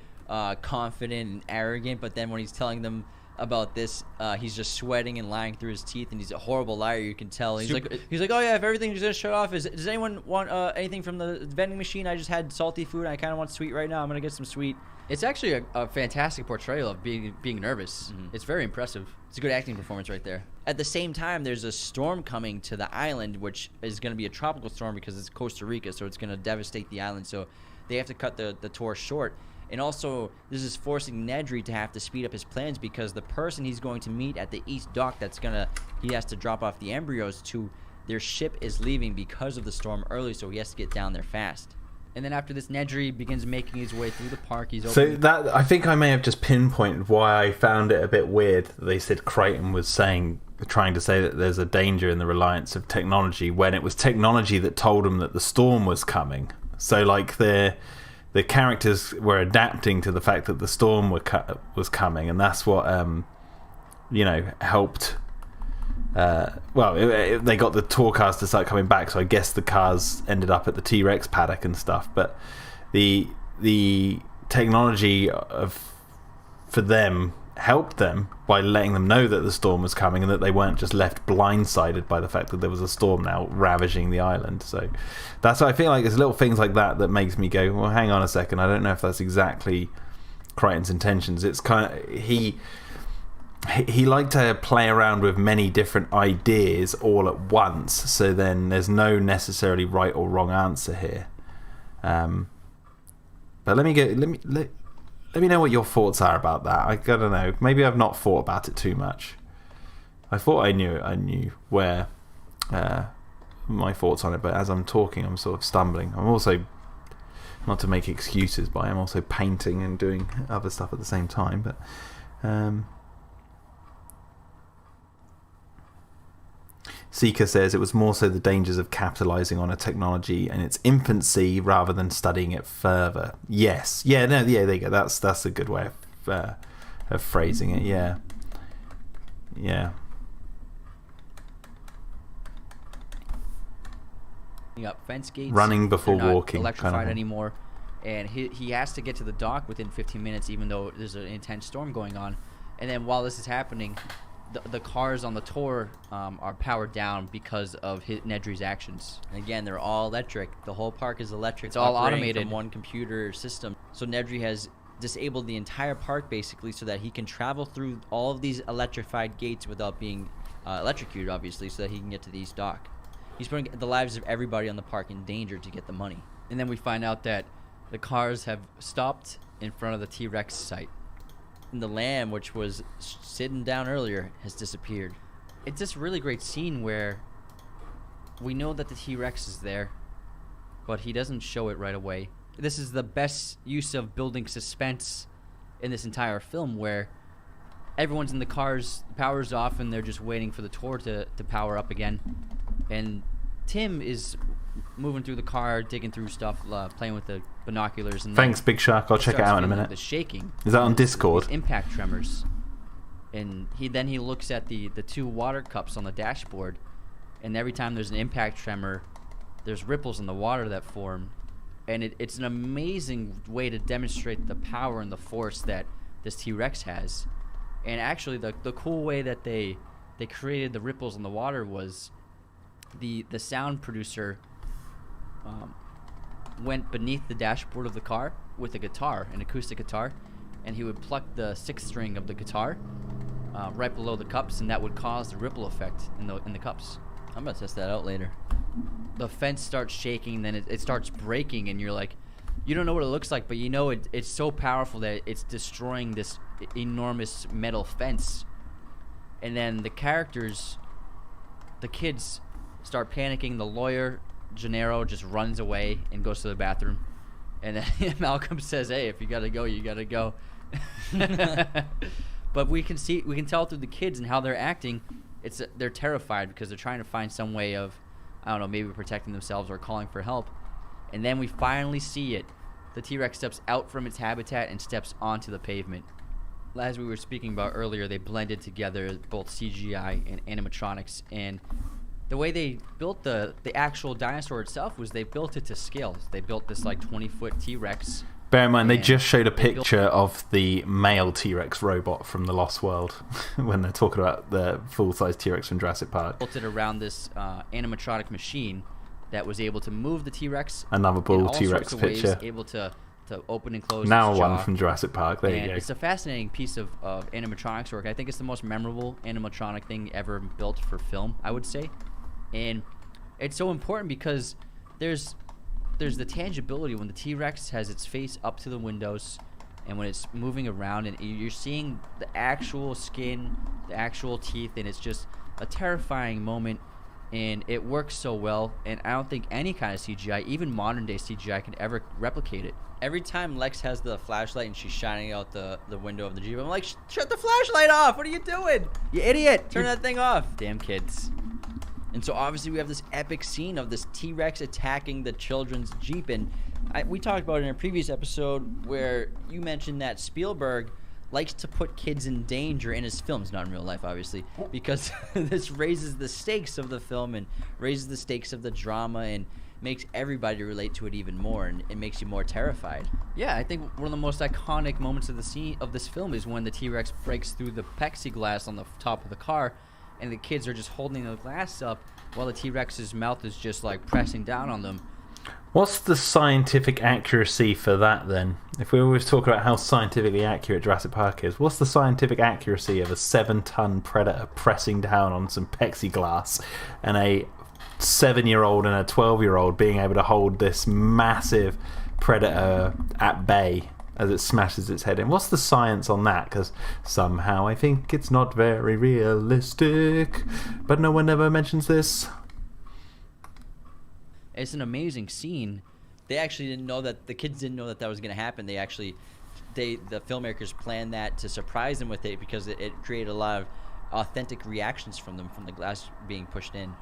confident and arrogant, but then when he's telling them about this, he's just sweating and lying through his teeth, and he's a horrible liar, you can tell. He's like, oh yeah, if everything's gonna shut off, does anyone want anything from the vending machine? I just had salty food, and I kind of want sweet right now. I'm gonna get some sweet. It's actually a fantastic portrayal of being nervous. Mm-hmm. It's very impressive. It's a good acting performance right there. At the same time, there's a storm coming to the island, which is going to be a tropical storm because it's Costa Rica, so it's going to devastate the island. So they have to cut the tour short. And also, this is forcing Nedry to have to speed up his plans, because the person he's going to meet at the East Dock he has to drop off the embryos to, their ship is leaving because of the storm early, so he has to get down there fast. And then after this, Nedry begins making his way through the park. So that, I think I may have just pinpointed why I found it a bit weird that they said Crichton was trying to say that there's a danger in the reliance of technology, when it was technology that told him that the storm was coming. So like the characters were adapting to the fact that the storm was coming, and that's what helped. They got the tour cars to start coming back, so I guess the cars ended up at the T-Rex paddock and stuff. But the technology for them helped them by letting them know that the storm was coming, and that they weren't just left blindsided by the fact that there was a storm now ravaging the island. So that's why I feel like there's little things like that that makes me go, well, hang on a second, I don't know if that's exactly Crichton's intentions. It's kind of he liked to play around with many different ideas all at once, so then there's no necessarily right or wrong answer here. But let me know what your thoughts are about that. I don't know. Maybe I've not thought about it too much. I thought I knew where my thoughts on it, but as I'm talking, I'm sort of stumbling. I'm also, not to make excuses, but I'm also painting and doing other stuff at the same time. But Seeker says it was more so the dangers of capitalizing on a technology in its infancy rather than studying it further. Yes. Yeah, no, yeah, there you go. That's a good way of phrasing it. Yeah. Yeah. Up fence gates. Running before They're not walking. Electrified kind of anymore. And he has to get to the dock within 15 minutes, even though there's an intense storm going on. And then while this is happening, the cars on the tour are powered down because of Nedry's actions. And again, they're all electric. The whole park is electric. It's all operating automated from one computer system. So Nedry has disabled the entire park basically, so that he can travel through all of these electrified gates without being electrocuted, obviously, so that he can get to the East Dock. He's putting the lives of everybody on the park in danger to get the money. And then we find out that the cars have stopped in front of the T-Rex site. And the lamb, which was sitting down earlier, has disappeared. It's this really great scene where we know that the T-Rex is there, but he doesn't show it right away. This is the best use of building suspense in this entire film, where everyone's in the cars, the power's off, and they're just waiting for the tour to power up again. And Tim is moving through the car, digging through stuff, playing with the binoculars. And thanks, Big Shark. I'll check it out in a minute. The shaking. Is that on Discord? These impact tremors. And he looks at the 2 water cups on the dashboard, and every time there's an impact tremor, there's ripples in the water that form. And it's an amazing way to demonstrate the power and the force that this T-Rex has. And actually, the cool way that they created the ripples in the water was the sound producer went beneath the dashboard of the car with a guitar, an acoustic guitar, and he would pluck the sixth string of the guitar right below the cups, and that would cause the ripple effect in the cups. I'm gonna test that out later. The fence starts shaking, then it starts breaking, and you're like, you don't know what it looks like, but you know it's so powerful that it's destroying this enormous metal fence. And then the kids start panicking. The lawyer, Gennaro, just runs away and goes to the bathroom. And then Malcolm says, "Hey, if you gotta go, you gotta go." But we can tell through the kids and how they're acting. They're terrified because they're trying to find some way of, I don't know, maybe protecting themselves or calling for help. And then we finally see it. The T-Rex steps out from its habitat and steps onto the pavement. As we were speaking about earlier, they blended together both CGI and animatronics. And the way they built the actual dinosaur itself was they built it to scale. They built this like 20-foot T-Rex. Bear in mind, they just showed a picture of the male T-Rex robot from The Lost World when they're talking about the full-size T-Rex from Jurassic Park. Built it around this animatronic machine that was able to move the T-Rex. Another bull T-Rex picture. Ways, able to open and close now its one jaw. from Jurassic Park. There you go. It's a fascinating piece of animatronics work. I think it's the most memorable animatronic thing ever built for film, I would say. And it's so important because there's the tangibility when the T-Rex has its face up to the windows and when it's moving around and you're seeing the actual skin, the actual teeth, and it's just a terrifying moment. And it works so well, and I don't think any kind of CGI, even modern day CGI, can ever replicate it. Every time Lex has the flashlight and she's shining out the window of the Jeep, I'm like, shut the flashlight off! What are you doing? You idiot! Turn that thing off! Damn kids. And so obviously we have this epic scene of this T-Rex attacking the children's Jeep. And we talked about it in a previous episode where you mentioned that Spielberg likes to put kids in danger in his films, not in real life, obviously, because this raises the stakes of the film and raises the stakes of the drama and makes everybody relate to it even more, and it makes you more terrified. Yeah, I think one of the most iconic moments of the scene of this film is when the T-Rex breaks through the plexiglass on the top of the car, and the kids are just holding the glass up while the T-Rex's mouth is just like pressing down on them. What's the scientific accuracy for that then? If we always talk about how scientifically accurate Jurassic Park is, what's the scientific accuracy of a 7-ton predator pressing down on some plexiglass and a 7-year-old and a 12-year-old being able to hold this massive predator at bay as it smashes its head in? What's the science on that? Because somehow I think it's not very realistic, but no one ever mentions this. It's an amazing scene. They actually didn't know that, the kids didn't know that was going to happen. The filmmakers planned that to surprise them with it because it created a lot of authentic reactions from them, from the glass being pushed in.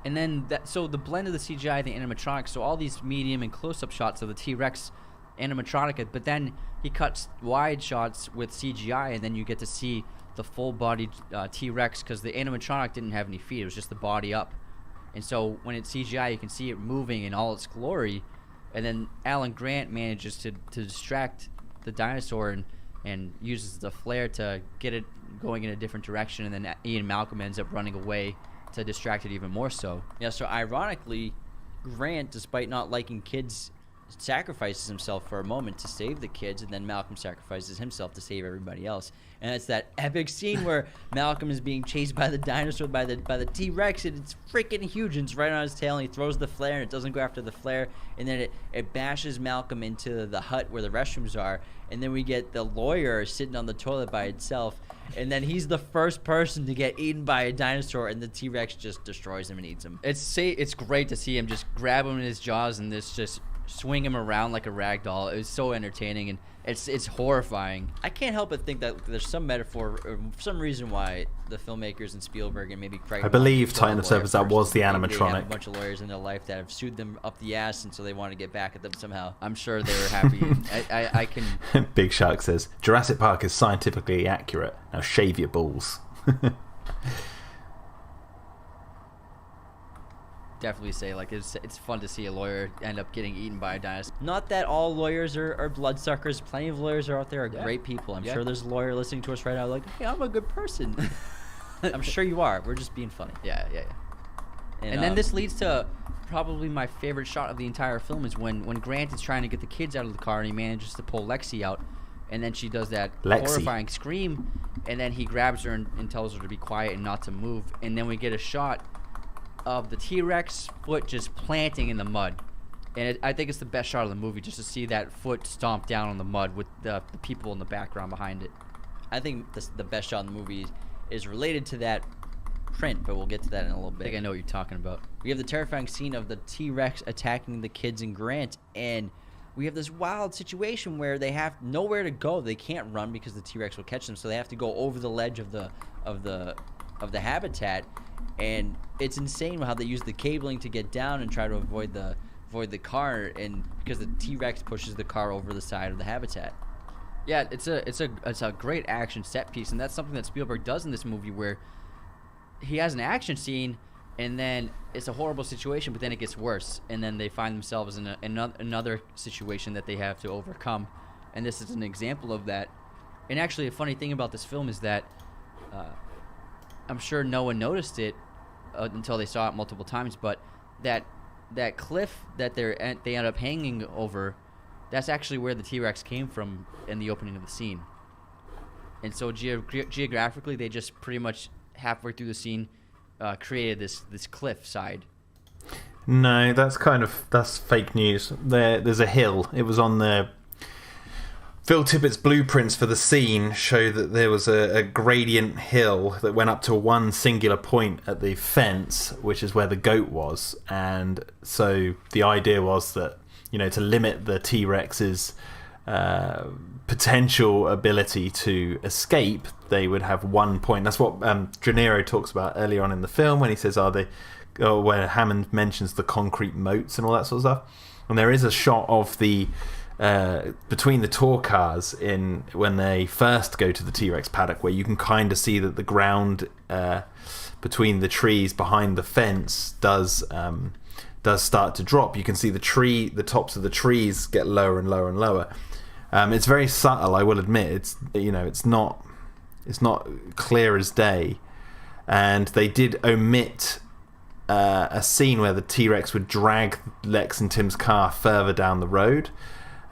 And then so the blend of the CGI, the animatronics, so all these medium and close-up shots of the T-Rex animatronic, but then he cuts wide shots with CGI, and then you get to see the full-bodied T-Rex because the animatronic didn't have any feet; it was just the body up. And so when it's CGI, you can see it moving in all its glory. And then Alan Grant manages to distract the dinosaur and uses the flare to get it going in a different direction. And then Ian Malcolm ends up running away to distract it even more so. Yeah, so ironically, Grant, despite not liking kids, sacrifices himself for a moment to save the kids, and then Malcolm sacrifices himself to save everybody else. And it's that epic scene where Malcolm is being chased by the dinosaur, by the T-Rex, and it's freaking huge, and it's right on his tail, and he throws the flare, and it doesn't go after the flare, and then it bashes Malcolm into the hut where the restrooms are, and then we get the lawyer sitting on the toilet by itself, and then he's the first person to get eaten by a dinosaur, and the T-Rex just destroys him and eats him. It's great to see him just grab him in his jaws and this just swing him around like a rag doll. It was so entertaining, and it's horrifying. I can't help but think that there's some metaphor or some reason why the filmmakers and Spielberg and maybe Crichton, I believe Titan Service, that was the animatronic. They have a bunch of lawyers in their life that have sued them up the ass, and so they want to get back at them somehow. I'm sure they were happy. And I can. Big Shark says Jurassic Park is scientifically accurate. Now shave your balls. definitely say like it's fun to see a lawyer end up getting eaten by a dinosaur. Not that all lawyers are bloodsuckers. Plenty of lawyers are out there are Yeah. great people. I'm Yeah. sure there's a lawyer listening to us right now like, hey, I'm a good person. I'm sure you are. We're just being funny. Yeah. And then this leads to probably my favorite shot of the entire film is when Grant is trying to get the kids out of the car and he manages to pull Lexi out, and then she does that horrifying scream, and then he grabs her and tells her to be quiet and not to move, and then we get a shot of the T-Rex foot just planting in the mud, and I think it's the best shot of the movie just to see that foot stomp down on the mud with the people in the background behind it. I think the best shot in the movie is related to that print, but we'll get to that in a little bit. I think I know what you're talking about. We have the terrifying scene of the T-Rex attacking the kids and Grant, and we have this wild situation where they have nowhere to go. They can't run because the T-Rex will catch them, so they have to go over the ledge of the habitat, and it's insane how they use the cabling to get down and try to avoid the car, and because the T-Rex pushes the car over the side of the habitat. Yeah, it's a great action set piece, and that's something that Spielberg does in this movie where he has an action scene, and then it's a horrible situation, but then it gets worse, and then they find themselves in another situation that they have to overcome, and this is an example of that. And actually, a funny thing about this film is that I'm sure no one noticed it until they saw it multiple times, but that cliff that they end up hanging over, that's actually where the T-Rex came from in the opening of the scene. And so geographically, they just pretty much halfway through the scene created this cliff side. No, that's fake news. There's a hill. It was on the Phil Tippett's blueprints for the scene show that there was a gradient hill that went up to one singular point at the fence, which is where the goat was. And so the idea was that, to limit the T-Rex's potential ability to escape, they would have one point. That's what De Niro talks about earlier on in the film when he says, where Hammond mentions the concrete moats and all that sort of stuff. And there is a shot of the between the tour cars when they first go to the T-Rex paddock, where you can kind of see that the ground between the trees behind the fence does start to drop. You can see the tops of the trees get lower and lower and lower. It's very subtle, I will admit. It's not clear as day, and they did omit a scene where the T-Rex would drag Lex and Tim's car further down the road.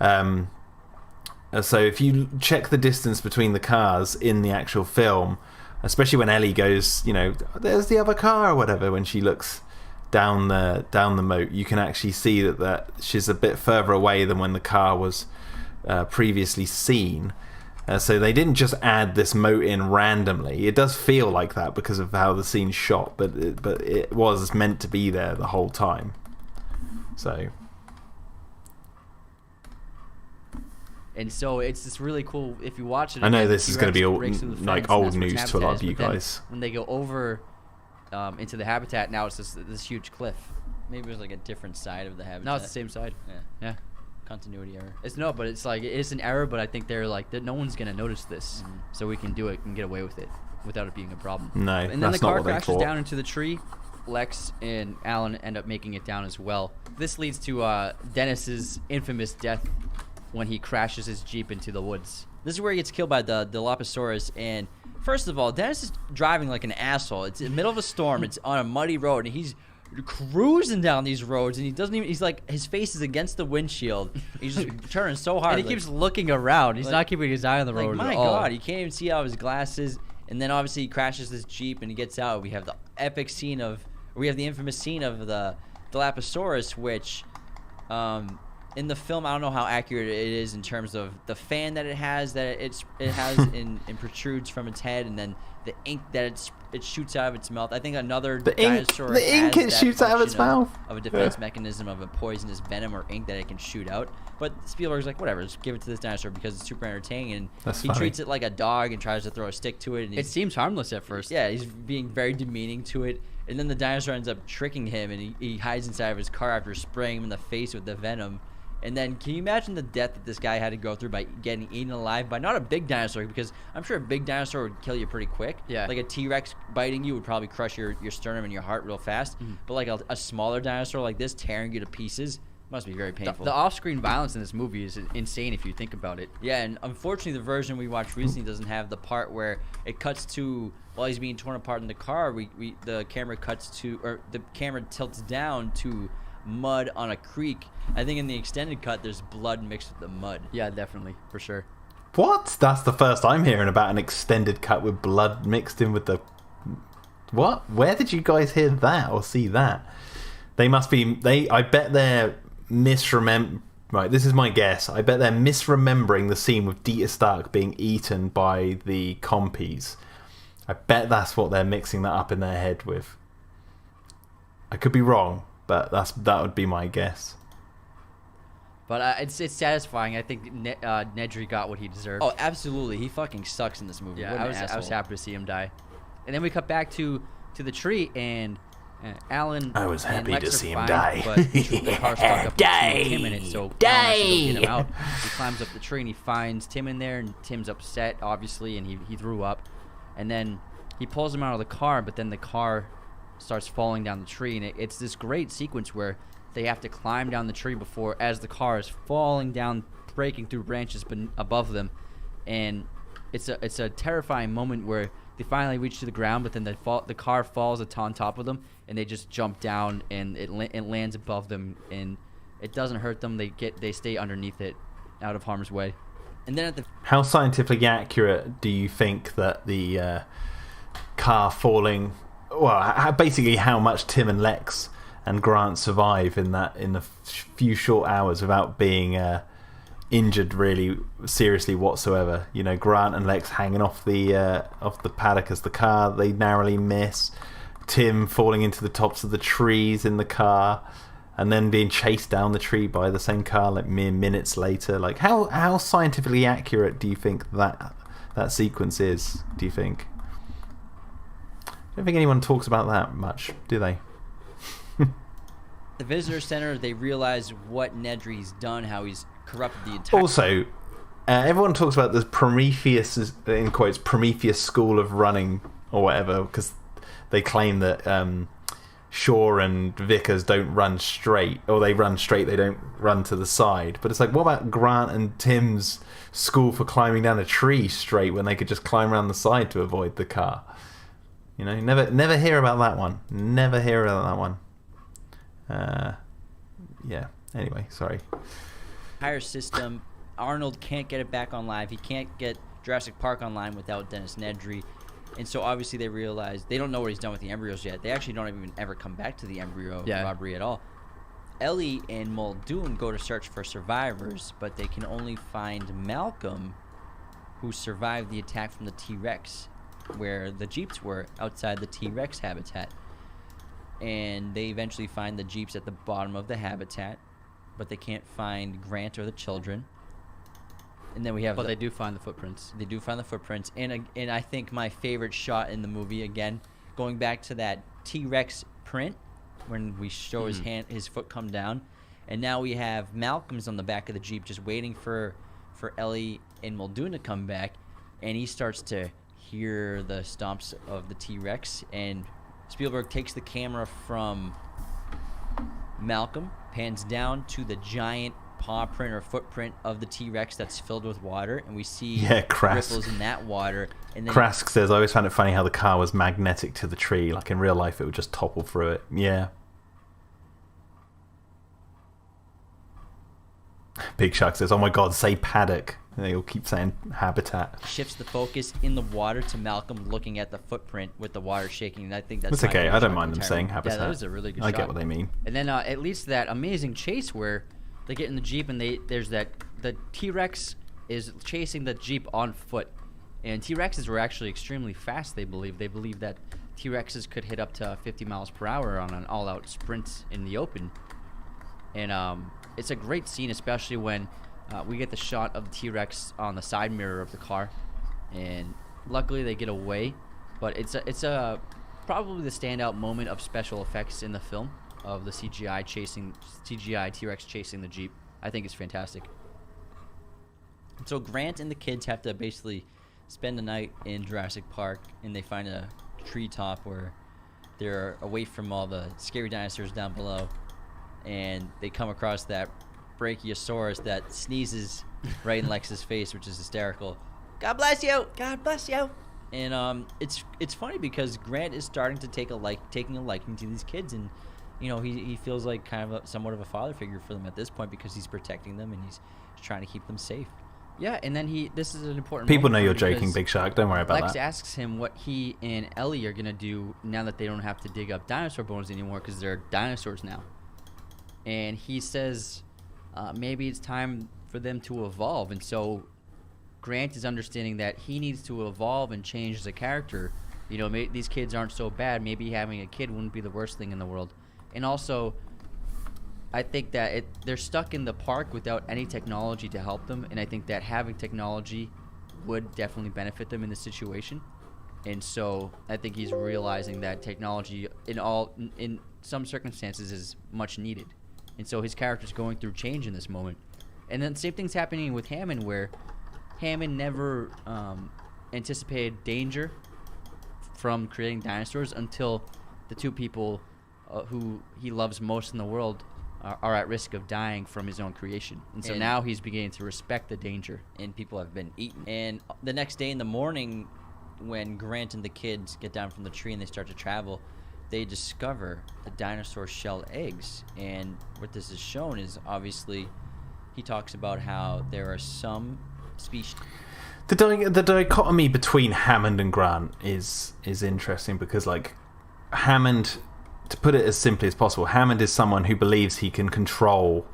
So if you check the distance between the cars in the actual film, especially when Ellie goes, there's the other car or whatever, when she looks down the moat, you can actually see that she's a bit further away than when the car was previously seen. So they didn't just add this moat in randomly. It does feel like that because of how the scene's shot, but it was meant to be there the whole time. So. And so it's just really cool if you watch it. I know again, this is going to be breaks through the fence, and old that's what news to a lot of you habitat is, but then guys. When they go over into the habitat, now it's this huge cliff. Maybe it was like a different side of the habitat. No, it's the same side. Yeah. Continuity error. But it's like it's an error. But I think they're like that. No one's gonna notice this, so we can do it and get away with it without it being a problem. No, and then that's the car not what they crashes thought. down into the tree. Lex and Alan end up making it down as well. This leads to Dennis's infamous death when he crashes his Jeep into the woods. This is where he gets killed by the Dilophosaurus, and first of all, Dennis is driving like an asshole. It's in the middle of a storm. It's on a muddy road, and he's cruising down these roads, and he's like, his face is against the windshield. He's just turning so hard. And he keeps looking around. He's not keeping his eye on the road my at all. God, you can't even see out of his glasses. And then obviously he crashes this Jeep, and he gets out. We have the infamous scene of the Dilophosaurus, which in the film, I don't know how accurate it is in terms of the fan that it has and protrudes from its head, and then the ink that it shoots out of its mouth. I think another dinosaur shoots out of its mouth of a defense mechanism of a poisonous venom or ink that it can shoot out. But Spielberg's like, whatever, just give it to this dinosaur because it's super entertaining, and he treats it like a dog and tries to throw a stick to it. And it seems harmless at first. Yeah, he's being very demeaning to it, and then the dinosaur ends up tricking him, and he hides inside of his car after spraying him in the face with the venom. And then, can you imagine the death that this guy had to go through by getting eaten alive by not a big dinosaur? Because I'm sure a big dinosaur would kill you pretty quick. Yeah. Like a T-Rex biting you would probably crush your sternum and your heart real fast. But like a smaller dinosaur like this tearing you to pieces must be very painful. The off-screen violence in this movie is insane if you think about it. Yeah, and unfortunately, the version we watched recently doesn't have the part where it cuts to while he's being torn apart in the car. The camera the camera tilts down to mud on a creek. I think in the extended cut, there's blood mixed with the mud. Yeah, definitely, for sure. What? That's the first I'm hearing about an extended cut with blood mixed in with the... What? Where did you guys hear that or see that? They must be... I bet they're Right, this is my guess. I bet they're misremembering the scene with Dieter Stark being eaten by the compies. I bet that's what they're mixing that up in their head with. I could be wrong, but that would be my guess. But it's satisfying. I think Nedry got what he deserved. Oh, absolutely. He fucking sucks in this movie. Yeah, What an I was asshole. happy to see him die. And then we cut back to the tree, and Alan. I was and happy Lex to are see him fine, die. But the car stuck up with Tim in it, so Alan has to go get him out. He climbs up the tree and he finds Tim in there, and Tim's upset, obviously, and he threw up. And then he pulls him out of the car, but then the car starts falling down the tree, and it's this great sequence where they have to climb down the tree as the car is falling down, breaking through branches above them, and it's a terrifying moment where they finally reach to the ground, but then the car falls on top of them, and they just jump down, and it lands above them, and it doesn't hurt them. They stay underneath it, out of harm's way. And then at the How scientifically accurate do you think that the car falling... Well, basically how much Tim and Lex and Grant survive in the few short hours without being injured really seriously whatsoever. You know, Grant and Lex hanging off the paddock as the car they narrowly miss. Tim falling into the tops of the trees in the car, and then being chased down the tree by the same car like mere minutes later. Like how scientifically accurate do you think that sequence is? Do you think? I don't think anyone talks about that much, do they? the visitor center, they realize what Nedry's done, how he's corrupted the entire... Also, everyone talks about this Prometheus, in quotes, Prometheus school of running or whatever, because they claim that Shaw and Vickers don't run straight, or they run straight, they don't run to the side. But it's like, what about Grant and Tim's school for climbing down a tree straight when they could just climb around the side to avoid the car? You know, never hear about that one. Never hear about that one. Yeah. Anyway, sorry. Entire system. Arnold can't get it back on live. He can't get Jurassic Park online without Dennis Nedry. And so obviously they realize they don't know what he's done with the embryos yet. They actually don't even ever come back to the embryo robbery at all. Ellie and Muldoon go to search for survivors, but they can only find Malcolm, who survived the attack from the T-Rex, where the Jeeps were outside the T-Rex habitat. And they eventually find the Jeeps at the bottom of the habitat, but they can't find Grant or the children. And then we have... But they do find the footprints. They do find the footprints. And I think my favorite shot in the movie, again, going back to that T-Rex print, when we show his foot come down. And now we have Malcolm's on the back of the Jeep just waiting for Ellie and Muldoon to come back. And he starts to hear the stomps of the T-Rex, and Spielberg takes the camera from Malcolm, pans down to the giant paw print or footprint of the T-Rex that's filled with water, and we see ripples in that water. And then Krask says, I always found it funny how the car was magnetic to the tree. Like in real life, it would just topple through it. Yeah. Big Shark says, oh my god, say paddock. And they all keep saying habitat. Shifts the focus in the water to Malcolm looking at the footprint with the water shaking. And I think that's okay. I don't mind them saying habitat. Yeah, that was a really good shot. I get what they mean. And then it leads to that amazing chase where they get in the Jeep and there's the T-Rex is chasing the Jeep on foot. And T-Rexes were actually extremely fast, they believe. They believe that T-Rexes could hit up to 50 miles per hour on an all-out sprint in the open. And it's a great scene, especially when we get the shot of the T-Rex on the side mirror of the car. And luckily they get away. But it's a probably the standout moment of special effects in the film, of the CGI T-Rex chasing the Jeep. I think it's fantastic. So Grant and the kids have to basically spend the night in Jurassic Park, and they find a treetop where they're away from all the scary dinosaurs down below, and they come across that Brachiosaurus that sneezes right in Lex's face, which is hysterical. God bless you. God bless you. And it's funny because Grant is starting to taking a liking to these kids, and he feels like kind of somewhat of a father figure for them at this point because he's protecting them and he's trying to keep them safe. Yeah, and then this is an important People moment know for you're him joking, because Big Shark. Don't worry about Lex that. asks him what he and Ellie are going to do now that they don't have to dig up dinosaur bones anymore because they're dinosaurs now. And he says maybe it's time for them to evolve. And so Grant is understanding that he needs to evolve and change as a character. These kids aren't so bad. Maybe having a kid wouldn't be the worst thing in the world. And also, I think that they're stuck in the park without any technology to help them, and I think that having technology would definitely benefit them in this situation. And so I think he's realizing that technology in some circumstances is much needed. And so his character's going through change in this moment. And then same thing's happening with Hammond, where Hammond never anticipated danger from creating dinosaurs until the two people who he loves most in the world are at risk of dying from his own creation. And so now he's beginning to respect the danger. And people have been eaten. And the next day in the morning, when Grant and the kids get down from the tree and they start to travel, they discover the dinosaur shell eggs. And what this is shown is, obviously, he talks about how there are some species... The dichotomy between Hammond and Grant is interesting because, like, Hammond... To put it as simply as possible, Hammond is someone who believes he can control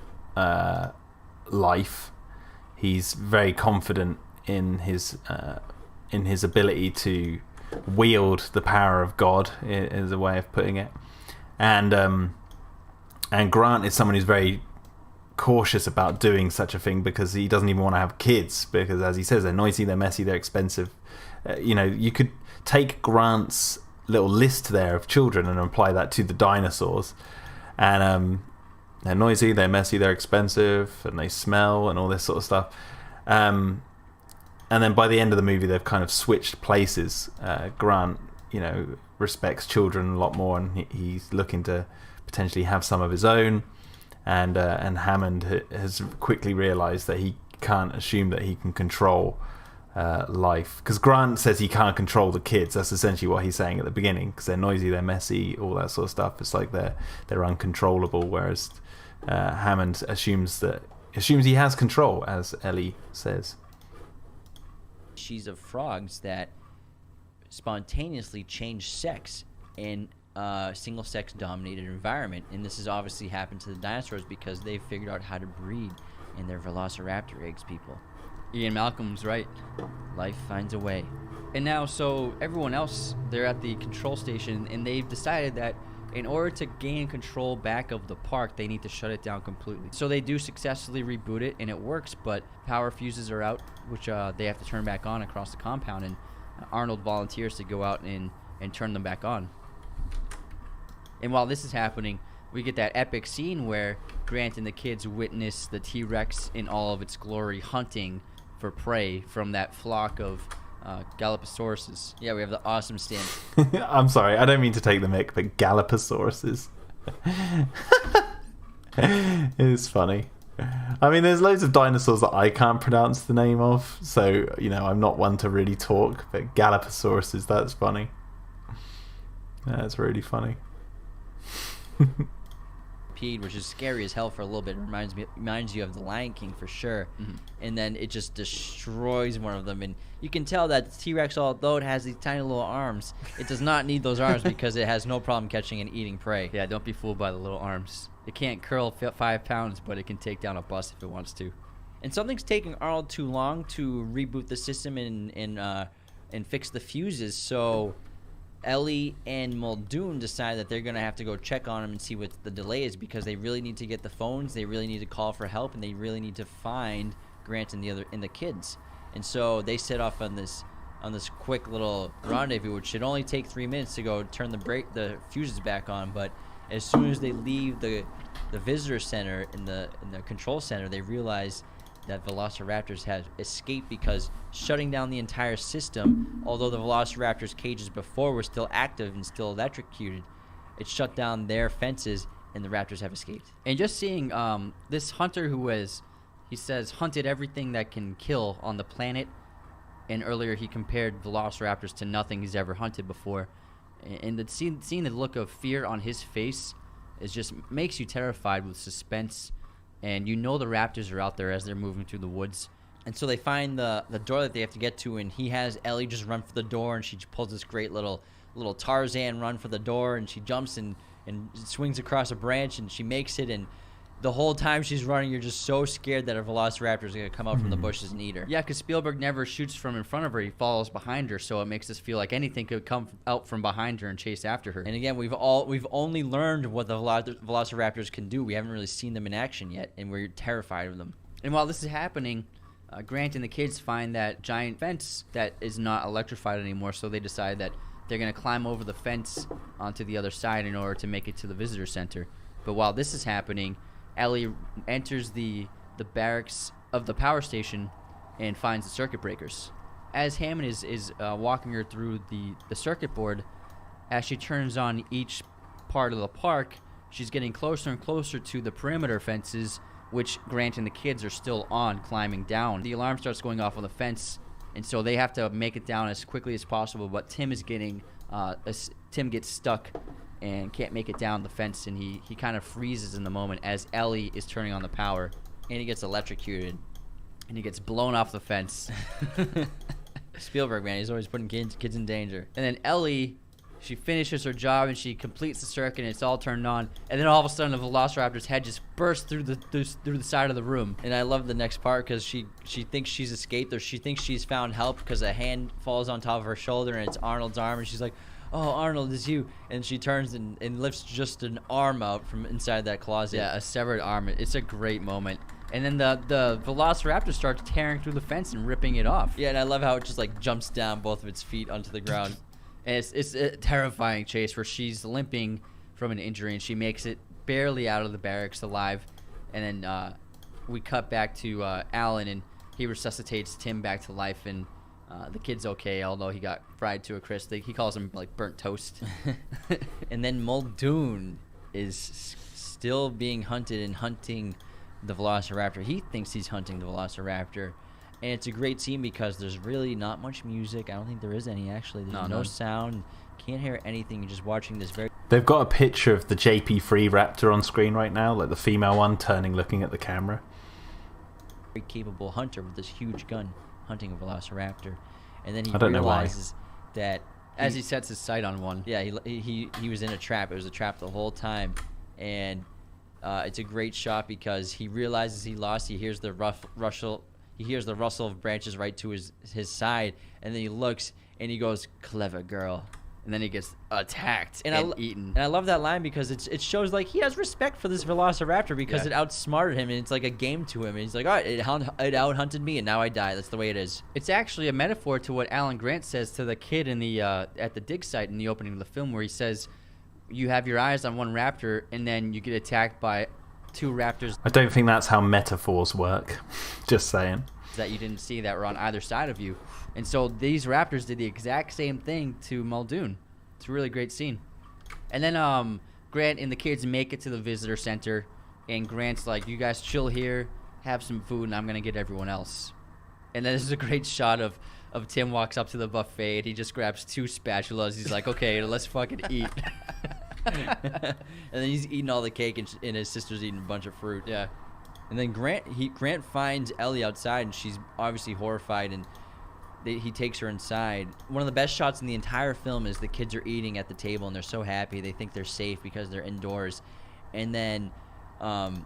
life. He's very confident in his ability to wield the power of God, is a way of putting it. And Grant is someone who's very cautious about doing such a thing because he doesn't even want to have kids because, as he says, they're noisy, they're messy, they're expensive. You could take Grant's little list there of children and apply that to the dinosaurs, and they're noisy, they're messy, they're expensive, and they smell and all this sort of stuff, and then by the end of the movie they've kind of switched places. Grant respects children a lot more, and he's looking to potentially have some of his own, and Hammond has quickly realized that he can't assume that he can control life, because Grant says he can't control the kids. That's essentially what he's saying at the beginning, because they're noisy, they're messy, all that sort of stuff. It's like they're uncontrollable, whereas Hammond assumes he has control, as Ellie says. Species of frogs that spontaneously change sex in a single-sex dominated environment, and this has obviously happened to the dinosaurs because they've figured out how to breed in their velociraptor eggs, people. Ian Malcolm's right. Life finds a way. And now, so everyone else, they're at the control station, and they've decided that in order to gain control back of the park, they need to shut it down completely. So they do successfully reboot it, and it works, but power fuses are out, which they have to turn back on across the compound, and Arnold volunteers to go out and turn them back on. And while this is happening, we get that epic scene where Grant and the kids witness the T-Rex in all of its glory hunting for prey from that flock of Galapagosauruses. Yeah, we have the awesome stand. I'm sorry, I don't mean to take the mick, but Galapagosauruses. It's funny. I mean, there's loads of dinosaurs that I can't pronounce the name of, so, I'm not one to really talk, but Galapagosauruses, that's funny. That's really funny. Which is scary as hell for a little bit. It reminds you of the Lion King for sure. Mm-hmm. And then it just destroys one of them, and you can tell that the T-Rex, although it has these tiny little arms, it does not need those arms because it has no problem catching and eating prey. Yeah, don't be fooled by the little arms. It can't curl 5 pounds, but it can take down a bus if it wants to. And something's taking Arnold too long to reboot the system and fix the fuses, so Ellie and Muldoon decide that they're going to have to go check on him and see what the delay is, because they really need to get the phones, they really need to call for help, and they really need to find Grant and the kids. And so they set off on this quick little rendezvous, which should only take 3 minutes to go turn the fuses back on. But as soon as they leave the the visitor center, in the control center, they realize that Velociraptors have escaped because shutting down the entire system, although the Velociraptors' cages before were still active and still electrocuted, it shut down their fences, and the Raptors have escaped. And just seeing this hunter who has, he says, hunted everything that can kill on the planet, and earlier he compared Velociraptors to nothing he's ever hunted before. And seeing the look of fear on his face is just makes you terrified with suspense. And you know the Raptors are out there as they're moving through the woods. And so they find the door that they have to get to, and he has Ellie just run for the door, and she pulls this great little Tarzan run for the door, and she jumps and swings across a branch, and she makes it, and the whole time she's running, you're just so scared that a Velociraptor is going to come out from the bushes and eat her. Yeah, because Spielberg never shoots from in front of her. He follows behind her, so it makes us feel like anything could come out from behind her and chase after her. And again, we've only learned what the Velociraptors can do. We haven't really seen them in action yet, and we're terrified of them. And while this is happening, Grant and the kids find that giant fence that is not electrified anymore, so they decide that they're going to climb over the fence onto the other side in order to make it to the visitor center. But while this is happening, Ellie enters the barracks of the power station and finds the circuit breakers. As Hammond is walking her through the circuit board, as she turns on each part of the park, she's getting closer and closer to the perimeter fences, which Grant and the kids are still on, climbing down. The alarm starts going off on the fence, and so they have to make it down as quickly as possible, but Tim gets stuck and can't make it down the fence, and he kind of freezes in the moment as Ellie is turning on the power. And he gets electrocuted. And he gets blown off the fence. Spielberg, man, he's always putting kids in danger. And then Ellie, she finishes her job and she completes the circuit and it's all turned on. And then all of a sudden the Velociraptor's head just bursts through the side of the room. And I love the next part because she thinks she's escaped, or she thinks she's found help because a hand falls on top of her shoulder and it's Arnold's arm, and she's like, "Oh, Arnold, it's you." And she turns and lifts just an arm out from inside that closet. Yeah, a severed arm. It's a great moment. And then the Velociraptor starts tearing through the fence and ripping it off. Yeah, and I love how it just like jumps down both of its feet onto the ground. And it's a terrifying chase where she's limping from an injury and she makes it barely out of the barracks alive. And then we cut back to Alan, and he resuscitates Tim back to life, and the kid's okay, although he got fried to a crisp. He calls him like burnt toast. And then Muldoon is still being hunted and hunting the Velociraptor. He thinks he's hunting the Velociraptor. And it's a great scene because there's really not much music. I don't think there is any, actually. There's no sound. Can't hear anything. You're just watching this very... They've got a picture of the JP3 Raptor on screen right now, like the female one turning, looking at the camera. Very capable hunter with this huge gun hunting a Velociraptor. And then he I don't realizes that... As he sets his sight on one. Yeah, he was in a trap. It was a trap the whole time. And it's a great shot because he realizes he lost. He hears the rustle of branches right to his side, and then he looks and he goes, "Clever girl," and then he gets attacked and eaten. And I love that line because it shows like he has respect for this Velociraptor because it outsmarted him, and it's like a game to him. And he's like, "All right, it out-hunted me, and now I die. That's the way it is." It's actually a metaphor to what Alan Grant says to the kid in the at the dig site in the opening of the film, where he says, "You have your eyes on one raptor, and then you get attacked by two raptors." I don't think that's how metaphors work. Just saying. That you didn't see that were on either side of you. And so these raptors did the exact same thing to Muldoon. It's a really great scene. And then Grant and the kids make it to the visitor center, and Grant's like, "You guys chill here, have some food, and I'm going to get everyone else." And then this is a great shot of Tim walks up to the buffet, and he just grabs two spatulas. He's like, "Okay, let's fucking eat." And then he's eating all the cake, and his sister's eating a bunch of fruit. Yeah. And then Grant finds Ellie outside, and she's obviously horrified, and he takes her inside. One of the best shots in the entire film is the kids are eating at the table, and they're so happy. They think they're safe because they're indoors. And then and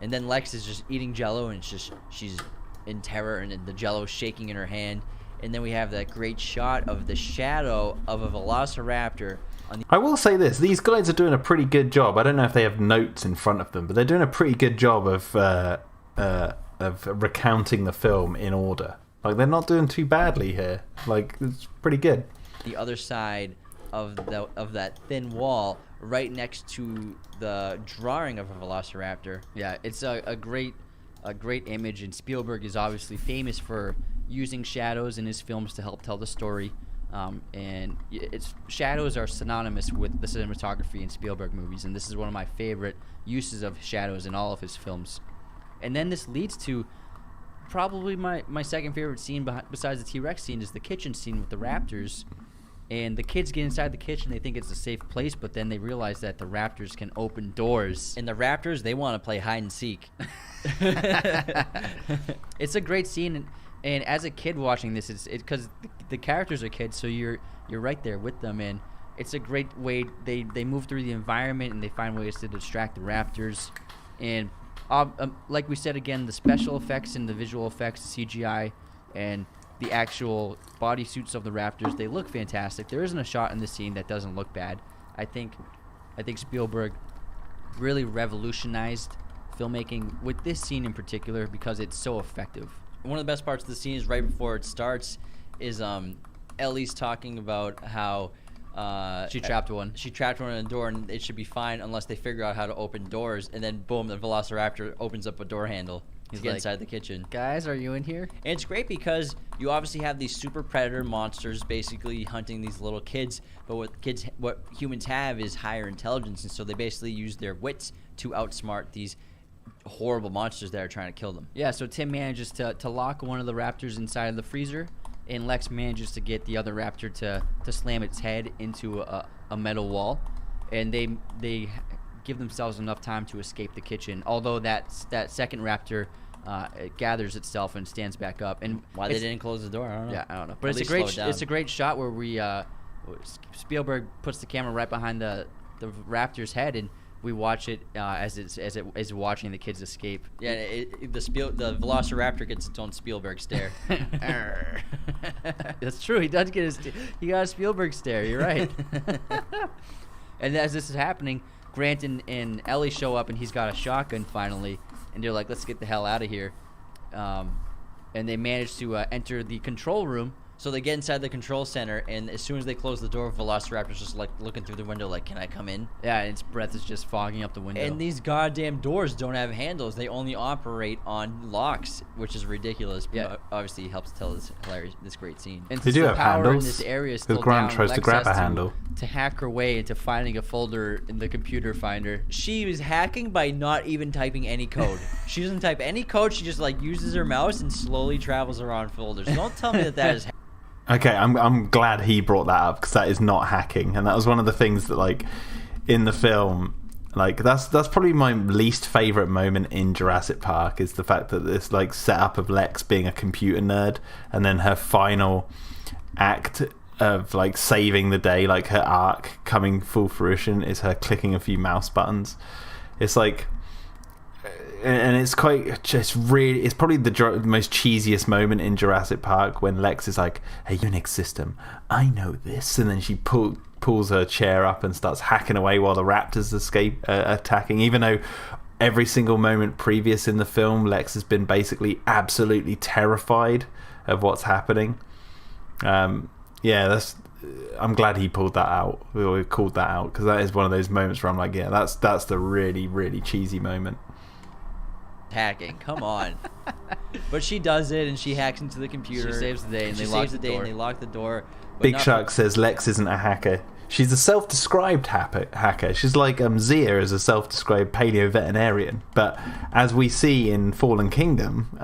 then Lex is just eating Jell-O, and she's in terror, and the Jell-O's shaking in her hand. And then we have that great shot of the shadow of a Velociraptor. I will say this, these guys are doing a pretty good job. I don't know if they have notes in front of them, but they're doing a pretty good job of recounting the film in order. Like, they're not doing too badly here. Like, it's pretty good. The other side of that thin wall right next to the drawing of a velociraptor. Yeah, it's a great image, and Spielberg is obviously famous for using shadows in his films to help tell the story. And shadows are synonymous with the cinematography in Spielberg movies, and this is one of my favorite uses of shadows in all of his films. And then this leads to probably my second favorite scene besides the T-Rex scene is the kitchen scene with the raptors. And the kids get inside the kitchen, they think it's a safe place, but then they realize that the raptors can open doors. And the raptors, they want to play hide and seek. It's a great scene, and as a kid watching this, it's because the characters are kids, so you're right there with them, and it's a great way they move through the environment and they find ways to distract the raptors. And like we said again, the special effects and the visual effects, the CGI, and the actual bodysuits of the raptors, they look fantastic. There isn't a shot in this scene that doesn't look bad. I think Spielberg really revolutionized filmmaking with this scene in particular because it's so effective. One of the best parts of the scene is right before it starts is Ellie's talking about how She trapped one. She trapped one in a door, and it should be fine unless they figure out how to open doors. And then, boom, the velociraptor opens up a door handle to get inside the kitchen. Guys, are you in here? And it's great because you obviously have these super predator monsters basically hunting these little kids. But what humans have is higher intelligence, and so they basically use their wits to outsmart these horrible monsters that are trying to kill them. Yeah, so Tim manages to lock one of the raptors inside of the freezer, and Lex manages to get the other raptor to slam its head into a metal wall, and they give themselves enough time to escape the kitchen. Although that second raptor it gathers itself and stands back up. And why they didn't close the door, I don't know. Yeah, I don't know. But it's a great shot where we Spielberg puts the camera right behind the raptor's head, and we watch it as it's watching the kids escape. Yeah, the Velociraptor gets its own Spielberg stare. That's true. He does get he got a Spielberg stare. You're right. And as this is happening, Grant and Ellie show up, and he's got a shotgun finally, and they're like, "Let's get the hell out of here." And they manage to enter the control room. So they get inside the control center, and as soon as they close the door, Velociraptor's just like looking through the window like, "Can I come in?" Yeah, and its breath is just fogging up the window. And these goddamn doors don't have handles. They only operate on locks, which is ridiculous. Yeah. But obviously it helps tell this great scene. And They do the have power handles. in this area is still Because Grant down, tries to Lex grab has a handle. to hack her way into finding a folder in the computer finder. She was hacking by not even typing any code. She doesn't type any code. She just like uses her mouse and slowly travels around folders. Don't tell me that is Okay, I'm glad he brought that up, because that is not hacking, and that was one of the things that, like, in the film, like, that's probably my least favorite moment in Jurassic Park, is the fact that this, like, setup of Lex being a computer nerd, and then her final act of, like, saving the day, like, her arc coming full fruition is her clicking a few mouse buttons. It's like, and it's quite just really, it's probably the most cheesiest moment in Jurassic Park, when Lex is like, "Hey, Unix system, I know this," and then she pulls her chair up and starts hacking away while the raptors escape attacking, even though every single moment previous in the film Lex has been basically absolutely terrified of what's happening. I'm glad he pulled that out, or called that out, because that is one of those moments where I'm like, yeah, that's the really, really cheesy moment. hacking. Come on. But she does it, and she hacks into the computer. She saves the day, and she they lock saves the the day, door. and they lock the door. But Big not Shark says Lex isn't a hacker. She's a self-described hacker. She's like Zia is a self-described paleo-veterinarian. But as we see in Fallen Kingdom,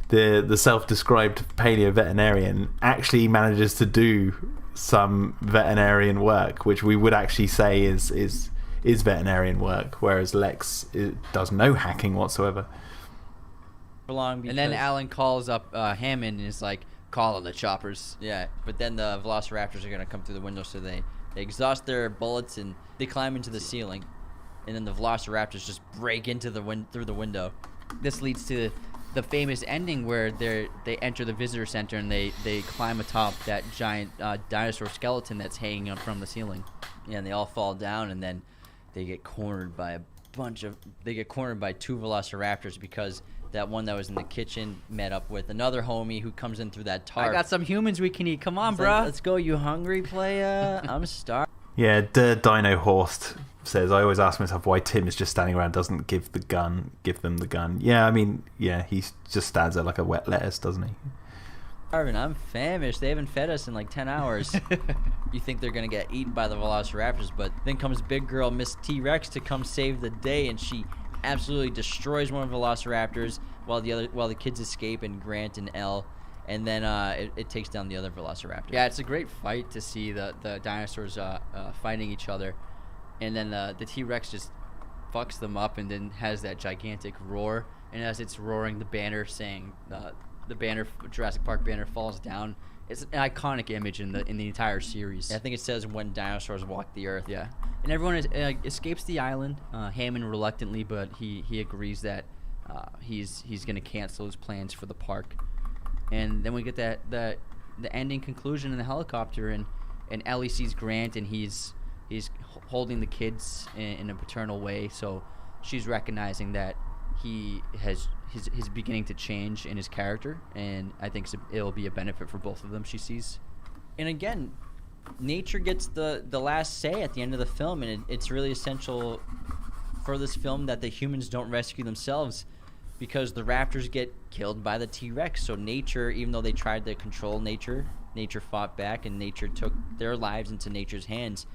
the self-described paleo-veterinarian actually manages to do some veterinarian work, which we would actually say is veterinarian work, whereas Lex does no hacking whatsoever. And then Alan calls up Hammond and is like, "Calling the choppers." Yeah, but then the Velociraptors are going to come through the window, so they exhaust their bullets and they climb into the ceiling. And then the Velociraptors just break into through the window. This leads to the famous ending where they enter the visitor center and they climb atop that giant dinosaur skeleton that's hanging up from the ceiling. Yeah, and they all fall down, and then they get cornered by two Velociraptors because that one that was in the kitchen met up with another homie who comes in through that tarp. I got some humans we can eat. Come on, It's bro. like, let's go, you hungry, playa? I'm starved. Yeah, Dino Horst says, I always ask myself why Tim is just standing around, doesn't give them the gun. Yeah, I mean, yeah, he just stands there like a wet lettuce, doesn't he? Marvin, I'm famished. They haven't fed us in like 10 hours. You think they're going to get eaten by the Velociraptors, but then comes big girl Miss T-Rex to come save the day, and she absolutely destroys one of the Velociraptors while the kids escape, and Grant and Elle, and then it takes down the other Velociraptor. Yeah, it's a great fight to see the dinosaurs fighting each other, and then the T-Rex just fucks them up and then has that gigantic roar, and as it's roaring, the banner saying the banner, Jurassic Park banner, falls down. It's an iconic image in the entire series. I think it says when dinosaurs walk the earth. Yeah, and everyone escapes the island. Hammond reluctantly, but he agrees that he's going to cancel his plans for the park. And then we get the ending conclusion in the helicopter, and Ellie sees Grant, and he's holding the kids in a paternal way. So she's recognizing that he's beginning to change in his character, and I think it'll be a benefit for both of them, she sees. And again, nature gets the last say at the end of the film, and it's really essential for this film that the humans don't rescue themselves, because the raptors get killed by the T-Rex. So nature, even though they tried to control nature fought back, and nature took their lives into nature's hands.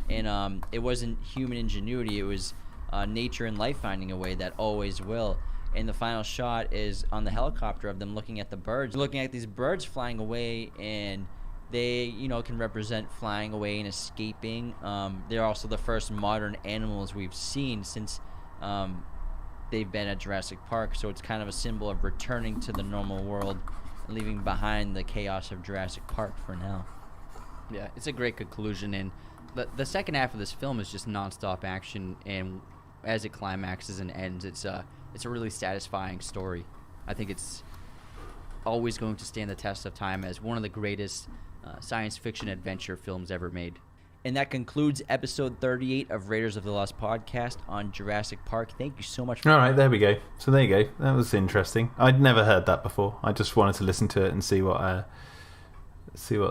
And it wasn't human ingenuity, it was nature and life finding a way that always will. And the final shot is on the helicopter of them looking at the birds, looking at these birds flying away, and they, can represent flying away and escaping. They're also the first modern animals we've seen since they've been at Jurassic Park, so it's kind of a symbol of returning to the normal world and leaving behind the chaos of Jurassic Park for now. Yeah, it's a great conclusion, and the second half of this film is just nonstop action, and as it climaxes and ends, it's a really satisfying story. I think it's always going to stand the test of time as one of the greatest science fiction adventure films ever made. And that concludes episode 38 of Raiders of the Lost podcast on Jurassic Park. Thank you so much. All right, there we go. So there you go. That was interesting. I'd never heard that before. I just wanted to listen to it and see what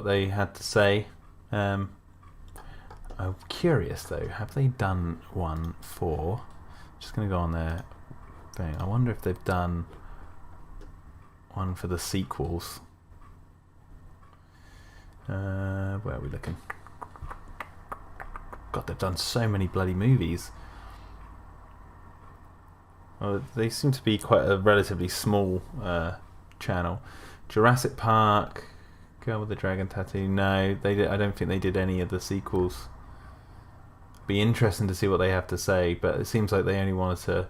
they had to say. I'm curious though. Have they done one for? Just going to go on their thing. I wonder if they've done one for the sequels. Where are we looking? God, they've done so many bloody movies. Well, they seem to be quite a relatively small channel. Jurassic Park, Girl with the Dragon Tattoo. No, I don't think they did any of the sequels. Be interesting to see what they have to say, but it seems like they only wanted to.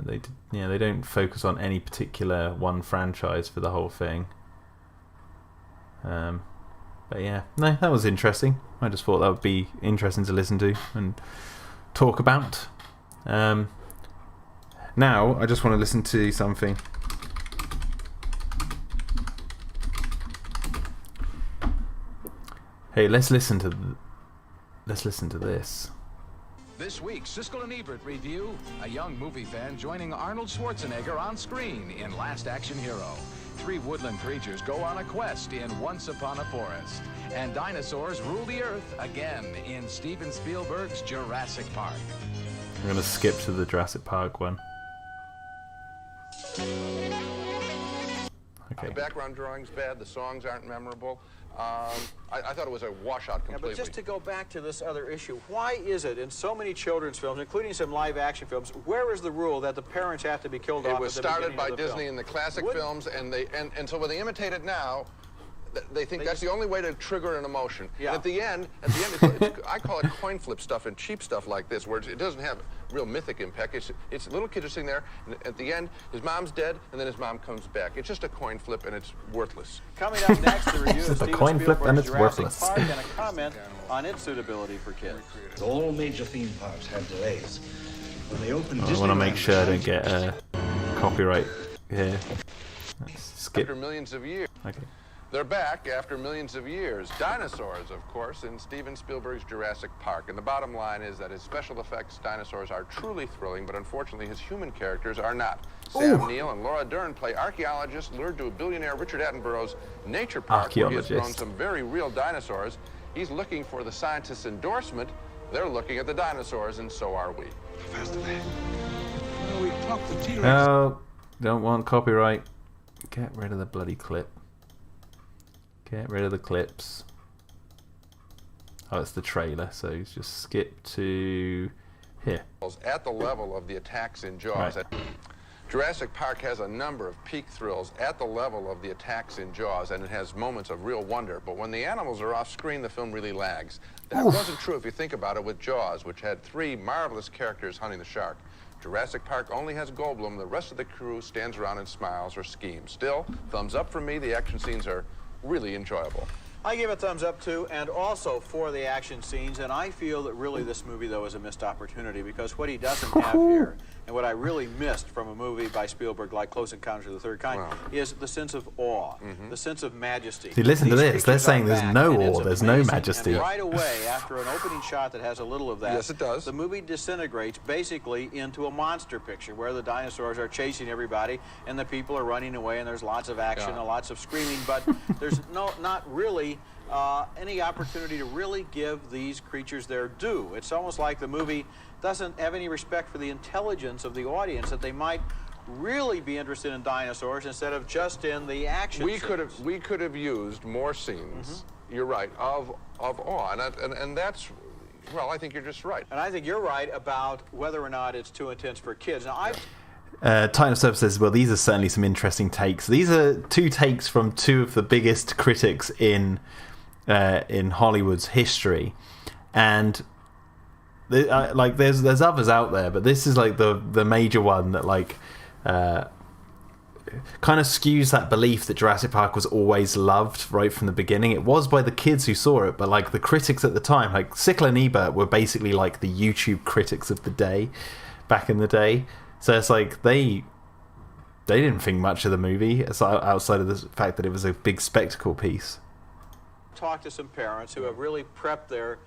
They don't focus on any particular one franchise for the whole thing. But yeah, no, that was interesting. I just thought that would be interesting to listen to and talk about. Now, I just want to listen to something. Hey, let's listen to this. This week, Siskel&Ebert review, a young movie fan joining Arnold Schwarzenegger on screen in Last Action Hero. 3 woodland creatures go on a quest in Once Upon a Forest. And dinosaurs rule the earth again in Steven Spielberg's Jurassic Park. I'm going to skip to the Jurassic Park one. Okay. The background drawing's bad, the songs aren't memorable. I thought it was a washout completely. Yeah, but just to go back to this other issue, why is it in so many children's films, including some live-action films, where is the rule that the parents have to be killed off? It was started by Disney in the classic films, and so when they imitate it now, they think that's the only way to trigger an emotion. Yeah. And at the end, I call it coin flip stuff and cheap stuff like this, where it doesn't have real mythic impact. It's little kids are sitting there, and at the end, his mom's dead, and then his mom comes back. It's just a coin flip, and it's worthless. Coming up next, the review of a Steven coin flip and Spielberg's it's Jurassic worthless. Park and a comment on its suitability for kids. All major theme parks had delays. When they opened I want to make Disneyland sure I don't behind get copyright here. Let's skip. After millions of years. Okay. They're back after millions of years. Dinosaurs, of course, in Steven Spielberg's Jurassic Park. And the bottom line is that his special effects dinosaurs are truly thrilling, but unfortunately his human characters are not. Sam Neill and Laura Dern play archaeologists lured to a billionaire Richard Attenborough's nature park where he has grown some very real dinosaurs. He's looking for the scientists' endorsement. They're looking at the dinosaurs, and so are we. How fast are they? Well, we clocked the T-Rex. No, don't want copyright. Get rid of the bloody clip. Get rid of the clips. Oh, it's the trailer, so just skip to here. At the level of the attacks in Jaws. Right. Jurassic Park has a number of peak thrills at the level of the attacks in Jaws, and it has moments of real wonder. But when the animals are off screen, the film really lags. That wasn't true if you think about it with Jaws, which had 3 marvelous characters hunting the shark. Jurassic Park only has Goldblum. The rest of the crew stands around and smiles or schemes. Still, thumbs up from me. The action scenes are really enjoyable. I give a thumbs up too, and also for the action scenes, and I feel that really this movie, though, is a missed opportunity, because what he doesn't have here, and what I really missed from a movie by Spielberg like Close Encounters of the Third Kind, is the sense of awe, the sense of majesty. See, listen to this. They're saying there's no awe, there's no majesty. And right away, after an opening shot that has a little of that, yes, it does. The movie disintegrates basically into a monster picture where the dinosaurs are chasing everybody and the people are running away, and there's lots of action and lots of screaming, but there's not really any opportunity to really give these creatures their due. It's almost like the movie doesn't have any respect for the intelligence of the audience, that they might really be interested in dinosaurs instead of just in the action scenes. We could have used more scenes, you're right, of awe, and that's, well, I think you're just right. And I think you're right about whether or not it's too intense for kids. Now, Titan of Surf says, well, these are certainly some interesting takes. These are 2 takes from 2 of the biggest critics in Hollywood's history, and like there's others out there, but this is like the major one that like kind of skews that belief that Jurassic Park was always loved right from the beginning. It was by the kids who saw it, but like the critics at the time, like Siskel&Ebert, were basically like the YouTube critics of the day back in the day. So it's like they didn't think much of the movie outside of the fact that it was a big spectacle piece. Talk to some parents who have really prepped their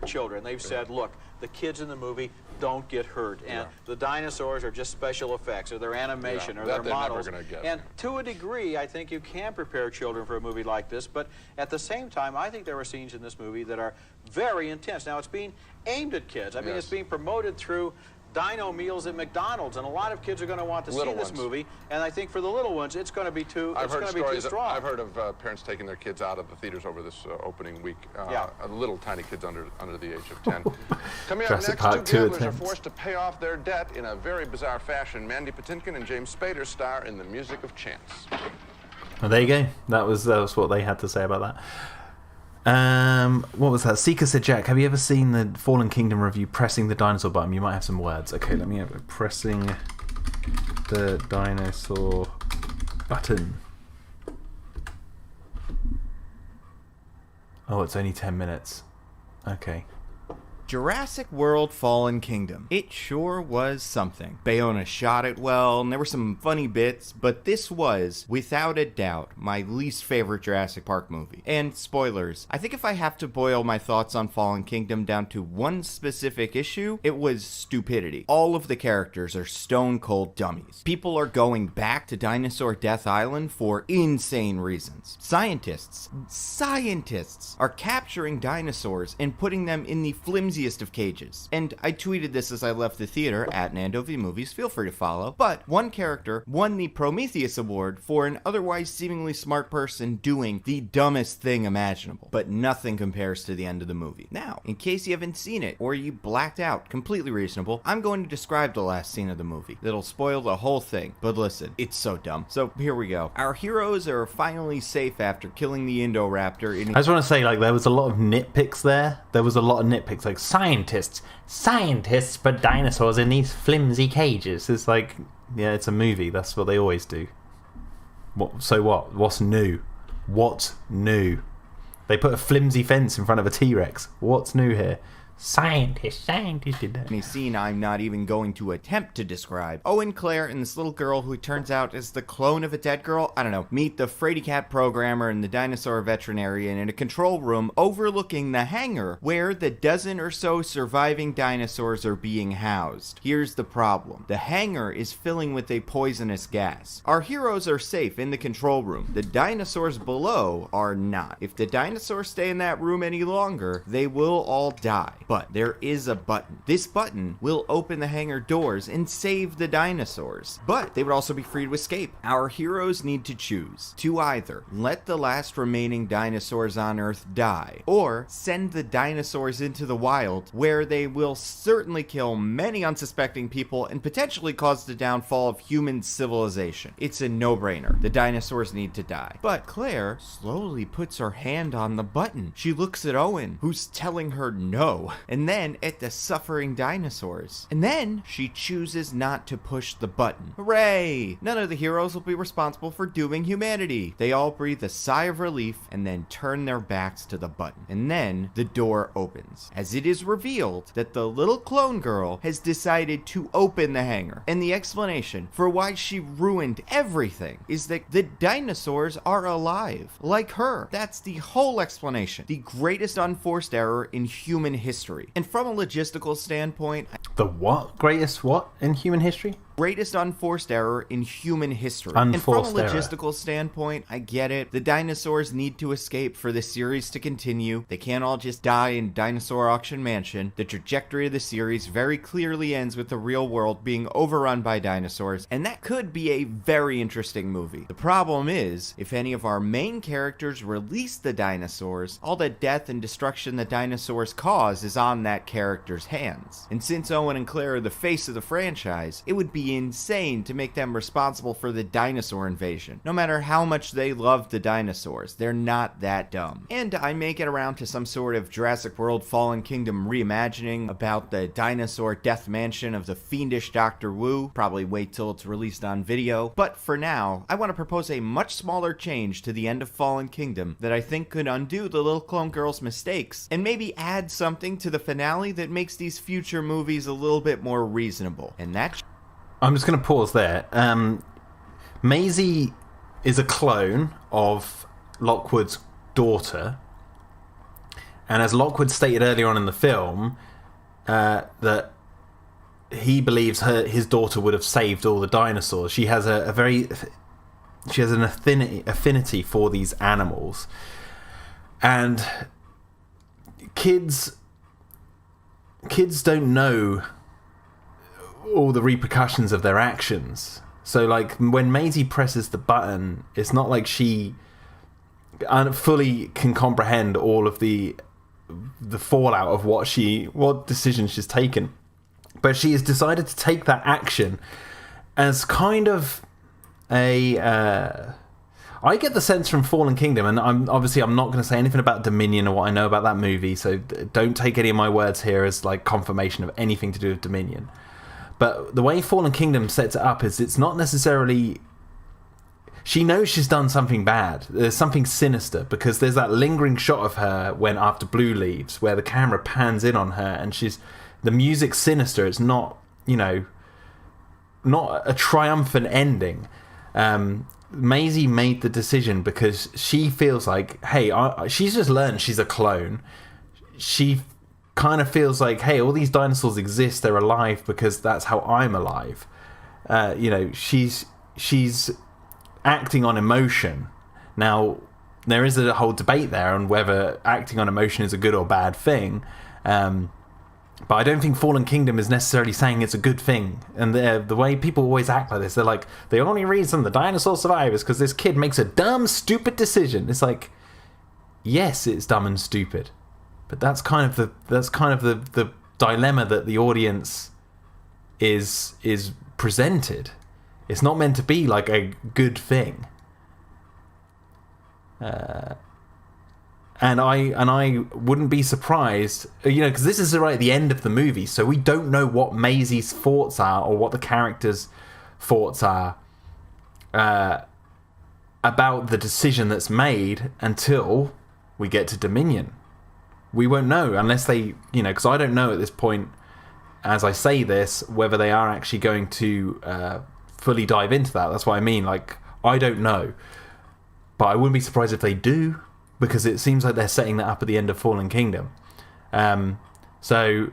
children. They've said, look, the kids in the movie don't get hurt, and the dinosaurs are just special effects, or their animation, or their models. And to a degree, I think you can prepare children for a movie like this, but at the same time, I think there are scenes in this movie that are very intense. Now, it's being aimed at kids. I mean, it's being promoted through dino meals at McDonald's, and a lot of kids are going to want to see this movie, and I think for the little ones it's going to be too strong. I've heard of parents taking their kids out of the theaters over this opening week, little tiny kids under the age of 10. Coming up next, 2 gamblers are forced to pay off their debt in a very bizarre fashion. Mandy Patinkin and James Spader star in The Music of Chance. Well, there you go. That was what they had to say about that. What was that? Seeker said, Jack, have you ever seen the Fallen Kingdom review Pressing the Dinosaur Button? You might have some words. Okay, let me have it. Pressing the Dinosaur Button. Oh, it's only 10 minutes. Okay. Jurassic World Fallen Kingdom. It sure was something. Bayona shot it well, and there were some funny bits, but this was, without a doubt, my least favorite Jurassic Park movie. And spoilers, I think if I have to boil my thoughts on Fallen Kingdom down to one specific issue, it was stupidity. All of the characters are stone cold dummies. People are going back to Dinosaur Death Island for insane reasons. Scientists are capturing dinosaurs and putting them in the flimsiest of cages. And I tweeted this as I left the theater at NandoVMovies, feel free to follow. But one character won the Prometheus Award for an otherwise seemingly smart person doing the dumbest thing imaginable. But nothing compares to the end of the movie. Now, in case you haven't seen it or you blacked out, completely reasonable, I'm going to describe the last scene of the movie. That'll spoil the whole thing. But listen, it's so dumb. So here we go. Our heroes are finally safe after killing the Indoraptor. I just want to say, like, there was a lot of nitpicks there. There was a lot of nitpicks, like Scientists put dinosaurs in these flimsy cages. It's like, yeah, it's a movie. That's what they always do. So what? What's new? What's new? They put a flimsy fence in front of a T-Rex. What's new here? Scientist did that. A scene I'm not even going to attempt to describe. Owen, Claire, and this little girl who turns out is the clone of a dead girl, I don't know, meet the Frady Cat programmer and the dinosaur veterinarian in a control room overlooking the hangar where the dozen or so surviving dinosaurs are being housed. Here's the problem. The hangar is filling with a poisonous gas. Our heroes are safe in the control room. The dinosaurs below are not. If the dinosaurs stay in that room any longer, they will all die. But there is a button. This button will open the hangar doors and save the dinosaurs. But they would also be free to escape. Our heroes need to choose to either let the last remaining dinosaurs on Earth die, or send the dinosaurs into the wild, where they will certainly kill many unsuspecting people and potentially cause the downfall of human civilization. It's a no-brainer. The dinosaurs need to die. But Claire slowly puts her hand on the button. She looks at Owen, who's telling her no, and then at the suffering dinosaurs. And then she chooses not to push the button. Hooray! None of the heroes will be responsible for dooming humanity. They all breathe a sigh of relief and then turn their backs to the button. And then the door opens, as it is revealed that the little clone girl has decided to open the hangar. And the explanation for why she ruined everything is that the dinosaurs are alive, like her. That's the whole explanation. The greatest unforced error in human history. And from a logistical standpoint, The what? Greatest what in human history? greatest unforced error in human history. Unforced and from a error. logistical standpoint, I get it. The dinosaurs need to escape for the series to continue. They can't all just die in Dinosaur Auction Mansion. The trajectory of the series very clearly ends with the real world being overrun by dinosaurs, and that could be a very interesting movie. The problem is, if any of our main characters release the dinosaurs, all the death and destruction the dinosaurs cause is on that character's hands. And since Owen and Claire are the face of the franchise, it would be insane to make them responsible for the dinosaur invasion. No matter how much they love the dinosaurs, they're not that dumb. And I may get around to some sort of Jurassic World Fallen Kingdom reimagining about the dinosaur death mansion of the fiendish Dr. Wu. Probably wait till it's released on video. But for now, I want to propose a much smaller change to the end of Fallen Kingdom that I think could undo the little clone girl's mistakes and maybe add something to the finale that makes these future movies a little bit more reasonable. And that's I'm just going to pause there. Maisie is a clone of Lockwood's daughter. And as Lockwood stated earlier on in the film, that he believes his daughter would have saved all the dinosaurs. She has she has an affinity for these animals. And kids don't know all the repercussions of their actions. So like when Maisie presses the button, it's not like she fully can comprehend all of the fallout of what decision she's taken, but she has decided to take that action as kind of a I get the sense from Fallen Kingdom, and I'm not going to say anything about Dominion or what I know about that movie, so don't take any of my words here as like confirmation of anything to do with Dominion. But the way Fallen Kingdom sets it up is it's not necessarily... She knows she's done something bad. There's something sinister, because there's that lingering shot of her when after Blue leaves, where the camera pans in on her, and the music's sinister. It's not, not a triumphant ending. Maisie made the decision because she feels like, hey, she's just learned she's a clone. She kind of feels like, hey, all these dinosaurs exist, they're alive because that's how I'm alive. She's acting on emotion. Now, there is a whole debate there on whether acting on emotion is a good or bad thing. But I don't think Fallen Kingdom is necessarily saying it's a good thing. And the way people always act like this, they're like, the only reason the dinosaurs survive is because this kid makes a dumb, stupid decision. It's like, yes, it's dumb and stupid, but that's kind of the dilemma that the audience is presented. It's not meant to be like a good thing. And I wouldn't be surprised, because this is right at the end of the movie, so we don't know what Maisie's thoughts are or what the characters' thoughts are about the decision that's made until we get to Dominion. we won't know unless they, because I don't know at this point, as I say this, whether they are actually going to fully dive into that. That's what I mean. Like, I don't know. But I wouldn't be surprised if they do, because it seems like they're setting that up at the end of Fallen Kingdom. So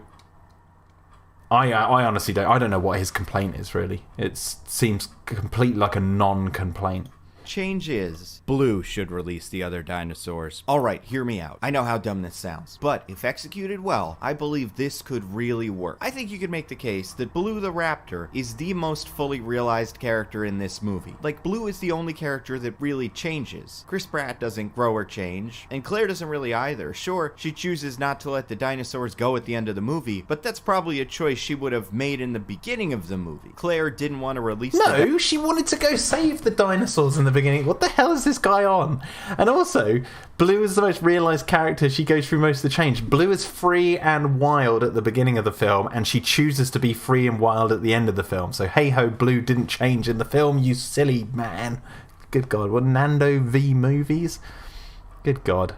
I honestly don't know what his complaint is, really. It seems completely like a non-complaint. Change is, Blue should release the other dinosaurs. Alright, hear me out. I know how dumb this sounds, but if executed well, I believe this could really work. I think you could make the case that Blue the Raptor is the most fully realized character in this movie. Like, Blue is the only character that really changes. Chris Pratt doesn't grow or change, and Claire doesn't really either. Sure, she chooses not to let the dinosaurs go at the end of the movie, but that's probably a choice she would have made in the beginning of the movie. Claire didn't want to release No, she wanted to go save the dinosaurs in the beginning. What the hell is this guy on? And also, Blue is the most realised character. She goes through most of the change. Blue is free and wild at the beginning of the film, and she chooses to be free and wild at the end of the film. So hey ho, Blue didn't change in the film, you silly man. Good God, what Nando V movies? Good God.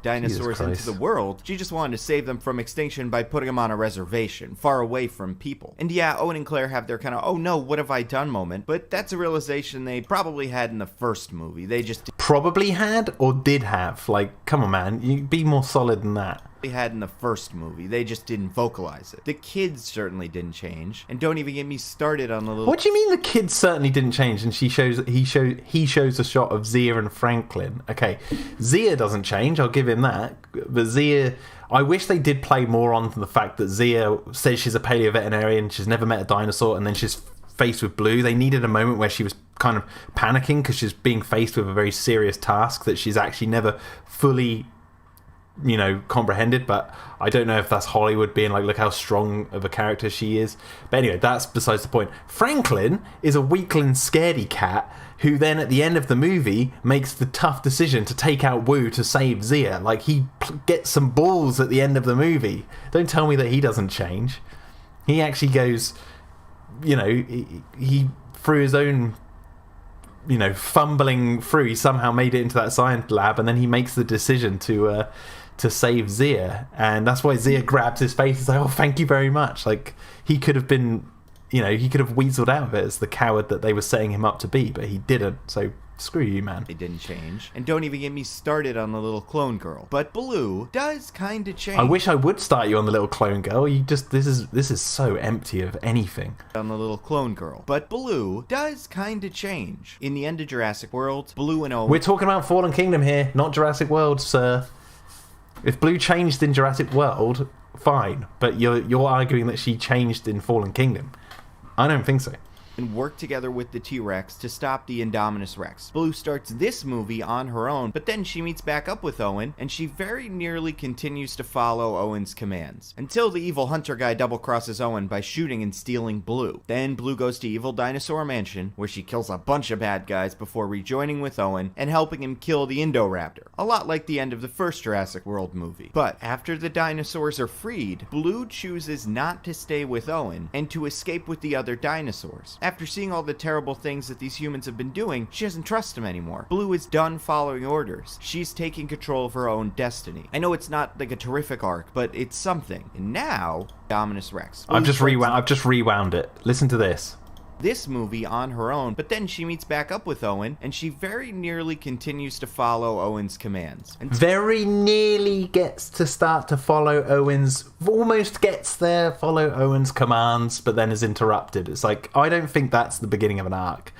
Dinosaurs into the world. She just wanted to save them from extinction by putting them on a reservation, far away from people. And yeah, Owen and Claire have their kind of, oh no, what have I done moment, but that's a realization they probably had in the first movie. They just probably had or did have. Like, come on, man, you be more solid than that. They had in the first movie. They just didn't vocalize it. The kids certainly didn't change, and don't even get me started on the little. What do you mean the kids certainly didn't change? And he shows a shot of Zia and Franklin. Okay, Zia doesn't change. I'll give him that. But Zia, I wish they did play more on the fact that Zia says she's a paleo-veterinarian. She's never met a dinosaur, and then she's faced with Blue. They needed a moment where she was kind of panicking because she's being faced with a very serious task that she's actually never fully comprehended. But I don't know if that's Hollywood being like, look how strong of a character she is. But anyway, that's besides the point. Franklin is a weakling scaredy cat who then at the end of the movie makes the tough decision to take out Wu to save Zia. Like, he gets some balls at the end of the movie. Don't tell me that he doesn't change. He actually goes, he through his own fumbling through, he somehow made it into that science lab, and then he makes the decision to save Zia, and that's why Zia grabs his face. He's like, oh, thank you very much. Like, he could have been, he could have weaseled out of it as the coward that they were setting him up to be, but he didn't. So screw you, man. They didn't change. And don't even get me started on the little clone girl. But Blue does kind of change. I wish I would start you on the little clone girl. This is so empty of anything. On the little clone girl. But Blue does kind of change. In the end of Jurassic World, Blue and Owen... We're talking about Fallen Kingdom here, not Jurassic World, sir. If Blue changed in Jurassic World, fine. But you're arguing that she changed in Fallen Kingdom. I don't think so. And work together with the T-Rex to stop the Indominus Rex. Blue starts this movie on her own, but then she meets back up with Owen, and she very nearly continues to follow Owen's commands. Until the evil hunter guy double-crosses Owen by shooting and stealing Blue. Then Blue goes to Evil Dinosaur Mansion, where she kills a bunch of bad guys before rejoining with Owen and helping him kill the Indoraptor. A lot like the end of the first Jurassic World movie. But after the dinosaurs are freed, Blue chooses not to stay with Owen and to escape with the other dinosaurs. After seeing all the terrible things that these humans have been doing, she doesn't trust them anymore. Blue is done following orders. She's taking control of her own destiny. I know it's not like a terrific arc, but it's something. And now, Indominus Rex. I've just rewound it. Listen to this. This movie on her own, but then she meets back up with Owen, and she very nearly continues to follow Owen's commands. And very nearly gets to start to follow Owen's, almost gets there, follow Owen's commands, but then is interrupted. It's like, I don't think that's the beginning of an arc.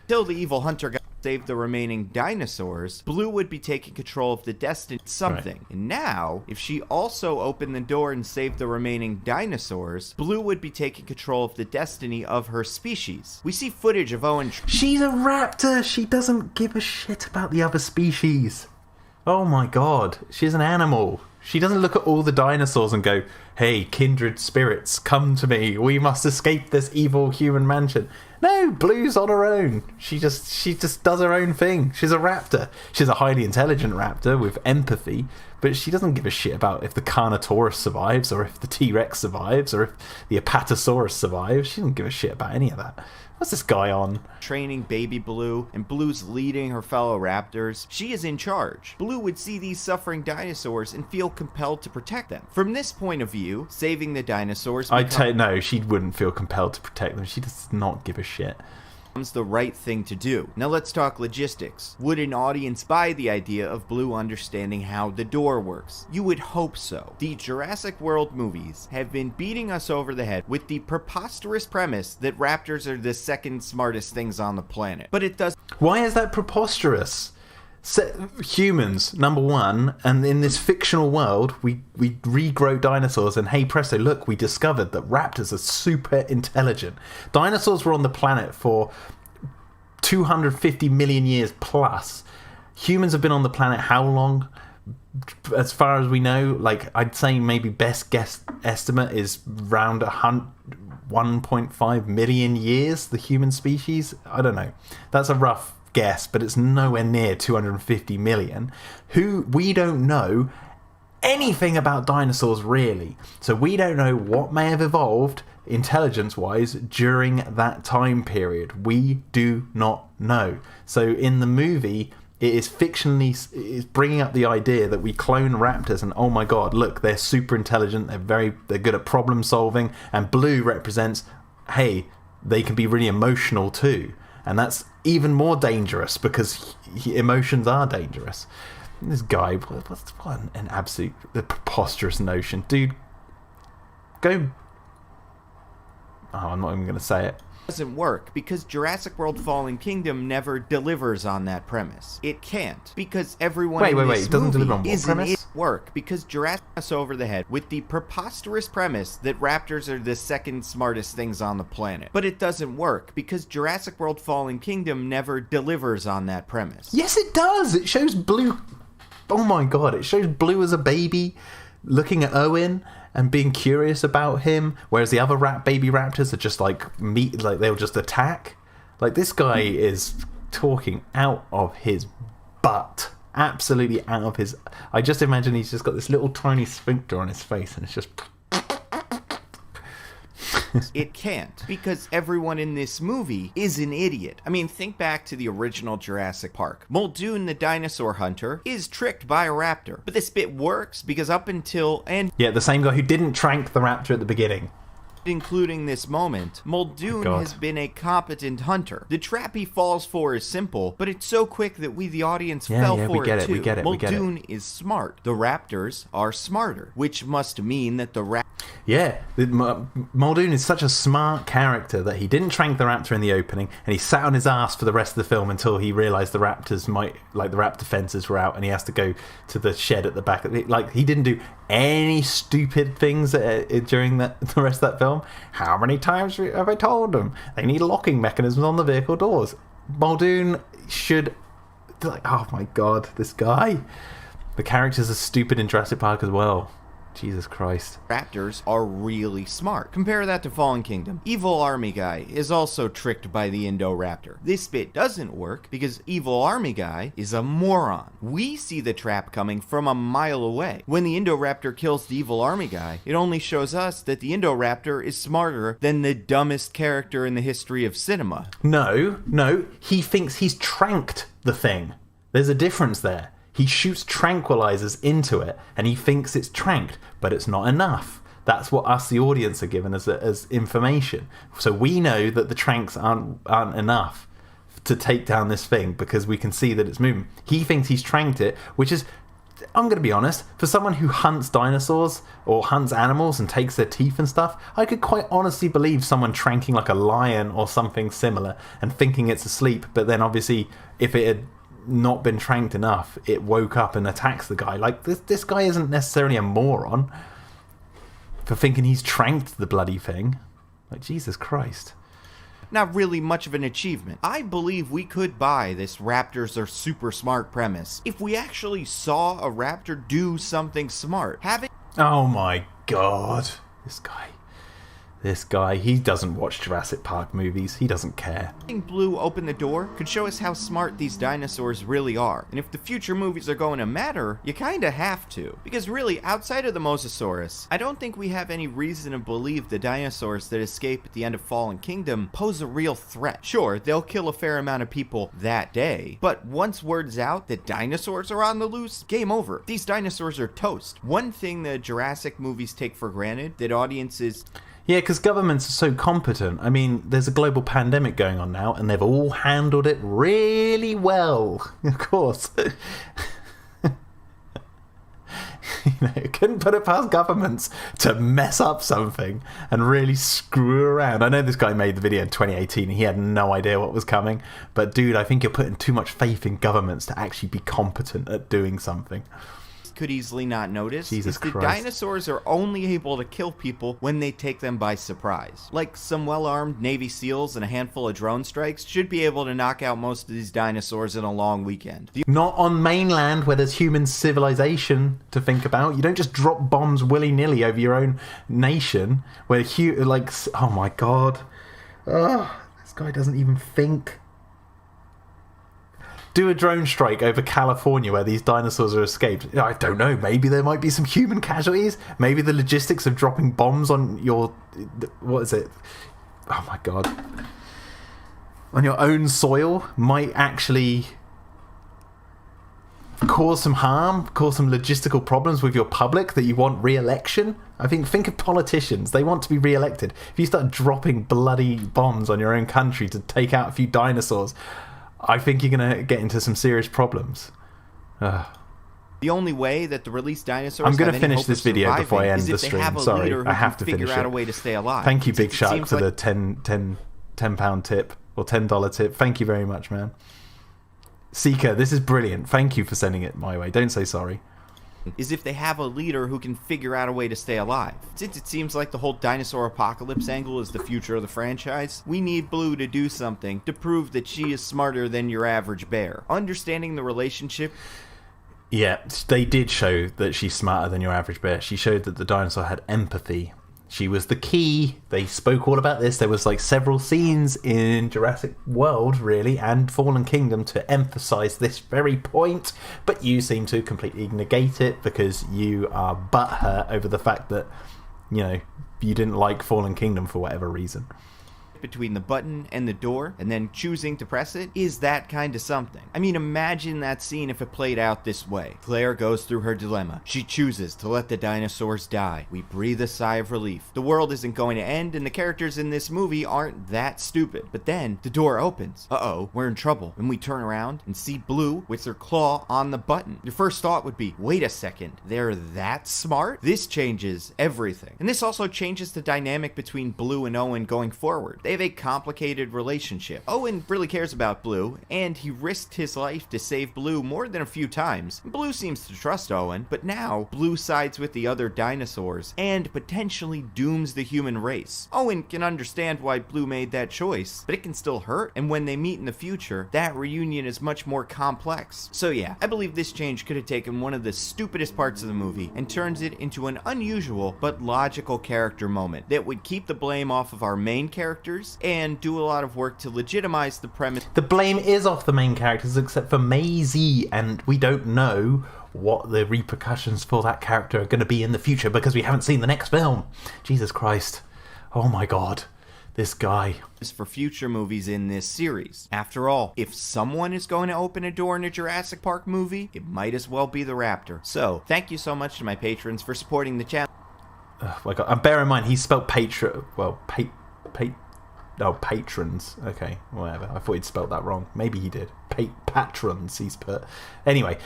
Until the evil hunter guy saved the remaining dinosaurs, Blue would be taking control of the destiny something. Right. And now, if she also opened the door and saved the remaining dinosaurs, Blue would be taking control of the destiny of her species. We see footage of Owen... She's a raptor! She doesn't give a shit about the other species. Oh my god, she's an animal. She doesn't look at all the dinosaurs and go, hey, kindred spirits, come to me. We must escape this evil human mansion. No, Blue's on her own. She just does her own thing. She's a raptor. She's a highly intelligent raptor with empathy, but she doesn't give a shit about if the Carnotaurus survives or if the T-Rex survives or if the Apatosaurus survives. She doesn't give a shit about any of that. What's this guy on? Training baby Blue, and Blue's leading her fellow raptors. She is in charge. Blue would see these suffering dinosaurs and feel compelled to protect them. From this point of view, saving the dinosaurs No, she wouldn't feel compelled to protect them. She does not give a shit. becomes the right thing to do. Now let's talk logistics. Would an audience buy the idea of Blue understanding how the door works? You would hope so. The Jurassic World movies have been beating us over the head with the preposterous premise that raptors are the second smartest things on the planet. But it does. Why is that preposterous? Humans, number one, and in this fictional world, we regrow dinosaurs, and hey presto, look, we discovered that raptors are super intelligent. Dinosaurs were on the planet for 250 million years plus. Humans have been on the planet how long? As far as we know, like, I'd say maybe best guess estimate is around 1.5 million years, the human species. I don't know. That's a rough guess, but it's nowhere near 250 million. We don't know anything about dinosaurs, really. So we don't know what may have evolved intelligence-wise during that time period. We do not know. So in the movie, it is fictionally bringing up the idea that we clone raptors, and oh my god, look, they're super intelligent, they're good at problem solving, and Blue represents, hey, they can be really emotional too. And that's even more dangerous because emotions are dangerous. This guy, what an absolute preposterous notion. Dude, go... Oh, I'm not even going to say it. Doesn't work because Jurassic World Fallen Kingdom never delivers on that premise. It can't because everyone in this it doesn't movie deliver on what isn't premise? it work because Jurassic us over the head with the preposterous premise that raptors are the second smartest things on the planet. But it doesn't work because Jurassic World Fallen Kingdom never delivers on that premise. Yes, it does. It shows Blue. Oh my god, it shows Blue as a baby looking at Owen and being curious about him, whereas the other baby raptors are just like they'll just attack. Like, this guy is talking out of his butt, absolutely out of his. I just imagine he's just got this little tiny sphincter on his face, and it's just. It can't because everyone in this movie is an idiot. I mean, think back to the original Jurassic Park. Muldoon, the dinosaur hunter, is tricked by a raptor, but this bit works because up until and the same guy who didn't trank the raptor at the beginning, including this moment, Muldoon has been a competent hunter. The trap he falls for is simple, but it's so quick that we, the audience, fell for it too. We get it. Muldoon is smart. The raptors are smarter, which must mean that the Muldoon is such a smart character that he didn't trank the raptor in the opening, and he sat on his ass for the rest of the film until he realised the raptors the raptor fences were out, and he has to go to the shed at the back. Like, he didn't do any stupid things during the rest of that film. How many times have I told them they need locking mechanisms on the vehicle doors? Muldoon should, oh my god, this guy. The characters are stupid in Jurassic Park as well. Jesus Christ. Raptors are really smart. Compare that to Fallen Kingdom. Evil Army Guy is also tricked by the Indoraptor. This bit doesn't work because Evil Army Guy is a moron. We see the trap coming from a mile away. When the Indoraptor kills the Evil Army Guy, it only shows us that the Indoraptor is smarter than the dumbest character in the history of cinema. No, he thinks he's tranked the thing. There's a difference there. He shoots tranquilizers into it, and he thinks it's tranked, but it's not enough. That's what us, the audience, are given as information. So we know that the tranks aren't enough to take down this thing because we can see that it's moving. He thinks he's tranked it, which is, I'm going to be honest, for someone who hunts dinosaurs or hunts animals and takes their teeth and stuff, I could quite honestly believe someone tranking like a lion or something similar and thinking it's asleep, but then obviously if it had not been tranked enough, it woke up and attacks the guy. Like, this guy isn't necessarily a moron for thinking he's tranked the bloody thing. Like, Jesus Christ. Not really much of an achievement. I believe we could buy this raptors are super smart premise if we actually saw a raptor do something smart. Oh my god. This guy. This guy, he doesn't watch Jurassic Park movies. He doesn't care. Letting Blue open the door could show us how smart these dinosaurs really are. And if the future movies are going to matter, you kinda have to. Because really, outside of the Mosasaurus, I don't think we have any reason to believe the dinosaurs that escape at the end of Fallen Kingdom pose a real threat. Sure, they'll kill a fair amount of people that day, but once word's out that dinosaurs are on the loose, game over. These dinosaurs are toast. One thing the Jurassic movies take for granted that audiences... Yeah, because governments are so competent. I mean, there's a global pandemic going on now, and they've all handled it really well. Of course. Couldn't put it past governments to mess up something and really screw around. I know this guy made the video in 2018 and he had no idea what was coming. But dude, I think you're putting too much faith in governments to actually be competent at doing something. Could easily not notice Jesus is the Christ. dinosaurs are only able to kill people when they take them by surprise. Like some well-armed Navy SEALs and a handful of drone strikes should be able to knock out most of these dinosaurs in a long weekend. Not on mainland where there's human civilization to think about. You don't just drop bombs willy-nilly over your own nation where oh my god. This guy doesn't even think. Do a drone strike over California where these dinosaurs are escaped. I don't know. Maybe there might be some human casualties. Maybe the logistics of dropping bombs on your... What is it? Oh my god. On your own soil might actually cause some harm, cause some logistical problems with your public that you want re-election. Think of politicians. They want to be re-elected. If you start dropping bloody bombs on your own country to take out a few dinosaurs... I think you're going to get into some serious problems. The only way that the released dinosaurs I'm going to have any finish hope this of video before I end surviving the is if they stream. have a Sorry, leader who I have can to figure finish out a it. way to stay alive. Thank you, Big It Shark, seems for like the £10 tip or $10 tip. Thank you very much, man. Seeker, this is brilliant. Thank you for sending it my way. Don't say sorry. Is if they have a leader who can figure out a way to stay alive. Since it seems like the whole dinosaur apocalypse angle is the future of the franchise, we need Blue to do something to prove that she is smarter than your average bear. Understanding the relationship... Yeah, they did show that she's smarter than your average bear. She showed that the dinosaur had empathy. She was the key. They spoke all about this. There was several scenes in Jurassic World, really, and Fallen Kingdom to emphasize this very point, but you seem to completely negate it because you are butthurt over the fact that, you didn't like Fallen Kingdom for whatever reason. Between the button and the door, and then choosing to press it, is that kind of something. I mean, imagine that scene if it played out this way. Claire goes through her dilemma. She chooses to let the dinosaurs die. We breathe a sigh of relief. The world isn't going to end, and the characters in this movie aren't that stupid. But then, the door opens. Uh-oh, we're in trouble. And we turn around and see Blue with her claw on the button. Your first thought would be, wait a second, they're that smart? This changes everything. And this also changes the dynamic between Blue and Owen going forward. They have a complicated relationship. Owen really cares about Blue, and he risked his life to save Blue more than a few times. Blue seems to trust Owen, but now Blue sides with the other dinosaurs and potentially dooms the human race. Owen can understand why Blue made that choice, but it can still hurt, and when they meet in the future, that reunion is much more complex. So yeah, I believe this change could have taken one of the stupidest parts of the movie and turns it into an unusual but logical character moment that would keep the blame off of our main characters and do a lot of work to legitimize the premise. The blame is off the main characters except for Maisie, and we don't know what the repercussions for that character are going to be in the future because we haven't seen the next film. Jesus Christ. Oh my god. This guy. For future movies in this series. After all, if someone is going to open a door in a Jurassic Park movie, it might as well be the Raptor. So, thank you so much to my patrons for supporting the channel. Oh my god. And bear in mind, he spelled patrons. Okay, whatever. I thought he'd spelled that wrong. Maybe he did. Patrons, he's put. Anyway,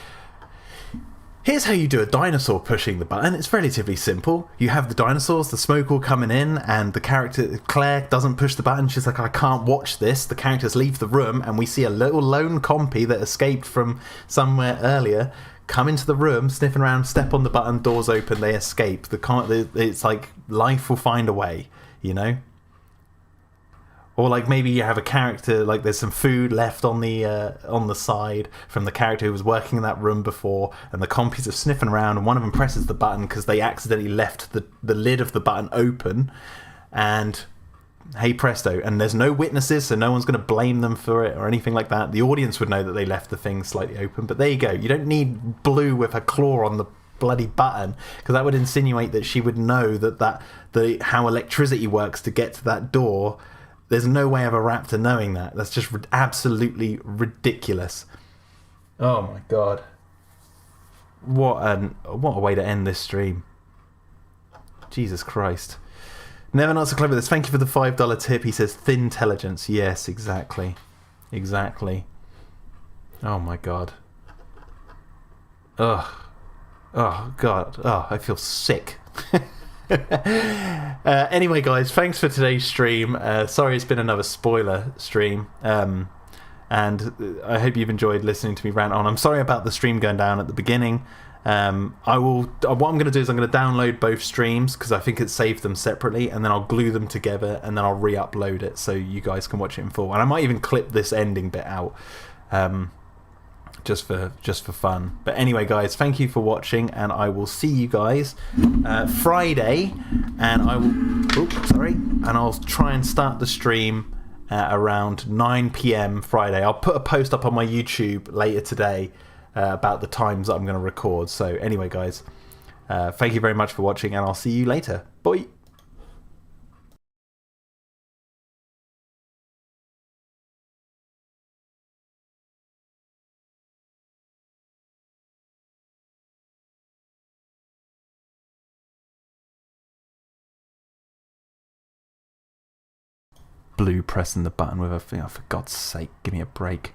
here's how you do a dinosaur pushing the button. It's relatively simple. You have the dinosaurs, the smoke all coming in, and the character, Claire, doesn't push the button. She's like, I can't watch this. The characters leave the room, and we see a little lone compy that escaped from somewhere earlier come into the room, sniffing around, step on the button, doors open, they escape. It's like life will find a way, Or maybe you have a character, there's some food left on the side from the character who was working in that room before, and the compies are sniffing around, and one of them presses the button because they accidentally left the lid of the button open, and hey presto, and there's no witnesses, so no one's going to blame them for it or anything like that. The audience would know that they left the thing slightly open, but there you go. You don't need Blue with her claw on the bloody button, because that would insinuate that she would know how electricity works to get to that door. There's no way of a raptor knowing that. That's just absolutely ridiculous. Oh my god, what a way to end this stream. Jesus Christ. Never not so clever this. Thank you for the $5 tip. He says thin intelligence. Yes, exactly. Oh my god. Ugh. Oh god. Oh, I feel sick. Anyway, guys, thanks for today's stream. Sorry it's been another spoiler stream. And I hope you've enjoyed listening to me rant on. I'm sorry about the stream going down at the beginning. What I'm going to do is I'm going to download both streams, because I think it saved them separately, and then I'll glue them together, and then I'll re-upload it so you guys can watch it in full. And I might even clip this ending bit out, just for fun. But anyway, guys, thank you for watching, and I will see you guys Friday, and I'll try and start the stream around 9 p.m. Friday. I'll put a post up on my YouTube later today about the times that I'm going to record. So anyway, guys, thank you very much for watching, and I'll see you later. Bye. Blue pressing the button with her finger. For God's sake, give me a break.